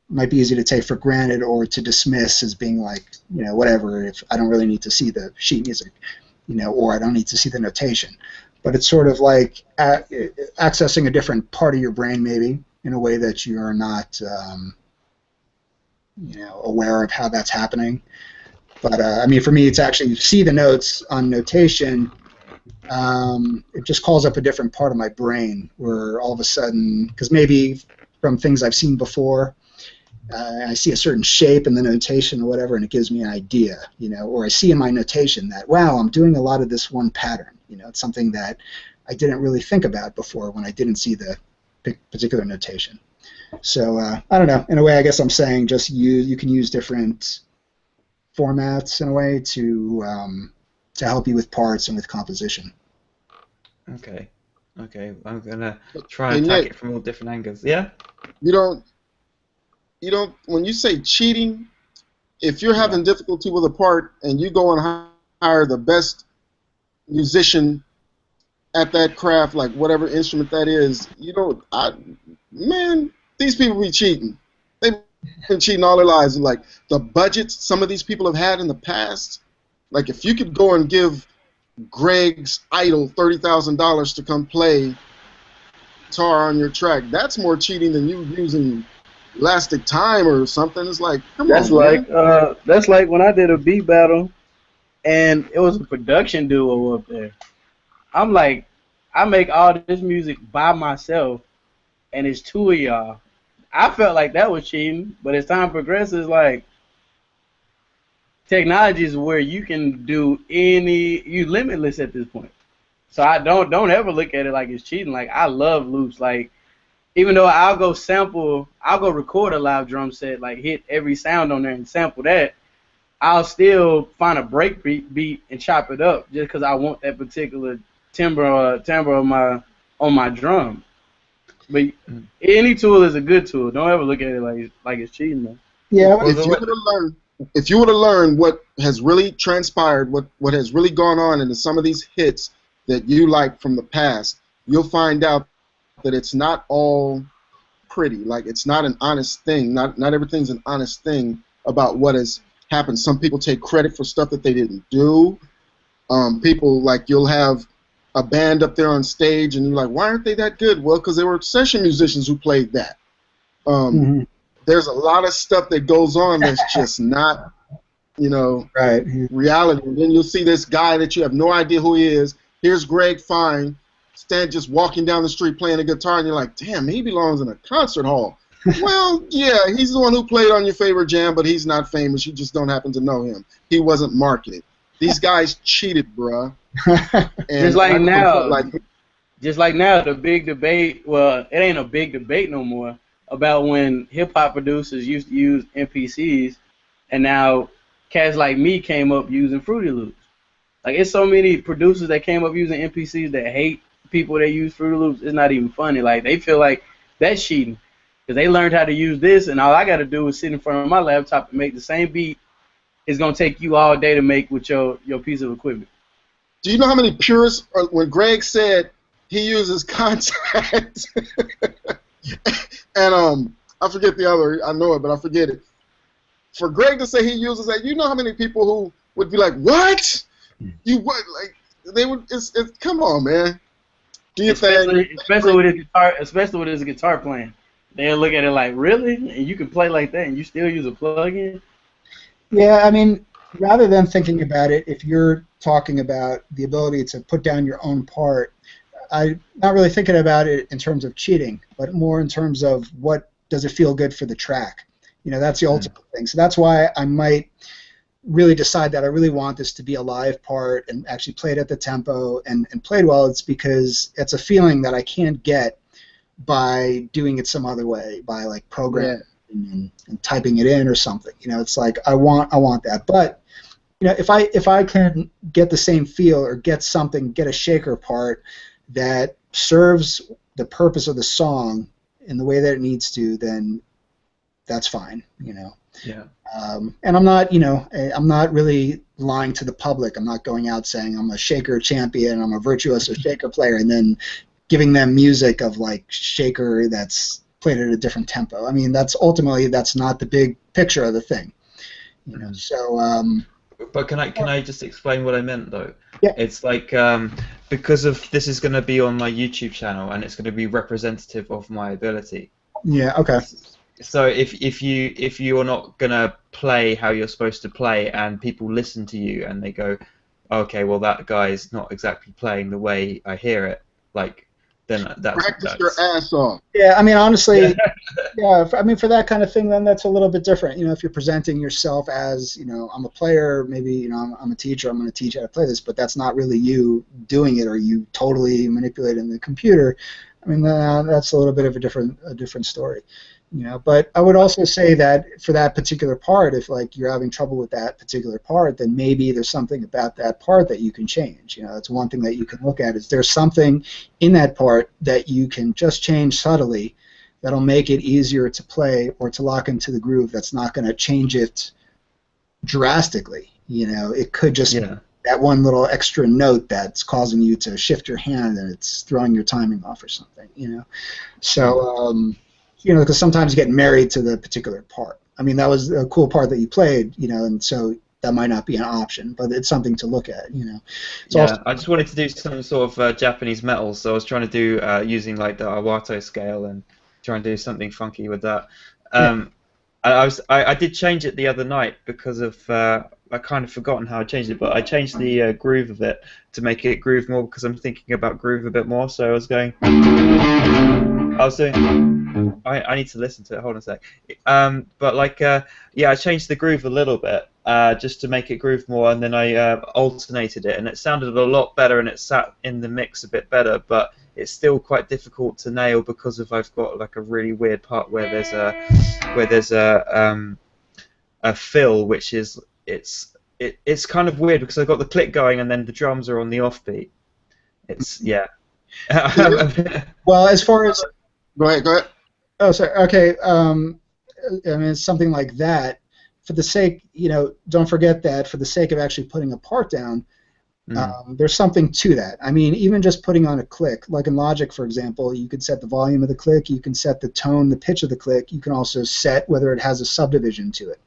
might be easy to take for granted or to dismiss as being like, you know, whatever, if I don't really need to see the sheet music, you know, or I don't need to see the notation. But it's sort of like accessing a different part of your brain maybe in a way that you're not, you know, aware of how that's happening. But, I mean, for me, it's actually see the notes on notation. It just calls up a different part of my brain where all of a sudden, because maybe from things I've seen before, I see a certain shape in the notation or whatever, and it gives me an idea, you know, or I see in my notation that, wow, I'm doing a lot of this one pattern, you know, it's something that I didn't really think about before when I didn't see the particular notation. So, I don't know, in a way, I guess I'm saying just you can use different formats in a way to help you with parts and with composition. Okay, I'm gonna try and attack it from all different angles. Yeah. You don't. When you say cheating, if you're having difficulty with a part and you go and hire the best musician at that craft, like whatever instrument that is, you don't. Man, these people be cheating. They've been cheating all their lives. And like the budgets some of these people have had in the past. Like if you could go and give Gregg's idol $30,000 to come play guitar on your track, that's more cheating than you using elastic time or something. It's like, come that's on, like man. that's like when I did a beat battle and it was a production duo up there. I'm like, I make all this music by myself and it's two of y'all. I felt like that was cheating, but as time progresses, like technology is where you can do you limitless at this point. So I don't ever look at it like it's cheating. Like I love loops. Like even though I'll go record a live drum set, like hit every sound on there and sample that, I'll still find a break beat and chop it up just because I want that particular timbre on my drum. But any tool is a good tool. Don't ever look at it like it's cheating, man. Yeah. If you were to learn what has really transpired, what has really gone on into some of these hits that you like from the past, you'll find out that it's not all pretty. Like it's not an honest thing. Not everything's an honest thing about what has happened. Some people take credit for stuff that they didn't do. People, like, you'll have a band up there on stage and you're like, why aren't they that good? Well, because they were session musicians who played that. There's a lot of stuff that goes on that's just not, right. Reality. And then you'll see this guy that you have no idea who he is. Here's Gregg Fine, just walking down the street playing a guitar, and you're like, damn, he belongs in a concert hall. Well, yeah, he's the one who played on your favorite jam, but he's not famous. You just don't happen to know him. He wasn't marketed. These guys cheated, bruh. Just like now, the big debate. Well, it ain't a big debate no more about when hip hop producers used to use MPCs, and now cats like me came up using Fruity Loops. Like, it's so many producers that came up using MPCs that hate people that use Fruity Loops. It's not even funny. Like, they feel like that's cheating because they learned how to use this, and all I got to do is sit in front of my laptop and make the same beat it's gonna take you all day to make with your piece of equipment. Do you know how many purists, when Gregg said he uses Contact, and I forget the other, I know it, but I forget it. For Gregg to say he uses that, you know how many people who would be like, what? You what? Like, they would, it's come on, man. Do you think? Especially with his guitar playing. They'll look at it like, really? And you can play like that and you still use a plug-in? Yeah, I mean, rather than thinking about it, if you're talking about the ability to put down your own part, I'm not really thinking about it in terms of cheating, but more in terms of what does it feel good for the track. That's the ultimate thing. So that's why I might really decide that I really want this to be a live part and actually play it at the tempo and played well. It's because it's a feeling that I can't get by doing it some other way, by like programming and typing it in or something. It's like I want that. But if I can get the same feel or get a shaker part that serves the purpose of the song in the way that it needs to, then that's fine. Yeah. And I'm not really lying to the public. I'm not going out saying I'm a shaker champion, I'm a virtuoso shaker player, and then giving them music of like shaker that's played at a different tempo. I mean, that's not the big picture of the thing. So. But can I just explain what I meant though? Yeah. It's like because of this is going to be on my YouTube channel and it's going to be representative of my ability. Yeah. Okay. So if you're not gonna play how you're supposed to play and people listen to you and they go, okay, well that guy's not exactly playing the way I hear it, like then that's practice your ass off. Yeah, I mean honestly, yeah. I mean for that kind of thing, then that's a little bit different. If you're presenting yourself as I'm a player, maybe I'm a teacher, I'm going to teach how to play this, but that's not really you doing it or you totally manipulating the computer. I mean that's a little bit of a different story. But I would also say that for that particular part, if like you're having trouble with that particular part, then maybe there's something about that part that you can change. That's one thing that you can look at. Is there something in that part that you can just change subtly that'll make it easier to play or to lock into the groove that's not going to change it drastically? It could just be that one little extra note that's causing you to shift your hand and it's throwing your timing off or something. So. Because sometimes you get married to the particular part. I mean, that was a cool part that you played, and so that might not be an option, but it's something to look at, I just wanted to do some sort of Japanese metal, so I was trying to do using like the Awato scale and try and do something funky with that. I did change it the other night because of I kind of forgotten how I changed it, but I changed the groove of it to make it groove more because I'm thinking about groove a bit more. So I was going. I was doing. I need to listen to it. Hold on a sec. But like, yeah, I changed the groove a little bit just to make it groove more, and then I alternated it, and it sounded a lot better, and it sat in the mix a bit better. But it's still quite difficult to nail because of I've got like a really weird part where there's a fill, which is it's kind of weird because I've got the click going and then the drums are on the offbeat. It's yeah. Well, as far as Go ahead. oh, sorry. Okay. I mean, it's something like that. For the sake, don't forget that for the sake of actually putting a part down, there's something to that. I mean, even just putting on a click, like in Logic, for example, you could set the volume of the click, you can set the tone, the pitch of the click, you can also set whether it has a subdivision to it.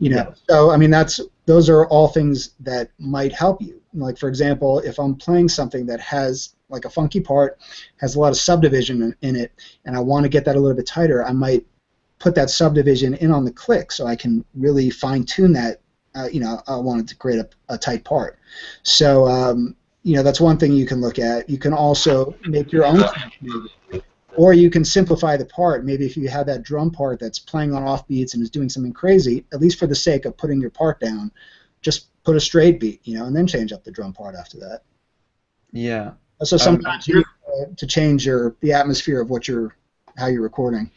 Yeah. So I mean, those are all things that might help you. Like for example, if I'm playing something that has like a funky part, has a lot of subdivision in it, and I want to get that a little bit tighter, I might put that subdivision in on the click so I can really fine-tune that. I wanted to create a tight part. So, that's one thing you can look at. You can also make your own click, or you can simplify the part. Maybe if you have that drum part that's playing on offbeats and is doing something crazy, at least for the sake of putting your part down, just put a straight beat, and then change up the drum part after that. Yeah. So sometimes you need to change the atmosphere of how you're recording.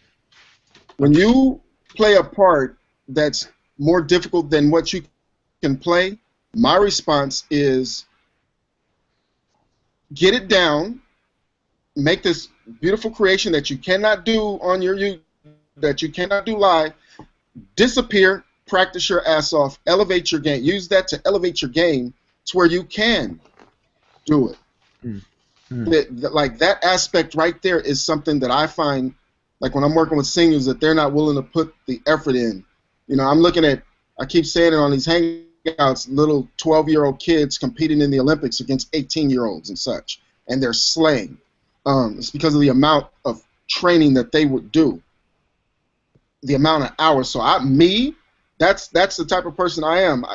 When you play a part that's more difficult than what you can play, my response is get it down, make this beautiful creation that you cannot do on that you cannot do live, disappear, practice your ass off, elevate your game, use that to elevate your game to where you can do it. Like that aspect right there is something that I find, like when I'm working with singers, that they're not willing to put the effort in. I'm looking at, I keep saying it on these hangouts, little 12-year-old kids competing in the Olympics against 18-year-olds and such, and they're slaying. It's because of the amount of training that they would do, the amount of hours. So that's the type of person I am.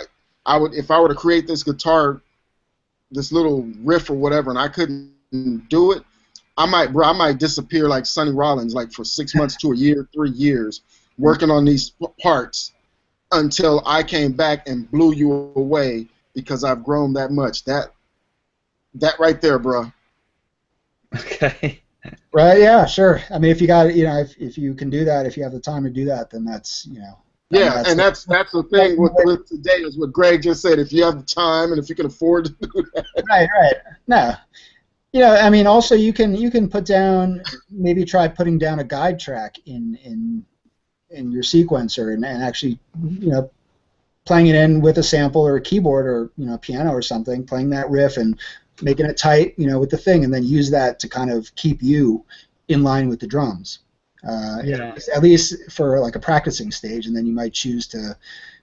I would, if I were to create this guitar, this little riff or whatever, and I couldn't do it, I might disappear like Sonny Rollins, like for 6 months to a year, 3 years, working on these parts until I came back and blew you away because I've grown that much. That right there, bro. Okay. Right? Yeah, sure. I mean, if you got if you can do that, if you have the time to do that, then that's Yeah, and that's the thing with today is what Gregg just said. If you have the time and if you can afford to do that. Right. No. I mean, also you can put down, maybe try putting down a guide track in your sequencer and actually, playing it in with a sample or a keyboard or piano or something, playing that riff and making it tight, with the thing, and then use that to kind of keep you in line with the drums. At least for like a practicing stage, and then you might choose to,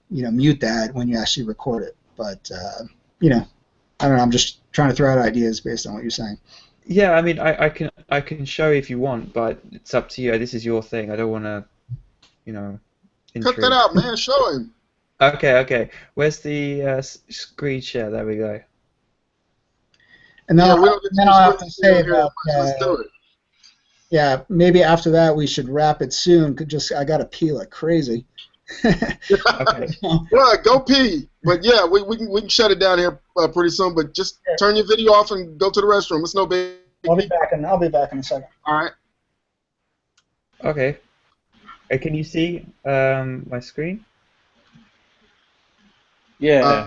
mute that when you actually record it. But I don't know. I'm just trying to throw out ideas based on what you're saying. Yeah, I mean, I can show you if you want, but it's up to you. This is your thing. I don't want to, Cut that out, man. Show him. Okay. Where's the screen share? There we go. And then I'll have to say about. Let's do it. Yeah, maybe after that we should wrap it soon. I gotta pee like crazy. Okay. Well, go pee. But yeah, we can shut it down here pretty soon. But just turn your video off and go to the restroom. It's no big. I'll be back in a second. All right. Okay. Can you see my screen? Yeah.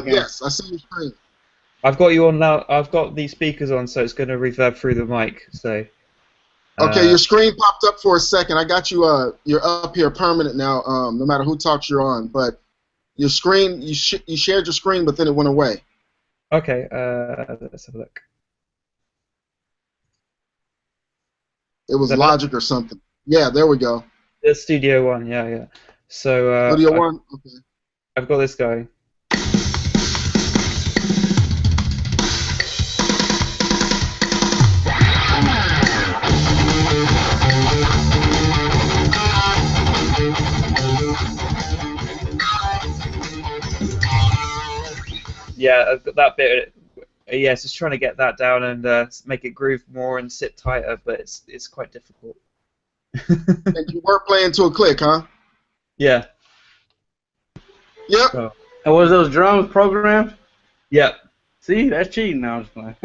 Yes, I see your screen. I've got you on now. I've got these speakers on, so it's going to reverb through the mic. So. Okay, your screen popped up for a second. I got you. You're up here permanent now. No matter who talks, you're on. But your screen, you shared your screen, but then it went away. Okay. Let's have a look. It was Logic or something. Yeah, there we go. The Studio One. Yeah. So. Studio One. Okay. I've got this going. Yeah, that bit yeah, just trying to get that down and make it groove more and sit tighter, but it's quite difficult. And you were playing to a click, huh? Yeah. Yep. So, And was those drums programmed? yeah. See, that's cheating. Now I'm just playing.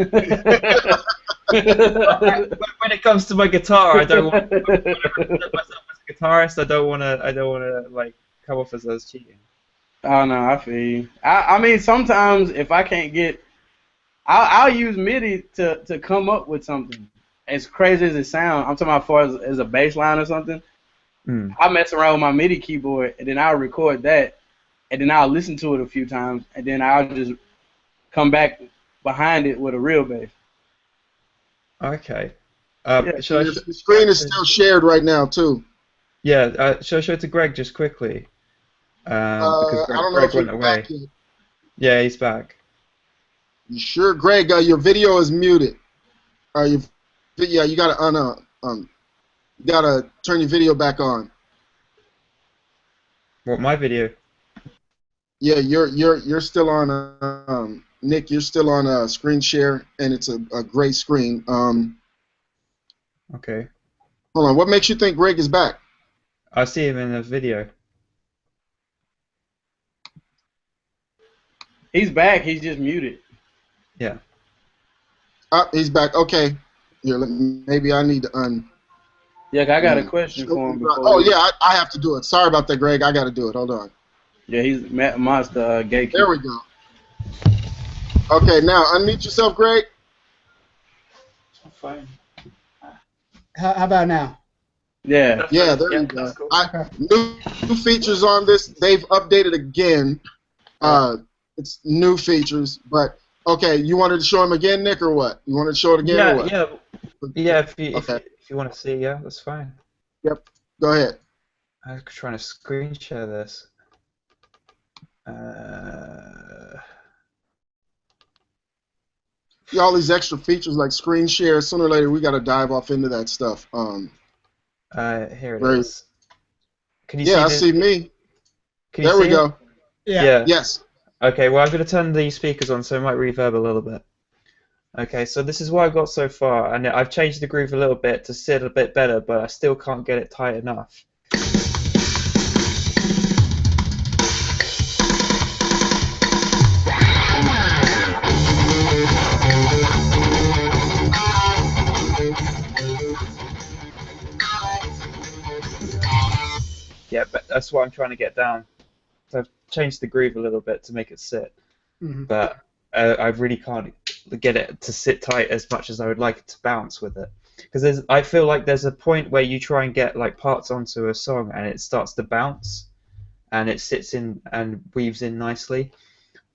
When it comes to my guitar, I don't want to represent myself as a guitarist. I don't want to like come off as cheating. Oh no, I feel you. I mean, sometimes if I can't get, I'll use MIDI to come up with something. As crazy as it sounds, I'm talking about as far as a bass line or something. Mm. I mess around with my MIDI keyboard, and then I'll record that, and then I'll listen to it a few times, and then I'll just come back behind it with a real bass. Okay. Yeah, Should I The screen is still shared right now too. Yeah. Should I show it to Greg just quickly? Because I don't know Greg if you're went away. back yet. Yeah, he's back. You sure, Greg? Your video is muted. Yeah, you gotta you gotta turn your video back on. What, my video? Yeah, you're still on. Nick, you're still on screen share, and it's a gray screen. Okay. Hold on. What makes you think Greg is back? I see him in the video. He's back. He's just muted. Yeah. He's back. Okay. Here, maybe I need to Yeah, I got a question for him. Oh yeah, I have to do it. Sorry about that, Greg. I got to do it. Hold on. Yeah, he's Monster Gatekeeper. There we go. Okay, now unmute yourself, Greg. Fine. How about now? Yeah. Yeah, there you go. Cool. New features on this. They've updated again. It's new features, but okay. You wanted to show him again, Nick, or what? You wanted to show it again, or what? Yeah. If you Okay. if you want to see, yeah, that's fine. Yep. Go ahead. I'm trying to screen share this. Yeah, all these extra features like screen share. Sooner or later, we got to dive off into that stuff. Here it Very- is. Can you Yeah, I see? see me. Can you There we see go. it? Yeah. Yes. Okay, well, I'm going to turn the speakers on so it might reverb a little bit. Okay, so this is what I've got so far, and I've changed the groove a little bit to sit a bit better, but I still can't get it tight enough. Yeah, but that's what I'm trying to get down. So I've changed the groove a little bit to make it sit, but I really can't get it to sit tight as much as I would like it to bounce with it. Because I feel like there's a point where you try and get like parts onto a song and it starts to bounce, and it sits in and weaves in nicely.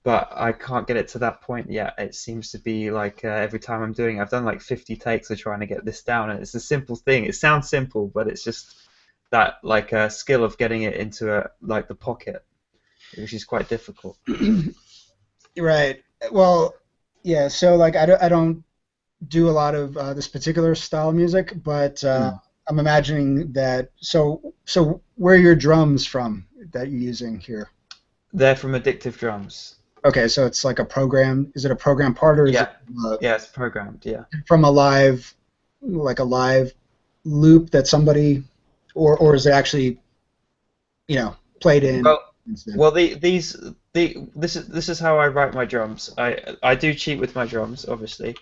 But I can't get it to that point yet. It seems to be like every time I'm doing it, I've done like 50 takes of trying to get this down, and it's a simple thing. It sounds simple, but it's just that like skill of getting it into like the pocket, which is quite difficult. Right. Well, yeah. So like I don't do a lot of this particular style of music, but I'm imagining that. So where are your drums from that you're using here? They're from Addictive Drums. Okay, so it's like a program. Is it a program part, or is it yeah, it's programmed. Yeah. from a live loop that somebody, or is it actually, played in? Well, this is how I write my drums. I do cheat with my drums, obviously,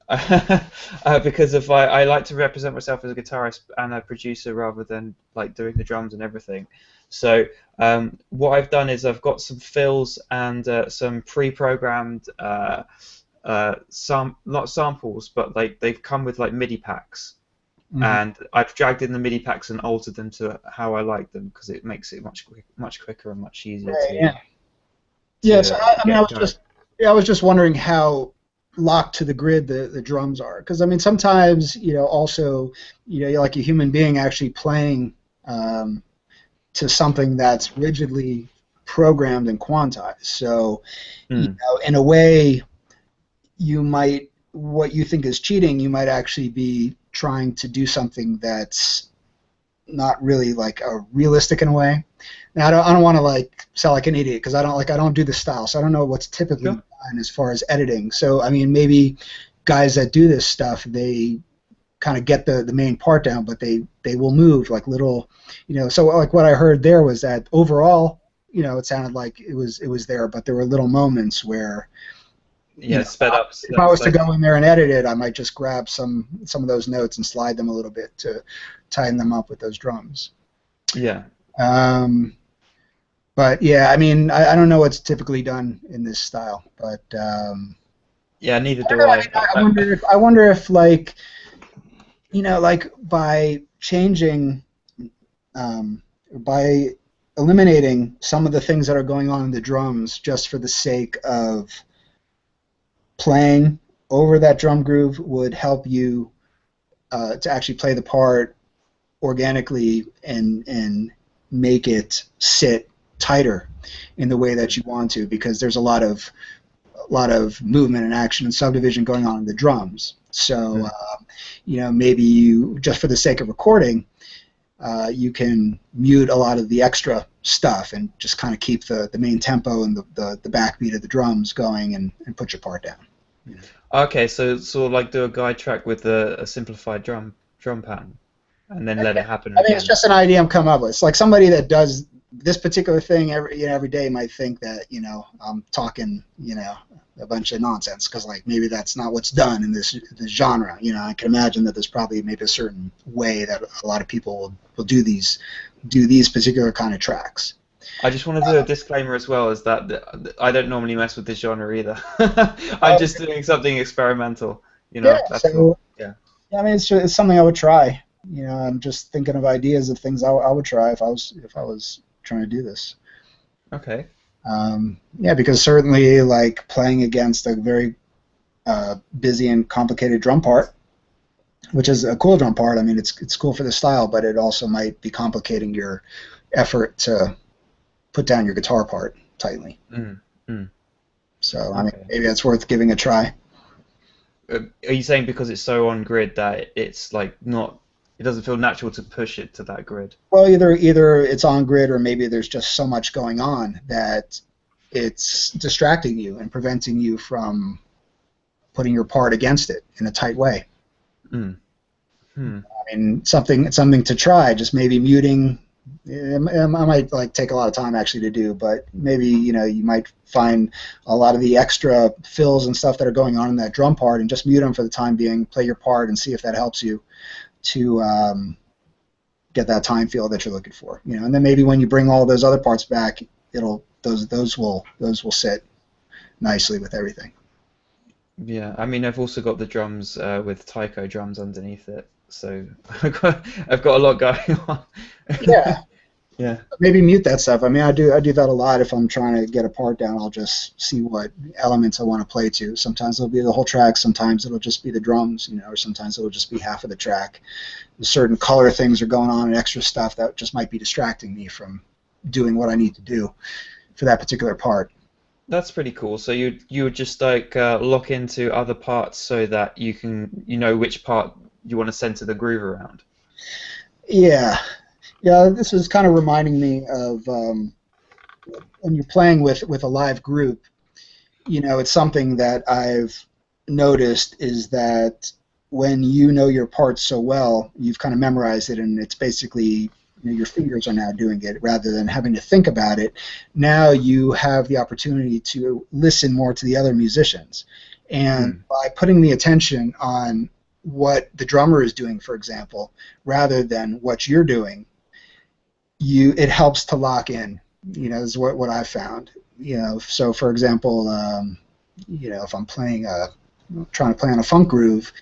because I like to represent myself as a guitarist and a producer rather than like doing the drums and everything. So what I've done is I've got some fills and some pre-programmed not samples, but like they've come with like MIDI packs. And I've dragged in the MIDI packs and altered them to how I like them because it makes it much quicker and much easier. So I was just wondering how locked to the grid the drums are, because I mean sometimes also you're like a human being actually playing to something that's rigidly programmed and quantized. So in a way, you might, what you think is cheating, you might actually be trying to do something that's not really like realistic in a way. Now I don't want to like sound like an idiot because I don't do the style, so I don't know what's typically done. and as far as editing. So I mean, maybe guys that do this stuff, they kind of get the main part down, but they will move like little, so like what I heard there was that overall, it sounded like it was there, but there were little moments where sped up. If I was to go in there and edit it, I might just grab some of those notes and slide them a little bit to tighten them up with those drums. Yeah. But yeah, I mean, I don't know what's typically done in this style, but yeah, neither do I. I wonder if like, like by changing, by eliminating some of the things that are going on in the drums just for the sake of playing over that drum groove would help you to actually play the part organically and make it sit tighter in the way that you want to, because there's a lot of movement and action and subdivision going on in the drums. So maybe you, just for the sake of recording, you can mute a lot of the extra stuff and just kind of keep the main tempo and the backbeat of the drums going and put your part down. Okay, so sort of like do a guide track with a simplified drum pattern, and then let it happen. I mean, it's just an idea I'm coming up with. It's like somebody that does this particular thing every day might think that I'm talking a bunch of nonsense, because like maybe that's not what's done in this genre. I can imagine that there's probably maybe a certain way that a lot of people will do these particular kind of tracks. I just want to do a disclaimer as well, is that I don't normally mess with this genre either. I'm just doing something experimental. That's cool. Yeah. I mean, it's something I would try. I'm just thinking of ideas of things I would try if I was trying to do this. Okay. Yeah, because certainly like playing against a very busy and complicated drum part, which is a cool drum part. I mean, it's cool for the style, but it also might be complicating your effort to put down your guitar part tightly. So I mean, maybe that's worth giving a try. Are you saying because it's so on grid that it's like it doesn't feel natural to push it to that grid? Well, either it's on grid, or maybe there's just so much going on that it's distracting you and preventing you from putting your part against it in a tight way. I mean, something to try. Just maybe muting. I might like take a lot of time actually to do, but maybe you might find a lot of the extra fills and stuff that are going on in that drum part and just mute them for the time being. Play your part and see if that helps you to get that time feel that you're looking for. And then maybe when you bring all those other parts back, those will sit nicely with everything. Yeah, I mean, I've also got the drums with taiko drums underneath it, so I've got a lot going on. Yeah. Yeah. Maybe mute that stuff. I mean, I do that a lot. If I'm trying to get a part down, I'll just see what elements I want to play to. Sometimes it'll be the whole track. Sometimes it'll just be the drums, or sometimes it'll just be half of the track. Certain color things are going on and extra stuff that just might be distracting me from doing what I need to do for that particular part. That's pretty cool. So you would just like lock into other parts so that you can which part you want to center the groove around. Yeah. Yeah, this is kind of reminding me of when you're playing with a live group, it's something that I've noticed is that when you know your parts so well, you've kind of memorized it, and it's basically your fingers are now doing it rather than having to think about it. Now you have the opportunity to listen more to the other musicians, and by putting the attention on what the drummer is doing, for example, rather than what you're doing, it helps to lock in. Is what I've found. So for example, if I'm trying to play on a funk groove,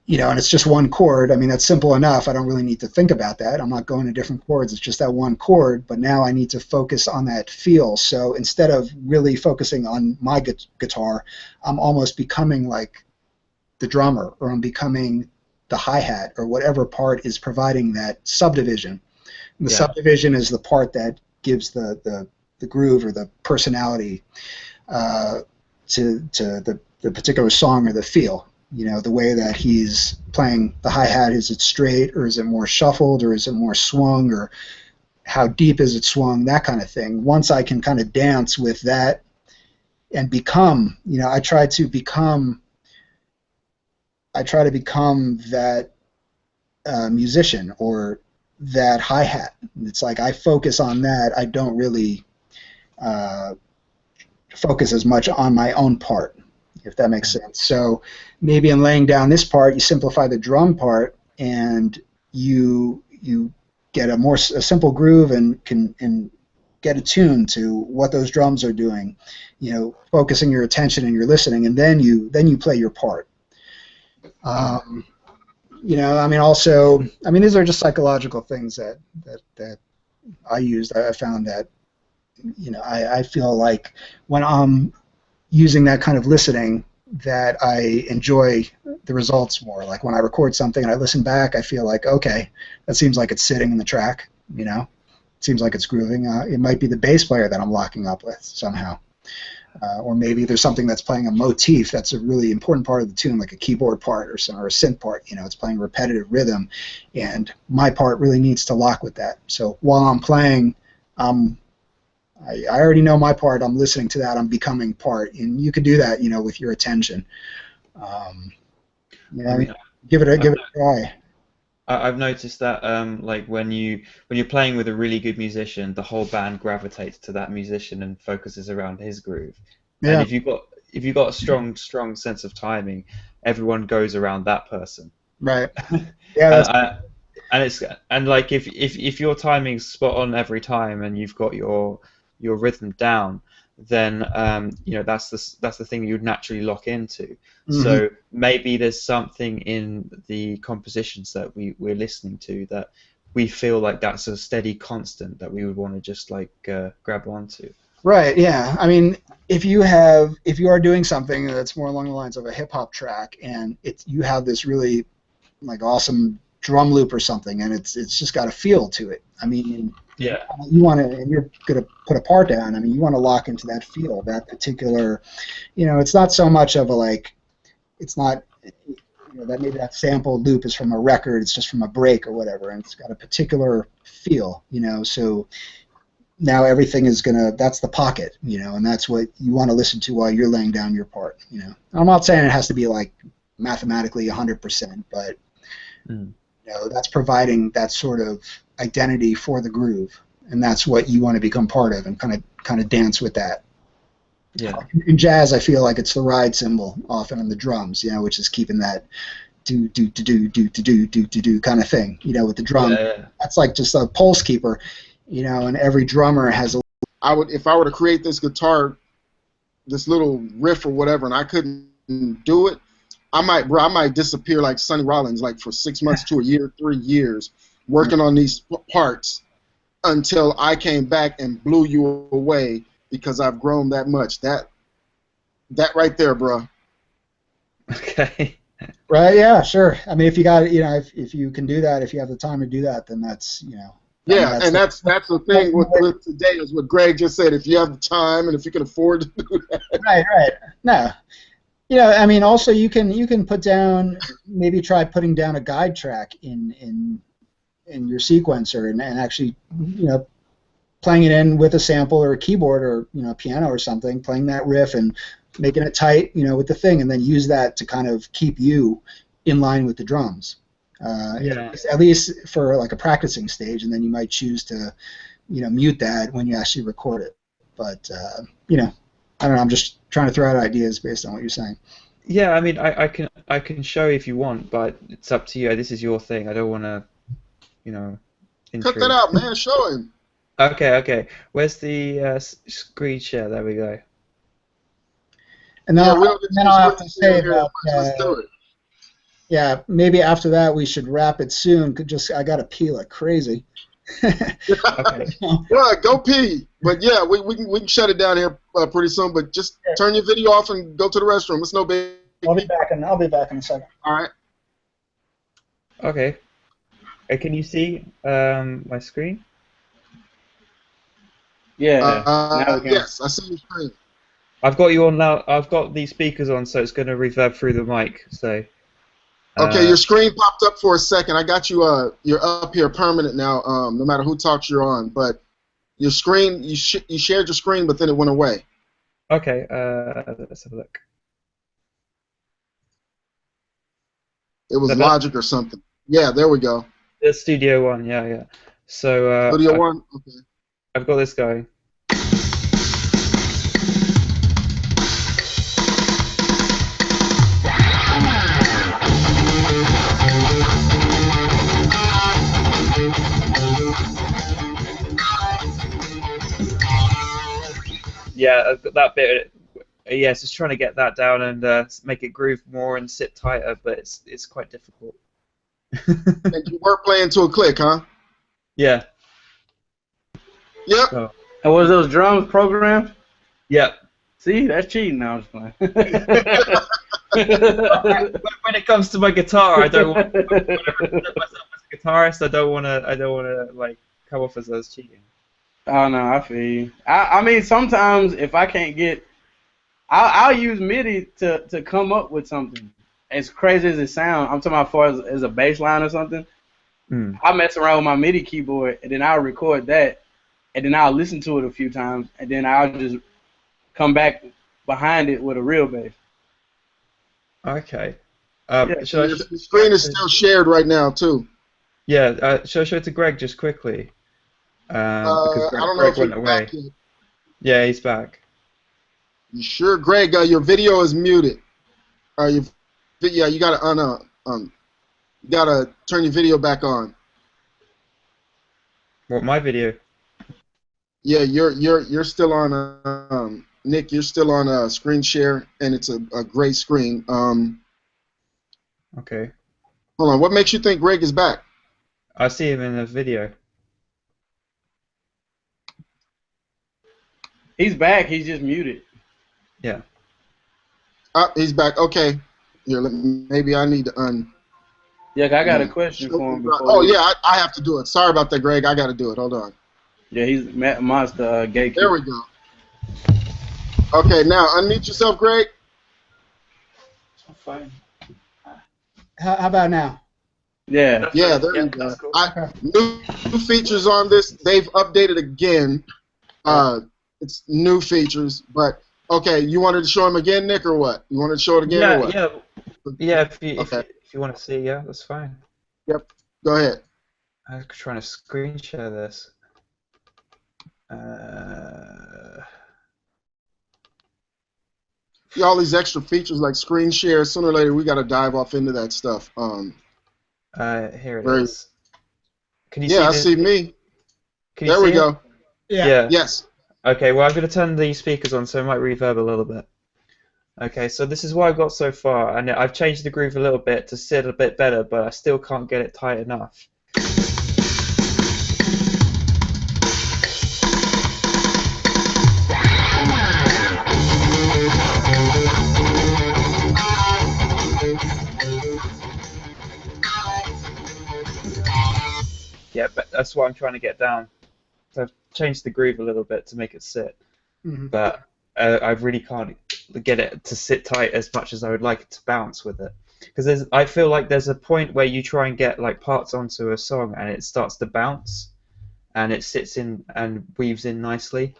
and it's just one chord. I mean, that's simple enough. I don't really need to think about that. I'm not going to different chords. It's just that one chord. But now I need to focus on that feel. So instead of really focusing on my guitar, I'm almost becoming like the drummer, or I'm becoming the hi-hat, or whatever part is providing that subdivision. The subdivision is the part that gives the groove or the personality to the particular song or the feel. The way that he's playing the hi-hat, is it straight, or is it more shuffled, or is it more swung, or how deep is it swung, that kind of thing. Once I can kind of dance with that and become, you know, I try to become that musician or that hi-hat. It's like I focus on that. I don't really focus as much on my own part, if that makes sense. So maybe in laying down this part, you simplify the drum part, and you get a simple groove and can get attuned to what those drums are doing. You know, focusing your attention and your listening, and then you play your part. You know, I mean, also, I mean, these are just psychological things that I used. I found that, you know, I feel like when I'm using that kind of listening, that I enjoy the results more. Like when I record something and I listen back, I feel like, okay, that seems like it's sitting in the track, you know? It seems like it's grooving. It might be the bass player that I'm locking up with somehow. Or maybe there's something that's playing a motif that's a really important part of the tune, like a keyboard part or a synth part. You know, it's playing repetitive rhythm, and my part really needs to lock with that. So while I'm playing, I already know my part. I'm listening to that. I'm becoming part, and you can do that, you know, with your attention. You know, give it a try. I've noticed that like when you're playing with a really good musician, the whole band gravitates to that musician and focuses around his groove. Yeah. And if you've got a strong sense of timing, everyone goes around that person. Right. Yeah. And like if your timing's spot on every time and you've got your rhythm down, then you know, that's the thing you'd naturally lock into. Mm-hmm. So maybe there's something in the compositions that we're listening to that we feel like that's a steady constant that we would want to just like grab onto. Right. Yeah. I mean, if you are doing something that's more along the lines of a hip hop track, and you have this really like awesome drum loop or something, and it's just got a feel to it. I mean, yeah, you want to, and you're going to put a part down. I mean, you want to lock into that feel, that particular, you know, it's not so much of a like, it's not, you know, that maybe that sample loop is from a record, it's just from a break or whatever, and it's got a particular feel, you know, so now everything is going to, that's the pocket, you know, and that's what you want to listen to while you're laying down your part, you know. I'm not saying it has to be like mathematically 100%, but, you know, that's providing that sort of identity for the groove, and that's what you want to become part of and kind of dance with that. Yeah. In jazz, I feel like it's the ride cymbal often in the drums, you know, which is keeping that do do do do do do do do do kind of thing, you know, with the drum. Yeah. That's like just a pulse keeper, you know, and every drummer has a. If I were to create this guitar, this little riff or whatever, and I couldn't do it, I might disappear like Sonny Rollins, like for 6 months to a year, 3 years, working on these parts until I came back and blew you away because I've grown that much. That right there, bro. Okay. Right? Yeah, sure. I mean, if you got, you know, if you can do that, if you have the time to do that, then that's, you know. Yeah, and that's the thing with today is what Gregg just said. If you have the time and if you can afford to do that. Right. No. You know, I mean, also you can put down, maybe try putting down a guide track in your sequencer and actually, you know, playing it in with a sample or a keyboard or, you know, a piano or something, playing that riff and making it tight, you know, with the thing, and then use that to kind of keep you in line with the drums. Yeah. At least for like a practicing stage, and then you might choose to, you know, mute that when you actually record it. But you know, I don't know. I'm just trying to throw out ideas based on what you're saying. Yeah, I mean, I can show if you want, but it's up to you. This is your thing. I don't want to, you know. Cut that out, man. Show him. Okay. Where's the screen share? There we go. And then, I'll have to say that. Let's do it. Yeah, maybe after that we should wrap it soon. I gotta pee like crazy. Okay. Yeah, go pee. But yeah, we can shut it down here pretty soon. But just turn your video off and go to the restroom. It's no big. I'll be back in a second. All right. Okay. Can you see my screen? Yeah. Now we can. Yes, I see your screen. I've got you on now. I've got these speakers on, so it's going to reverb through the mic. So. Okay, your screen popped up for a second. I got you. You're up here permanent now. No matter who talks, you're on. But your screen, you shared your screen, but then it went away. Okay, let's have a look. It was That- Logic or something. Yeah, there we go. The Studio One, yeah. So Studio One. Okay. I've got this going. Yeah, I've got that bit. Yeah, just trying to get that down and make it groove more and sit tighter, but it's quite difficult. And you were playing to a click, huh? Yeah. Yep. So, And was those drums programmed? yeah. See, that's cheating. Now I'm just playing. When it comes to my guitar, I don't want to represent myself as a guitarist. I don't want to like come off as those cheating. Oh no, I feel you. I mean, sometimes if I can't get, I'll use MIDI to come up with something. As crazy as it sounds, I'm talking about as far as a bass line or something. I mess around with my MIDI keyboard, and then I'll record that, and then I'll listen to it a few times, and then I'll just come back behind it with a real bass. Okay. The Shall I screen is still shared right now too. Yeah. Shall I show it to Greg just quickly? Because I don't know Greg if went he's away. back yet. Yeah, he's back. You sure, Greg? Your video is muted. Yeah, you gotta you gotta turn your video back on. What, my video? Yeah, you're still on. Nick, you're still on screen share, and it's a gray screen. Okay. Hold on. What makes you think Greg is back? I see him in the video. He's back. He's just muted. Yeah. He's back. Okay. Here, maybe I need to Yeah, I got a question for him. Oh yeah, I have to do it. Sorry about that, Greg. I got to do it. Hold on. Yeah, he's Monster Gatekeeper. There we go. Okay, now unmute yourself, Greg. Fine. How about now? Yeah. Yeah, there you go. Cool. New features on this. They've updated again. It's new features, but okay. You wanted to show him again, Nick, or what? You wanted to show it again, or what? Yeah. If you want to see, yeah, that's fine. Yep. Go ahead. I'm trying to screen share this. Yeah, all these extra features like screen share. Sooner or later, we got to dive off into that stuff. Here it is. Can you see? Yeah, I see me. Can you there see we it? go. Yeah. Yes. Okay, well, I'm going to turn the speakers on, so it might reverb a little bit. Okay, so this is what I've got so far, and I've changed the groove a little bit to sit a bit better, but I still can't get it tight enough. Yeah, but that's what I'm trying to get down. So I've changed the groove a little bit to make it sit, but I really can't get it to sit tight as much as I would like it to bounce with it. Because I feel like there's a point where you try and get like parts onto a song and it starts to bounce, and it sits in and weaves in nicely.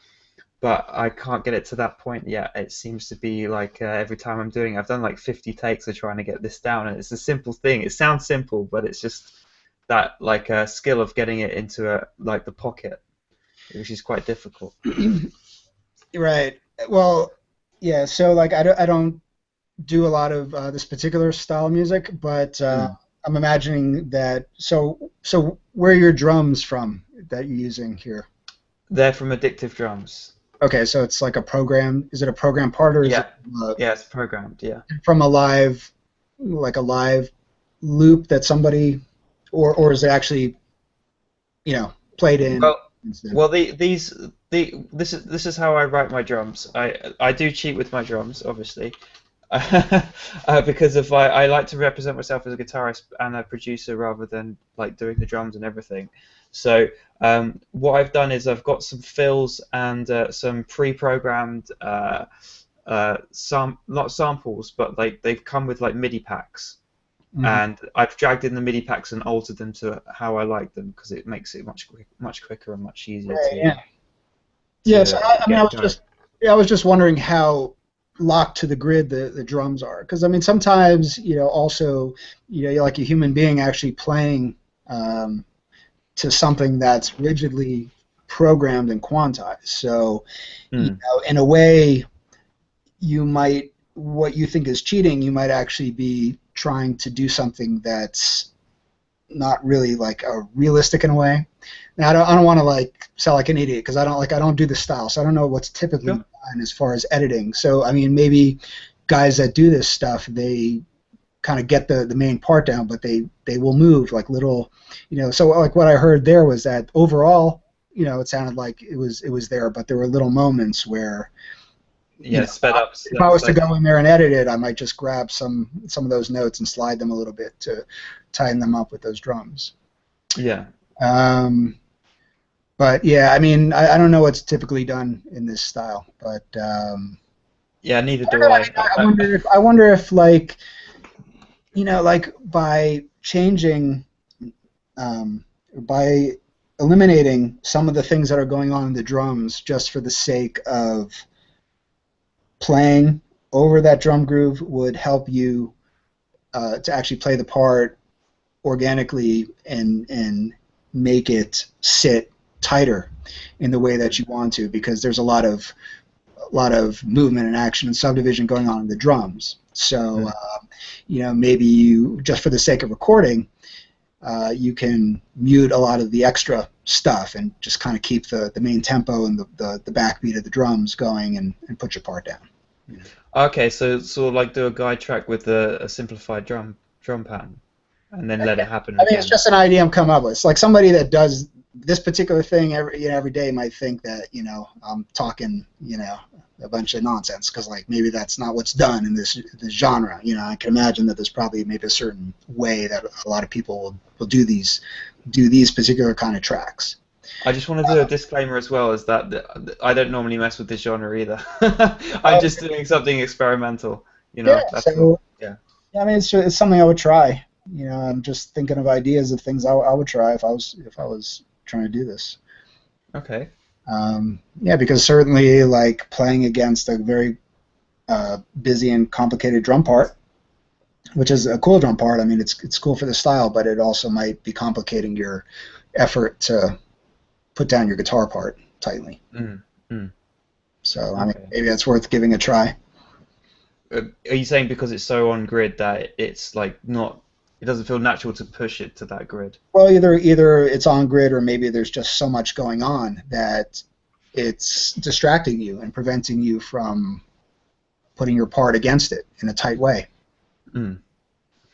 But I can't get it to that point yet. It seems to be like every time I'm doing it, I've done like 50 takes of trying to get this down, and it's a simple thing. It sounds simple, but it's just that like skill of getting it into like the pocket, which is quite difficult. Right. Well, yeah. So like I don't do a lot of this particular style of music, but I'm imagining that. So where are your drums from that you're using here? They're from Addictive Drums. Okay, so it's like a program. Is it a program part, or is it? Yeah, it's programmed. Yeah. From a live loop that somebody, or is it actually, played in? Well, this is how I write my drums. I do cheat with my drums, obviously, because I like to represent myself as a guitarist and a producer rather than like doing the drums and everything. So what I've done is I've got some fills and some pre-programmed not samples, but like they've come with like MIDI packs. And I've dragged in the MIDI packs and altered them to how I like them because it makes it much quicker and much easier to. Yeah. So I Yeah, I was just wondering how locked to the grid the drums are, because I mean sometimes also you're like a human being actually playing to something that's rigidly programmed and quantized. So in a way, what you think is cheating, you might actually be trying to do something that's not really like realistic in a way. Now I don't want to like sound like an idiot because I don't do the style, so I don't know what's typically done as far as editing. So I mean maybe guys that do this stuff, they kind of get the main part down, but they will move like little, so like what I heard there was that overall, it sounded like it was there, but there were little moments where sped up. If I was to go in there and edit it, I might just grab some of those notes and slide them a little bit to tighten them up with those drums. Yeah. But yeah, I mean, I don't know what's typically done in this style, but yeah, neither do I. I wonder if like, like by changing, by eliminating some of the things that are going on in the drums just for the sake of playing over that drum groove would help you to actually play the part organically and make it sit tighter in the way that you want to, because there's a lot of movement and action and subdivision going on in the drums. So maybe you, just for the sake of recording, you can mute a lot of the extra stuff and just kind of keep the main tempo and the backbeat of the drums going and put your part down. Okay, so sort of like do a guide track with a simplified drum pattern, and then let it happen. I mean, it's just an idea I'm coming up with. It's like somebody that does this particular thing every day might think that I'm talking a bunch of nonsense, because like maybe that's not what's done in this genre. I can imagine that there's probably maybe a certain way that a lot of people will do these particular kind of tracks. I just want to do a disclaimer as well, is that I don't normally mess with this genre either. I'm just doing something experimental. That's so, cool. Yeah. I mean, it's something I would try. I'm just thinking of ideas of things I would try if I was trying to do this. Okay. Yeah, because certainly like playing against a very busy and complicated drum part, which is a cool drum part. I mean, it's cool for the style, but it also might be complicating your effort to put down your guitar part tightly. So I mean, maybe that's worth giving a try. Are you saying because it's so on grid that it's like not? It doesn't feel natural to push it to that grid. Well, either it's on grid, or maybe there's just so much going on that it's distracting you and preventing you from putting your part against it in a tight way. I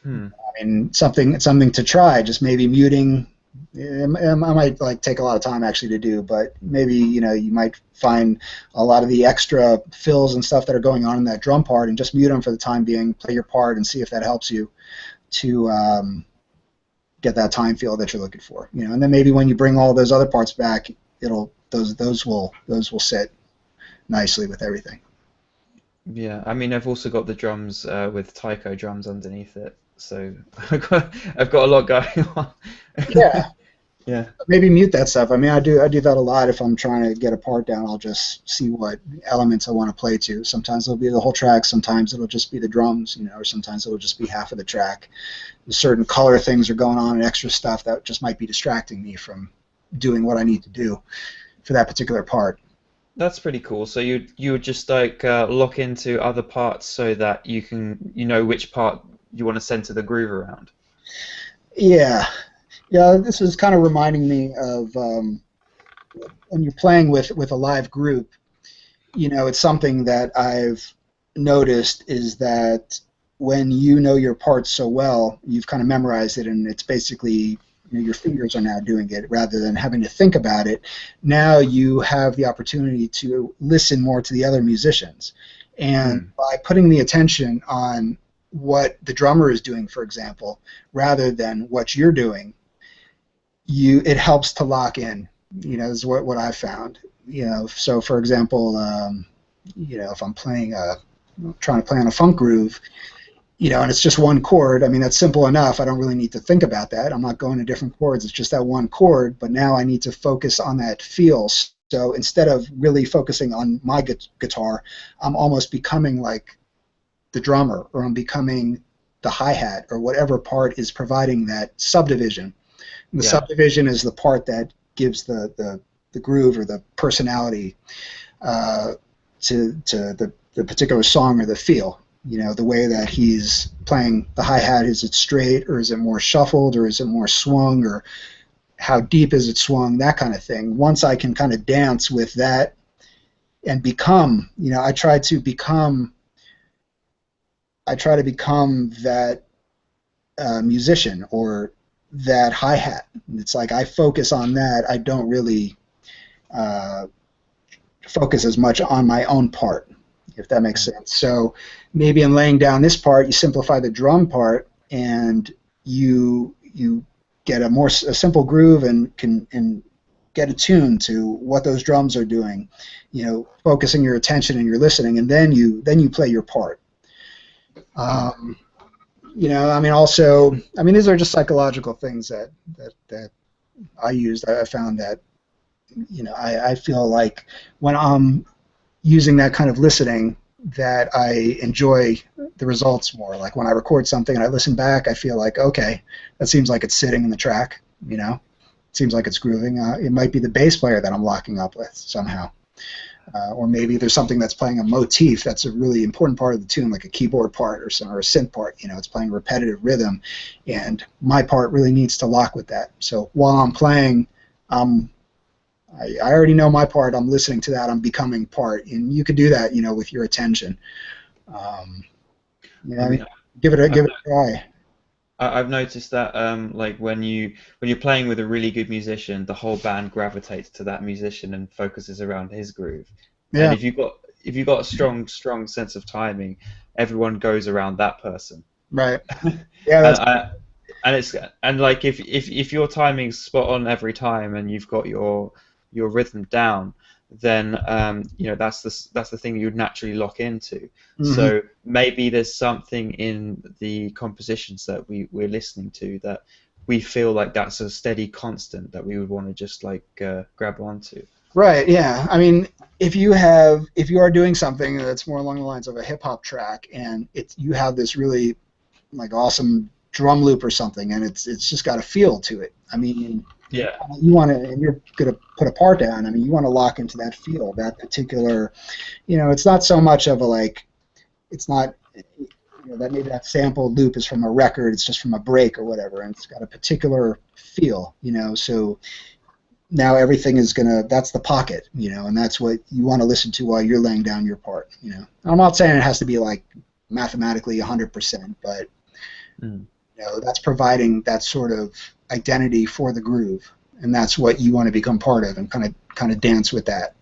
mean, something to try. Just maybe muting. I might like take a lot of time actually to do, but maybe you might find a lot of the extra fills and stuff that are going on in that drum part and just mute them for the time being. Play your part and see if that helps you to get that time feel that you're looking for. And then maybe when you bring all those other parts back, those will sit nicely with everything. Yeah, I mean, I've also got the drums with taiko drums underneath it, so I've got a lot going on. Yeah. Yeah. Maybe mute that stuff. I mean, I do that a lot. If I'm trying to get a part down, I'll just see what elements I want to play to. Sometimes it'll be the whole track. Sometimes it'll just be the drums, or sometimes it'll just be half of the track. Certain color things are going on and extra stuff that just might be distracting me from doing what I need to do for that particular part. That's pretty cool. So you would just like lock into other parts so that you can which part you want to center the groove around. Yeah, this is kind of reminding me of when you're playing with a live group. It's something that I've noticed is that when you know your parts so well, you've kind of memorized it, and it's basically your fingers are now doing it rather than having to think about it. Now you have the opportunity to listen more to the other musicians, and by putting the attention on what the drummer is doing, for example, rather than what you're doing, it helps to lock in. Is what I've found. So for example, if I'm trying to play on a funk groove, and it's just one chord, I mean, that's simple enough. I don't really need to think about that. I'm not going to different chords. It's just that one chord, but now I need to focus on that feel So instead of really focusing on my guitar, I'm almost becoming like the drummer, or I'm becoming the hi-hat, or whatever part is providing that subdivision. And the subdivision is the part that gives the groove or the personality to the particular song or the feel. You know, the way that he's playing the hi-hat, is it straight, or is it more shuffled, or is it more swung, or how deep is it swung, that kind of thing. Once I can kind of dance with that and become, you know, I try to become that musician or that hi-hat. It's like I focus on that. I don't really focus as much on my own part, if that makes sense. So maybe in laying down this part, you simplify the drum part, and you get a simple groove and can get attuned to what those drums are doing. You know, focusing your attention and your listening, and then you play your part. You know, I mean, also, I mean, these are just psychological things that I used. I found that, you know, I feel like when I'm using that kind of listening, that I enjoy the results more. Like when I record something and I listen back, I feel like, okay, that seems like it's sitting in the track, you know? It seems like it's grooving. It might be the bass player that I'm locking up with somehow. Or maybe there's something that's playing a motif that's a really important part of the tune, like a keyboard part or a synth part. You know, it's playing repetitive rhythm, and my part really needs to lock with that. So while I'm playing, I already know my part. I'm listening to that. I'm becoming part, and you can do that, you know, with your attention. You know, I mean, give it a try. I've noticed that like when you're playing with a really good musician, the whole band gravitates to that musician and focuses around his groove. Yeah. And if you've got a strong sense of timing, everyone goes around that person. Right. Yeah. And like if your timing's spot on every time and you've got your rhythm down, then you know, that's the thing you'd naturally lock into. Mm-hmm. So maybe there's something in the compositions that we're listening to that we feel like that's a steady constant that we would want to just like grab onto. Right. Yeah. I mean, if you are doing something that's more along the lines of a hip hop track, and you have this really like awesome drum loop or something, and it's just got a feel to it. I mean, yeah, you want to, and you're gonna put a part down. I mean, you want to lock into that feel, that particular. You know, it's not so much of a like, it's not, you know, that maybe that sample loop is from a record. It's just from a break or whatever, and it's got a particular feel. You know, so now everything is gonna. That's the pocket. You know, and that's what you want to listen to while you're laying down your part. You know, I'm not saying it has to be like mathematically 100%, but. You know, that's providing that sort of identity for the groove, and that's what you want to become part of, and kind of dance with that.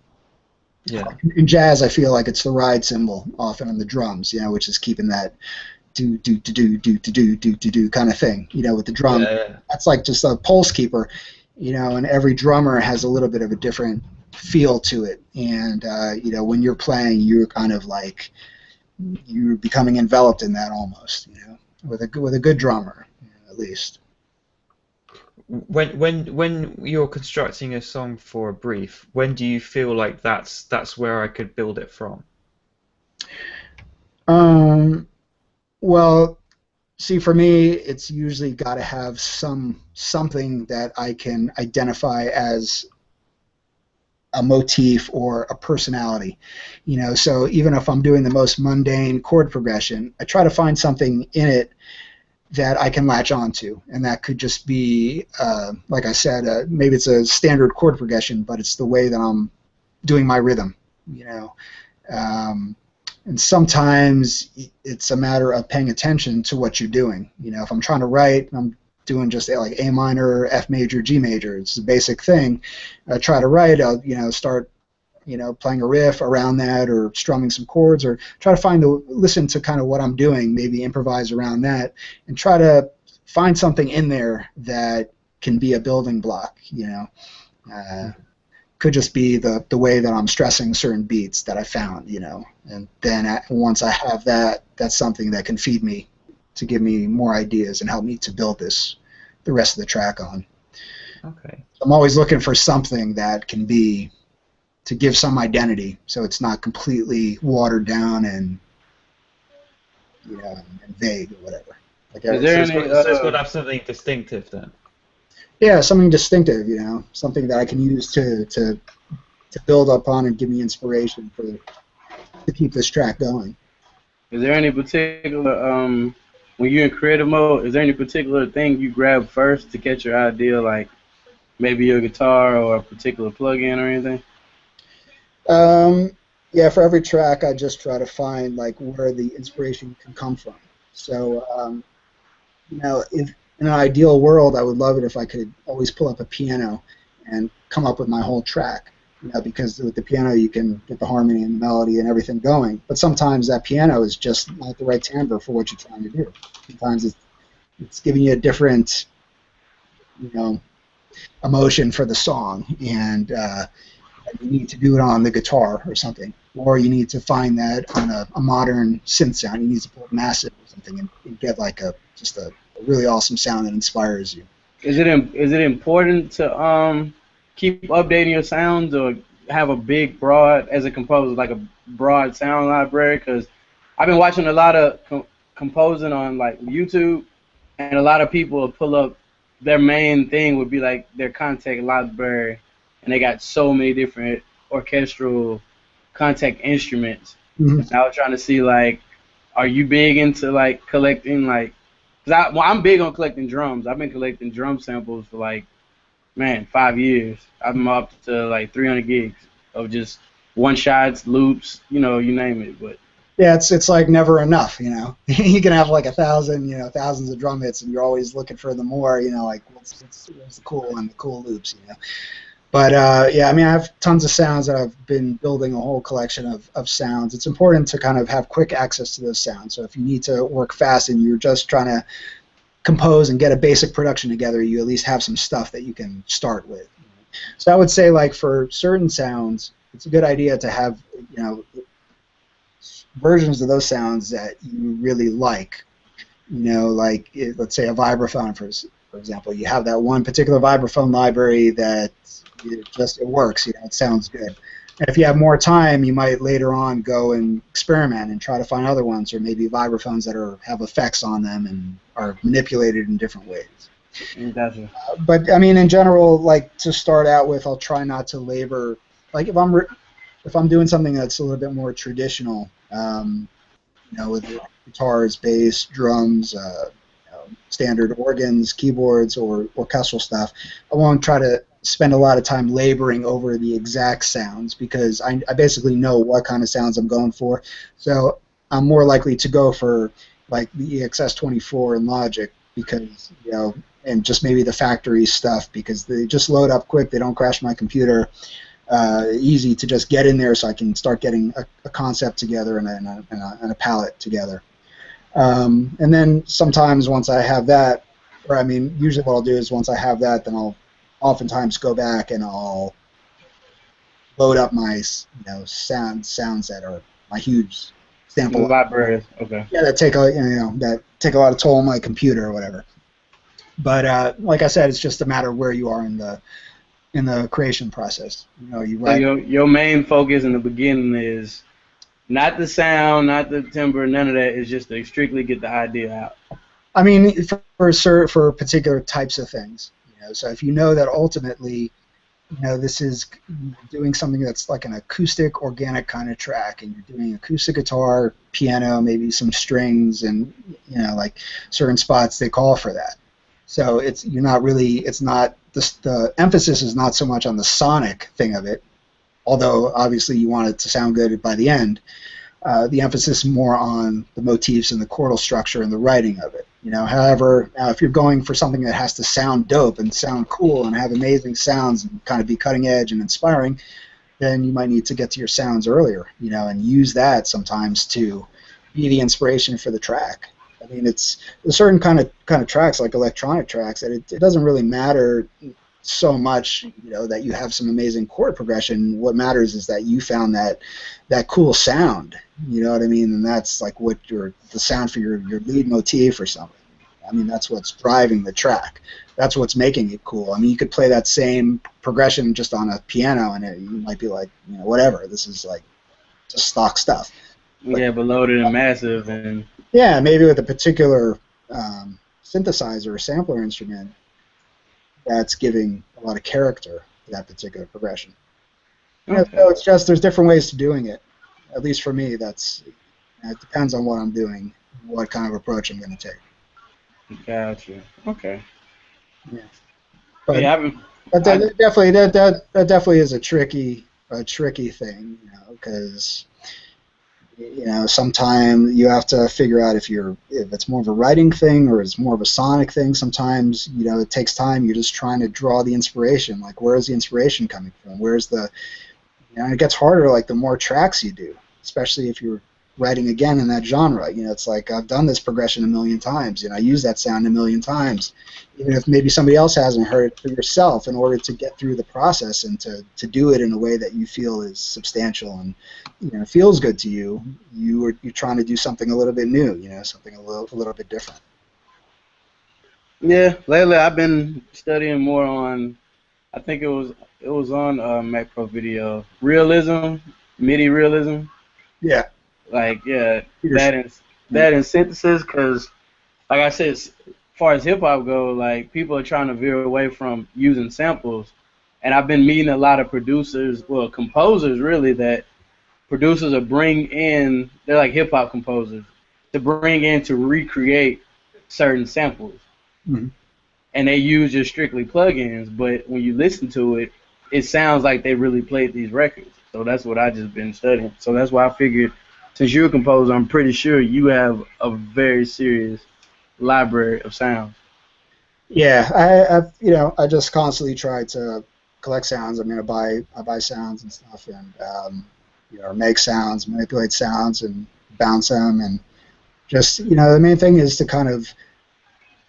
Yeah. In jazz, I feel like it's the ride cymbal often on the drums, you know, which is keeping that do kind of thing, you know, with the drum. Yeah. That's like just a pulse keeper, you know, and every drummer has a little bit of a different feel to it, and you know, when you're playing, you're kind of like you're becoming enveloped in that almost, you know. With a good drummer, you know, at least. When you're constructing a song for a brief, when do you feel like that's where I could build it from? Well, see, for me, it's usually got to have something that I can identify as a motif or a personality, you know. So even if I'm doing the most mundane chord progression, I try to find something in it that I can latch onto, and that could just be, like I said, maybe it's a standard chord progression, but it's the way that I'm doing my rhythm, you know. And sometimes it's a matter of paying attention to what you're doing. You know, if I'm trying to write, I'm doing just like A minor, F major, G major. It's the basic thing. I try to write, I'll, you know, start, you know, playing a riff around that, or strumming some chords, or try to listen to kind of what I'm doing, maybe improvise around that, and try to find something in there that can be a building block, you know. Could just be the way that I'm stressing certain beats that I found, you know. And then once I have that, that's something that can feed me to give me more ideas and help me to build the rest of the track on. Okay. I'm always looking for something that can be give some identity, so it's not completely watered down and and vague or whatever. Like, Is there So any? it's got to have something distinctive then. yeah, something distinctive, something that I can use to build upon and give me inspiration to keep this track going. Is there any particular when you're in creative mode? Is there any particular thing you grab first to catch your idea, like maybe your guitar or a particular plugin or anything? Yeah, for every track, I just try to find like where the inspiration can come from. So, if in an ideal world, I would love it if I could always pull up a piano and come up with my whole track. Because with the piano you can get the harmony and the melody and everything going. But sometimes that piano is just not the right timbre for what you're trying to do. Sometimes it's giving you a different, emotion for the song, and you need to do it on the guitar or something, or you need to find that on a modern synth sound. You need to pull massive or something and get like just a really awesome sound that inspires you. Is it important to keep updating your sounds or have a big, broad, as a composer, like a broad sound library? Because I've been watching a lot of composing on like YouTube, and a lot of people will pull up their main thing would be like their contact library, and they got so many different orchestral contact instruments. Mm-hmm. And I was trying to see, like, are you big into like collecting, like, cause I'm big on collecting drums. I've been collecting drum samples for like, man, 5 years. I'm up to like 300 gigs of just one shots, loops, you name it. But yeah, it's like never enough, You can have like 1,000, thousands of drum hits, and you're always looking for the more, like what's the cool and the cool loops, But yeah, I mean, I have tons of sounds that I've been building a whole collection of sounds. It's important to kind of have quick access to those sounds. So if you need to work fast and you're just trying to compose and get a basic production together, you at least have some stuff that you can start with. So I would say, like, for certain sounds, it's a good idea to have, versions of those sounds that you really like. Like, let's say a vibraphone, for example. You have that one particular vibraphone library that it works, it sounds good. And if you have more time, you might later on go and experiment and try to find other ones, or maybe vibraphones that have effects on them and are manipulated in different ways. Gotcha. But I mean, in general, like, to start out with, I'll try not to labor. Like, if I'm doing something that's a little bit more traditional, with guitars, bass, drums, standard organs, keyboards, or orchestral stuff, I won't try to spend a lot of time laboring over the exact sounds, because I basically know what kind of sounds I'm going for. So I'm more likely to go for like the EXS-24 in Logic, because and just maybe the factory stuff, because they just load up quick, they don't crash my computer, easy to just get in there, so I can start getting a concept together and a palette together. And then sometimes once I have that, or I mean, usually what I'll do is once I have that, then I'll oftentimes go back and I'll load up my sounds that are my huge sample libraries. Okay. Yeah, that take a lot of toll on my computer or whatever. But like I said, it's just a matter of where you are in the creation process. You write. So your main focus in the beginning is not the sound, not the timbre, none of that. It's just to strictly get the idea out. I mean, for particular types of things. So if you know that ultimately, this is doing something that's like an acoustic, organic kind of track, and you're doing acoustic guitar, piano, maybe some strings, and like certain spots they call for that. So the emphasis is not so much on the sonic thing of it, although obviously you want it to sound good by the end. The emphasis is more on the motifs and the chordal structure and the writing of it. However, if you're going for something that has to sound dope and sound cool and have amazing sounds and kind of be cutting edge and inspiring, then you might need to get to your sounds earlier, and use that sometimes to be the inspiration for the track. I mean, it's a certain kind of tracks, like electronic tracks, that it doesn't really matter so much, that you have some amazing chord progression. What matters is that you found that cool sound. You know what I mean? And that's like the sound for your lead motif or something. I mean, that's what's driving the track. That's what's making it cool. I mean, you could play that same progression just on a piano, and you might be like, you know, whatever. This is like just stock stuff. Yeah, but loaded and massive, and yeah, maybe with a particular synthesizer or sampler instrument that's giving a lot of character to that particular progression. Okay. So it's just there's different ways to doing it. At least for me, it depends on what I'm doing, what kind of approach I'm going to take. Gotcha. Okay. Yeah. But, yeah, but that definitely is a tricky thing, you know, because you know sometimes you have to figure out if it's more of a writing thing or it's more of a sonic thing. Sometimes you know it takes time. You're just trying to draw the inspiration. Like where's the inspiration coming from? Where's the you know, it gets harder like the more tracks you do, especially if you're writing again in that genre. You know, it's like I've done this progression a million times, and I use that sound a million times, even if maybe somebody else hasn't heard it for yourself. In order to get through the process and to do it in a way that you feel is substantial and you know feels good to you, you're trying to do something a little bit new. You know, something a little bit different. Yeah, lately I've been studying more on. I think it was on Mac Pro Video realism, MIDI realism. Yeah. Like that and synthesis, because like I said, as far as hip hop go, like people are trying to veer away from using samples, and I've been meeting a lot of producers, well, composers really, that producers are bring in. They're like hip hop composers to bring in to recreate certain samples, and they use just strictly plugins. But when you listen to it, it sounds like they really played these records. So that's what I just been studying. So that's why I figured. Since you're a composer, I'm pretty sure you have a very serious library of sounds. Yeah, I just constantly try to collect sounds. I mean, I buy sounds and stuff, and you know, make sounds, manipulate sounds, and bounce them, and just you know, the main thing is to kind of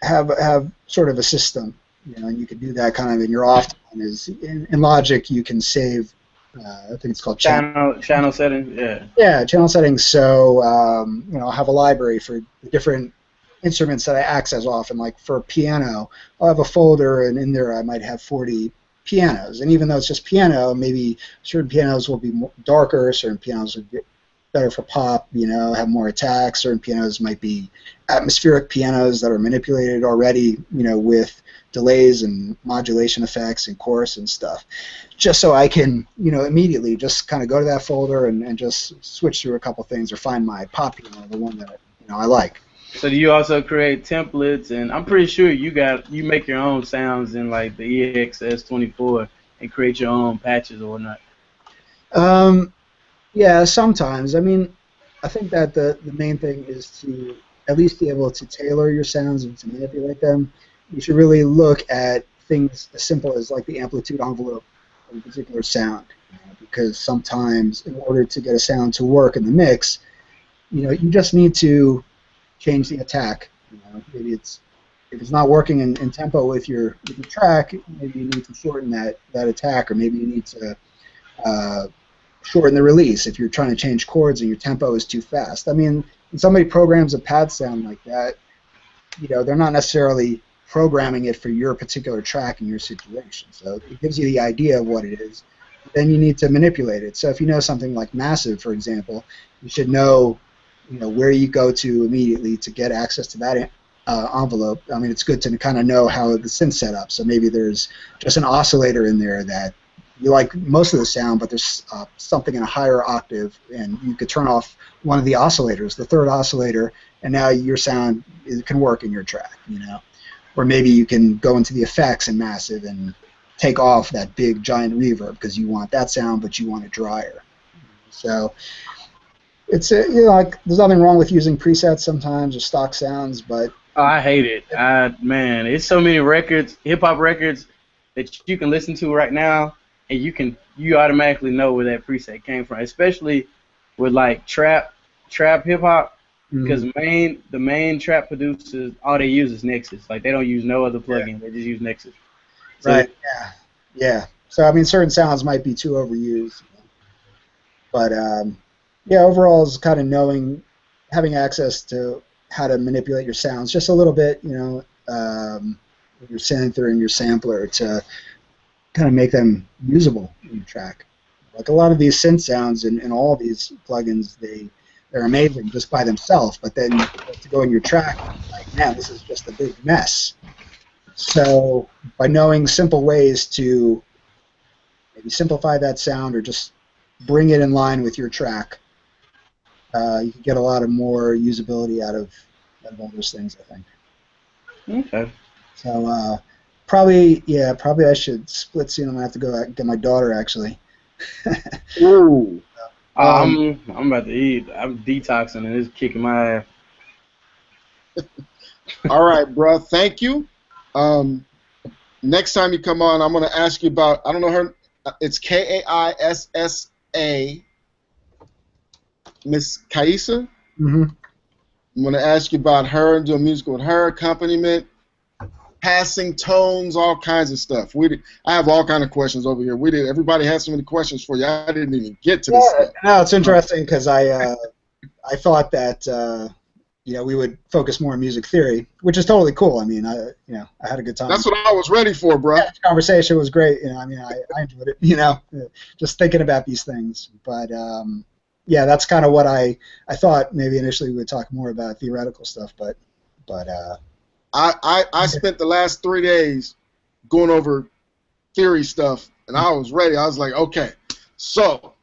have sort of a system, you know, and you can do that kind of in your off time. Is in Logic you can save. I think it's called channel settings. Yeah. Yeah, channel settings. So you know, I'll have a library for the different instruments that I access often. Like for piano, I'll have a folder, and in there I might have 40 pianos. And even though it's just piano, maybe certain pianos will be more darker, certain pianos will be better for pop. You know, have more attacks. Certain pianos might be atmospheric pianos that are manipulated already. You know, with delays and modulation effects and chorus and stuff, just so I can, you know, immediately just kind of go to that folder and just switch through a couple things or find my pop piano, the one that you know I like. So do you also create templates? And I'm pretty sure you make your own sounds in like the EXS24 and create your own patches or whatnot. Yeah, sometimes. I mean, I think that the main thing is to at least be able to tailor your sounds and to manipulate them. You should really look at things as simple as like the amplitude envelope of a particular sound, you know, because sometimes in order to get a sound to work in the mix, you know, you just need to change the attack. You know, maybe if it's not working in tempo with your track, maybe you need to shorten that attack, or maybe you need to shorten the release if you're trying to change chords and your tempo is too fast. I mean, when somebody programs a pad sound like that, you know, they're not necessarily programming it for your particular track and your situation. So it gives you the idea of what it is. Then you need to manipulate it. So if you know something like massive, for example, you should know, you know, where you go to immediately to get access to that envelope. I mean, it's good to kind of know how the synth's set up. So maybe there's just an oscillator in there that you like most of the sound, but there's something in a higher octave, and you could turn off one of the oscillators, the third oscillator, and now your sound can work in your track, you know. Or maybe you can go into the effects in massive and take off that big giant reverb because you want that sound, but you want it drier. So it's you know, like there's nothing wrong with using presets sometimes or stock sounds, but oh, I hate it. Man, it's so many records, hip hop records that you can listen to right now, and you automatically know where that preset came from, especially with like trap hip hop. Because the main trap producers, all they use is Nexus. Like, they don't use no other plugin. They just use Nexus. So, right, yeah. So, I mean, certain sounds might be too overused. But, yeah, overall is kind of having access to how to manipulate your sounds just a little bit, you know, with your synth or in your sampler to kind of make them usable in your track. Like a lot of these synth sounds in all these plugins, they're amazing just by themselves, but then to go in your track, like, man, this is just a big mess. So by knowing simple ways to maybe simplify that sound or just bring it in line with your track, you can get a lot of more usability out of all those things, I think. Okay. So probably I should split soon. I'm gonna have to go get my daughter actually. Ooh. I'm about to eat. I'm detoxing and it's kicking my ass. All right, bro. Thank you. Next time you come on, I'm gonna ask you about. I don't know her. It's Kaissa. Miss Kaissa. Mm-hmm. I'm gonna ask you about her and doing music with her, accompaniment, passing tones, all kinds of stuff. I have all kinds of questions over here. Everybody has so many questions for you. I didn't even get to this stuff. No, it's interesting because I thought that you know, we would focus more on music theory, which is totally cool. I mean, I had a good time. That's what I was ready for, bro. Yeah, the conversation was great. You know, I mean, I enjoyed it. You know, just thinking about these things. But yeah, that's kind of what I thought. Maybe initially we would talk more about theoretical stuff, but I spent the last 3 days going over theory stuff, and I was ready. I was like, okay, so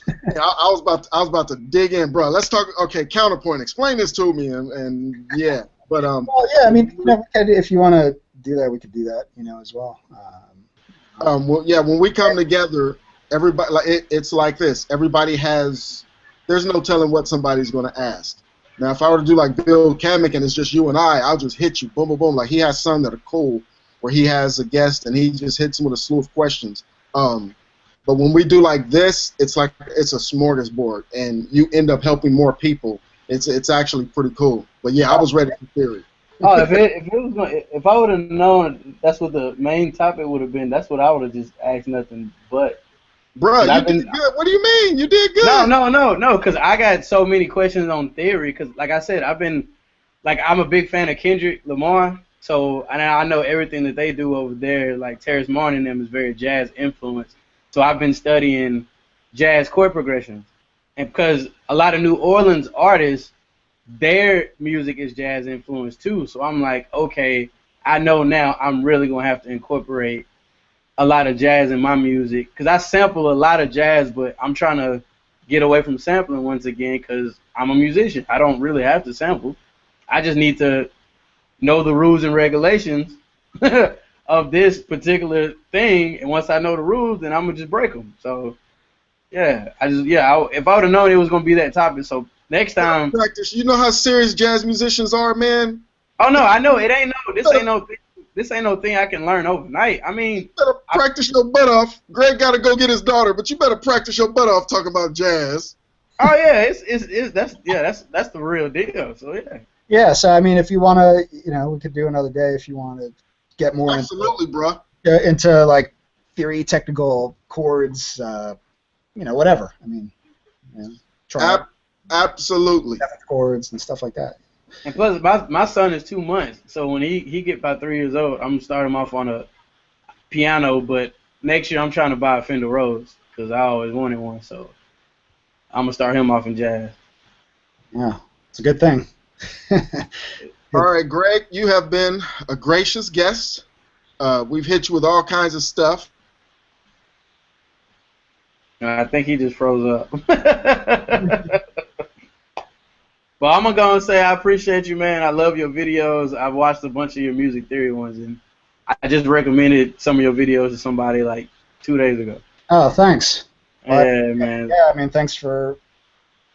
I was about to dig in, bro. Let's talk. Okay, counterpoint. Explain this to me, and yeah, but well, yeah, I mean, you know, if you want to do that, we could do that, you know, as well. Well, yeah, when we come together, everybody, like it's like this. Everybody has. There's no telling what somebody's going to ask. Now, if I were to do like Bill Kamek and it's just you and I'll just hit you, boom, boom, boom. Like he has some that are cool, where he has a guest and he just hits them with a slew of questions. But when we do like this, it's like it's a smorgasbord, and you end up helping more people. It's actually pretty cool. But yeah, I was ready for theory. Oh, if I would have known that's what the main topic would have been, that's what I would have just asked nothing but. Bro, you did good. What do you mean? You did good. No, because I got so many questions on theory. Because, like I said, I'm a big fan of Kendrick Lamar. So, and I know everything that they do over there. Like Terrace Martin and them is very jazz influenced. So I've been studying jazz chord progressions, and because a lot of New Orleans artists, their music is jazz influenced too. So I'm like, okay, I know now I'm really gonna have to incorporate a lot of jazz in my music, because I sample a lot of jazz, but I'm trying to get away from sampling once again because I'm a musician. I don't really have to sample. I just need to know the rules and regulations of this particular thing, and once I know the rules, then I'm gonna just break them. So, yeah, if I would have known it was gonna be that topic, so next time. Practice. You know how serious jazz musicians are, man. Oh no, I know it ain't no. This ain't no thing I can learn overnight. I mean, you better practice your butt off. Gregg got to go get his daughter, but you better practice your butt off talking about jazz. Oh yeah, that's the real deal. So yeah. Yeah, so I mean, if you want to, you know, we could do another day if you want to get more into like theory, technical chords, you know, whatever. I mean, you know, absolutely chords and stuff like that. And plus, my son is 2 months, so when he get about 3 years old, I'm gonna start him off on a piano. But next year, I'm trying to buy a Fender Rhodes because I always wanted one. So I'm gonna start him off in jazz. Yeah, it's a good thing. All right, Gregg, you have been a gracious guest. We've hit you with all kinds of stuff. I think he just froze up. But I'm going to go and say I appreciate you, man. I love your videos. I've watched a bunch of your music theory ones, and I just recommended some of your videos to somebody like 2 days ago. Oh, thanks. Yeah, man. Yeah, I mean, thanks for,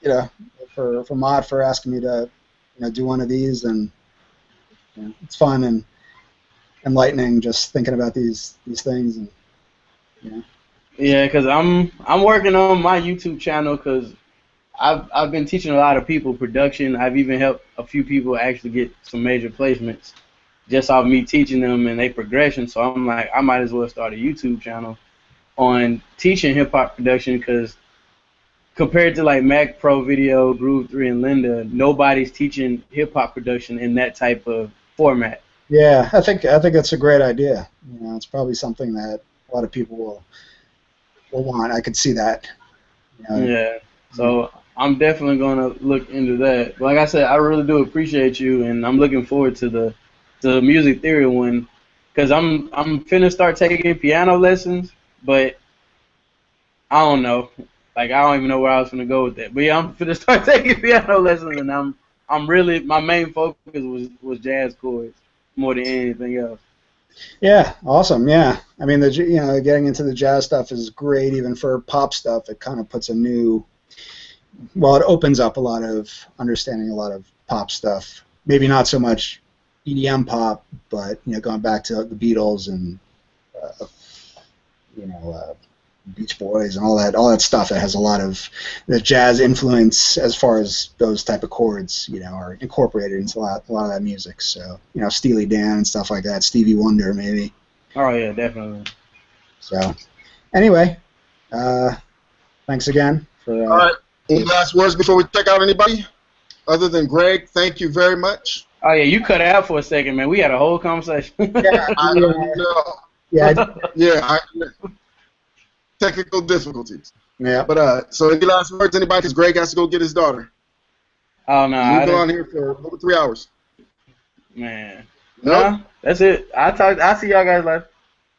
you know, for Mod for asking me to, you know, do one of these, and you know, it's fun and enlightening just thinking about these things, and you know. Yeah, because I'm working on my YouTube channel because I've been teaching a lot of people production. I've even helped a few people actually get some major placements just off me teaching them and their progression. So I'm like, I might as well start a YouTube channel on teaching hip hop production because compared to like Mac Pro Video, Groove 3, and Linda, nobody's teaching hip hop production in that type of format. Yeah, I think that's a great idea. You know, it's probably something that a lot of people will want. I could see that. You know? Yeah. So I'm definitely gonna look into that. Like I said, I really do appreciate you, and I'm looking forward to the music theory one, because I'm finna start taking piano lessons, but I don't know. Like I don't even know where I was gonna go with that. But yeah, I'm finna start taking piano lessons, and I'm really, my main focus was jazz chords more than anything else. Yeah, awesome. Yeah, I mean, getting into the jazz stuff is great. Even for pop stuff, it kind of puts a new, well, it opens up a lot of understanding a lot of pop stuff. Maybe not so much EDM pop, but going back to the Beatles and Beach Boys and all that stuff that has a lot of the jazz influence as far as those type of chords, are incorporated into a lot of that music. So, Steely Dan and stuff like that, Stevie Wonder maybe. Oh yeah, definitely. So, anyway, thanks again for. All right. Any last words before we check out anybody? Other than Greg, thank you very much. Oh yeah, you cut out for a second, man. We had a whole conversation. Yeah, I don't know. Yeah. Technical difficulties. Yeah. But so any last words, anybody? Because Greg has to go get his daughter. Oh no, We've been on here for over 3 hours. Man. No, that's it. I'll see y'all guys later.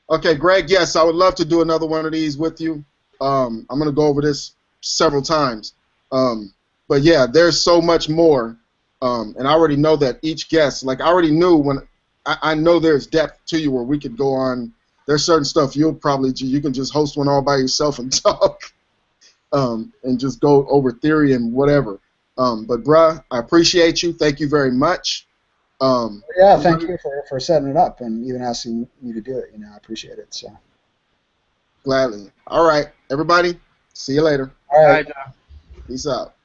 Okay, Greg. Yes, I would love to do another one of these with you. I'm gonna go over this several times. But yeah, there's so much more. And I already know that each guest, like I already knew when I know there's depth to you where we could go on. There's certain stuff you can just host one all by yourself and talk, and just go over theory and whatever. But bruh, I appreciate you. Thank you very much. Yeah, thank you for setting it up and even asking me to do it. I appreciate it. So gladly. All right, everybody. See you later. All right. Peace out.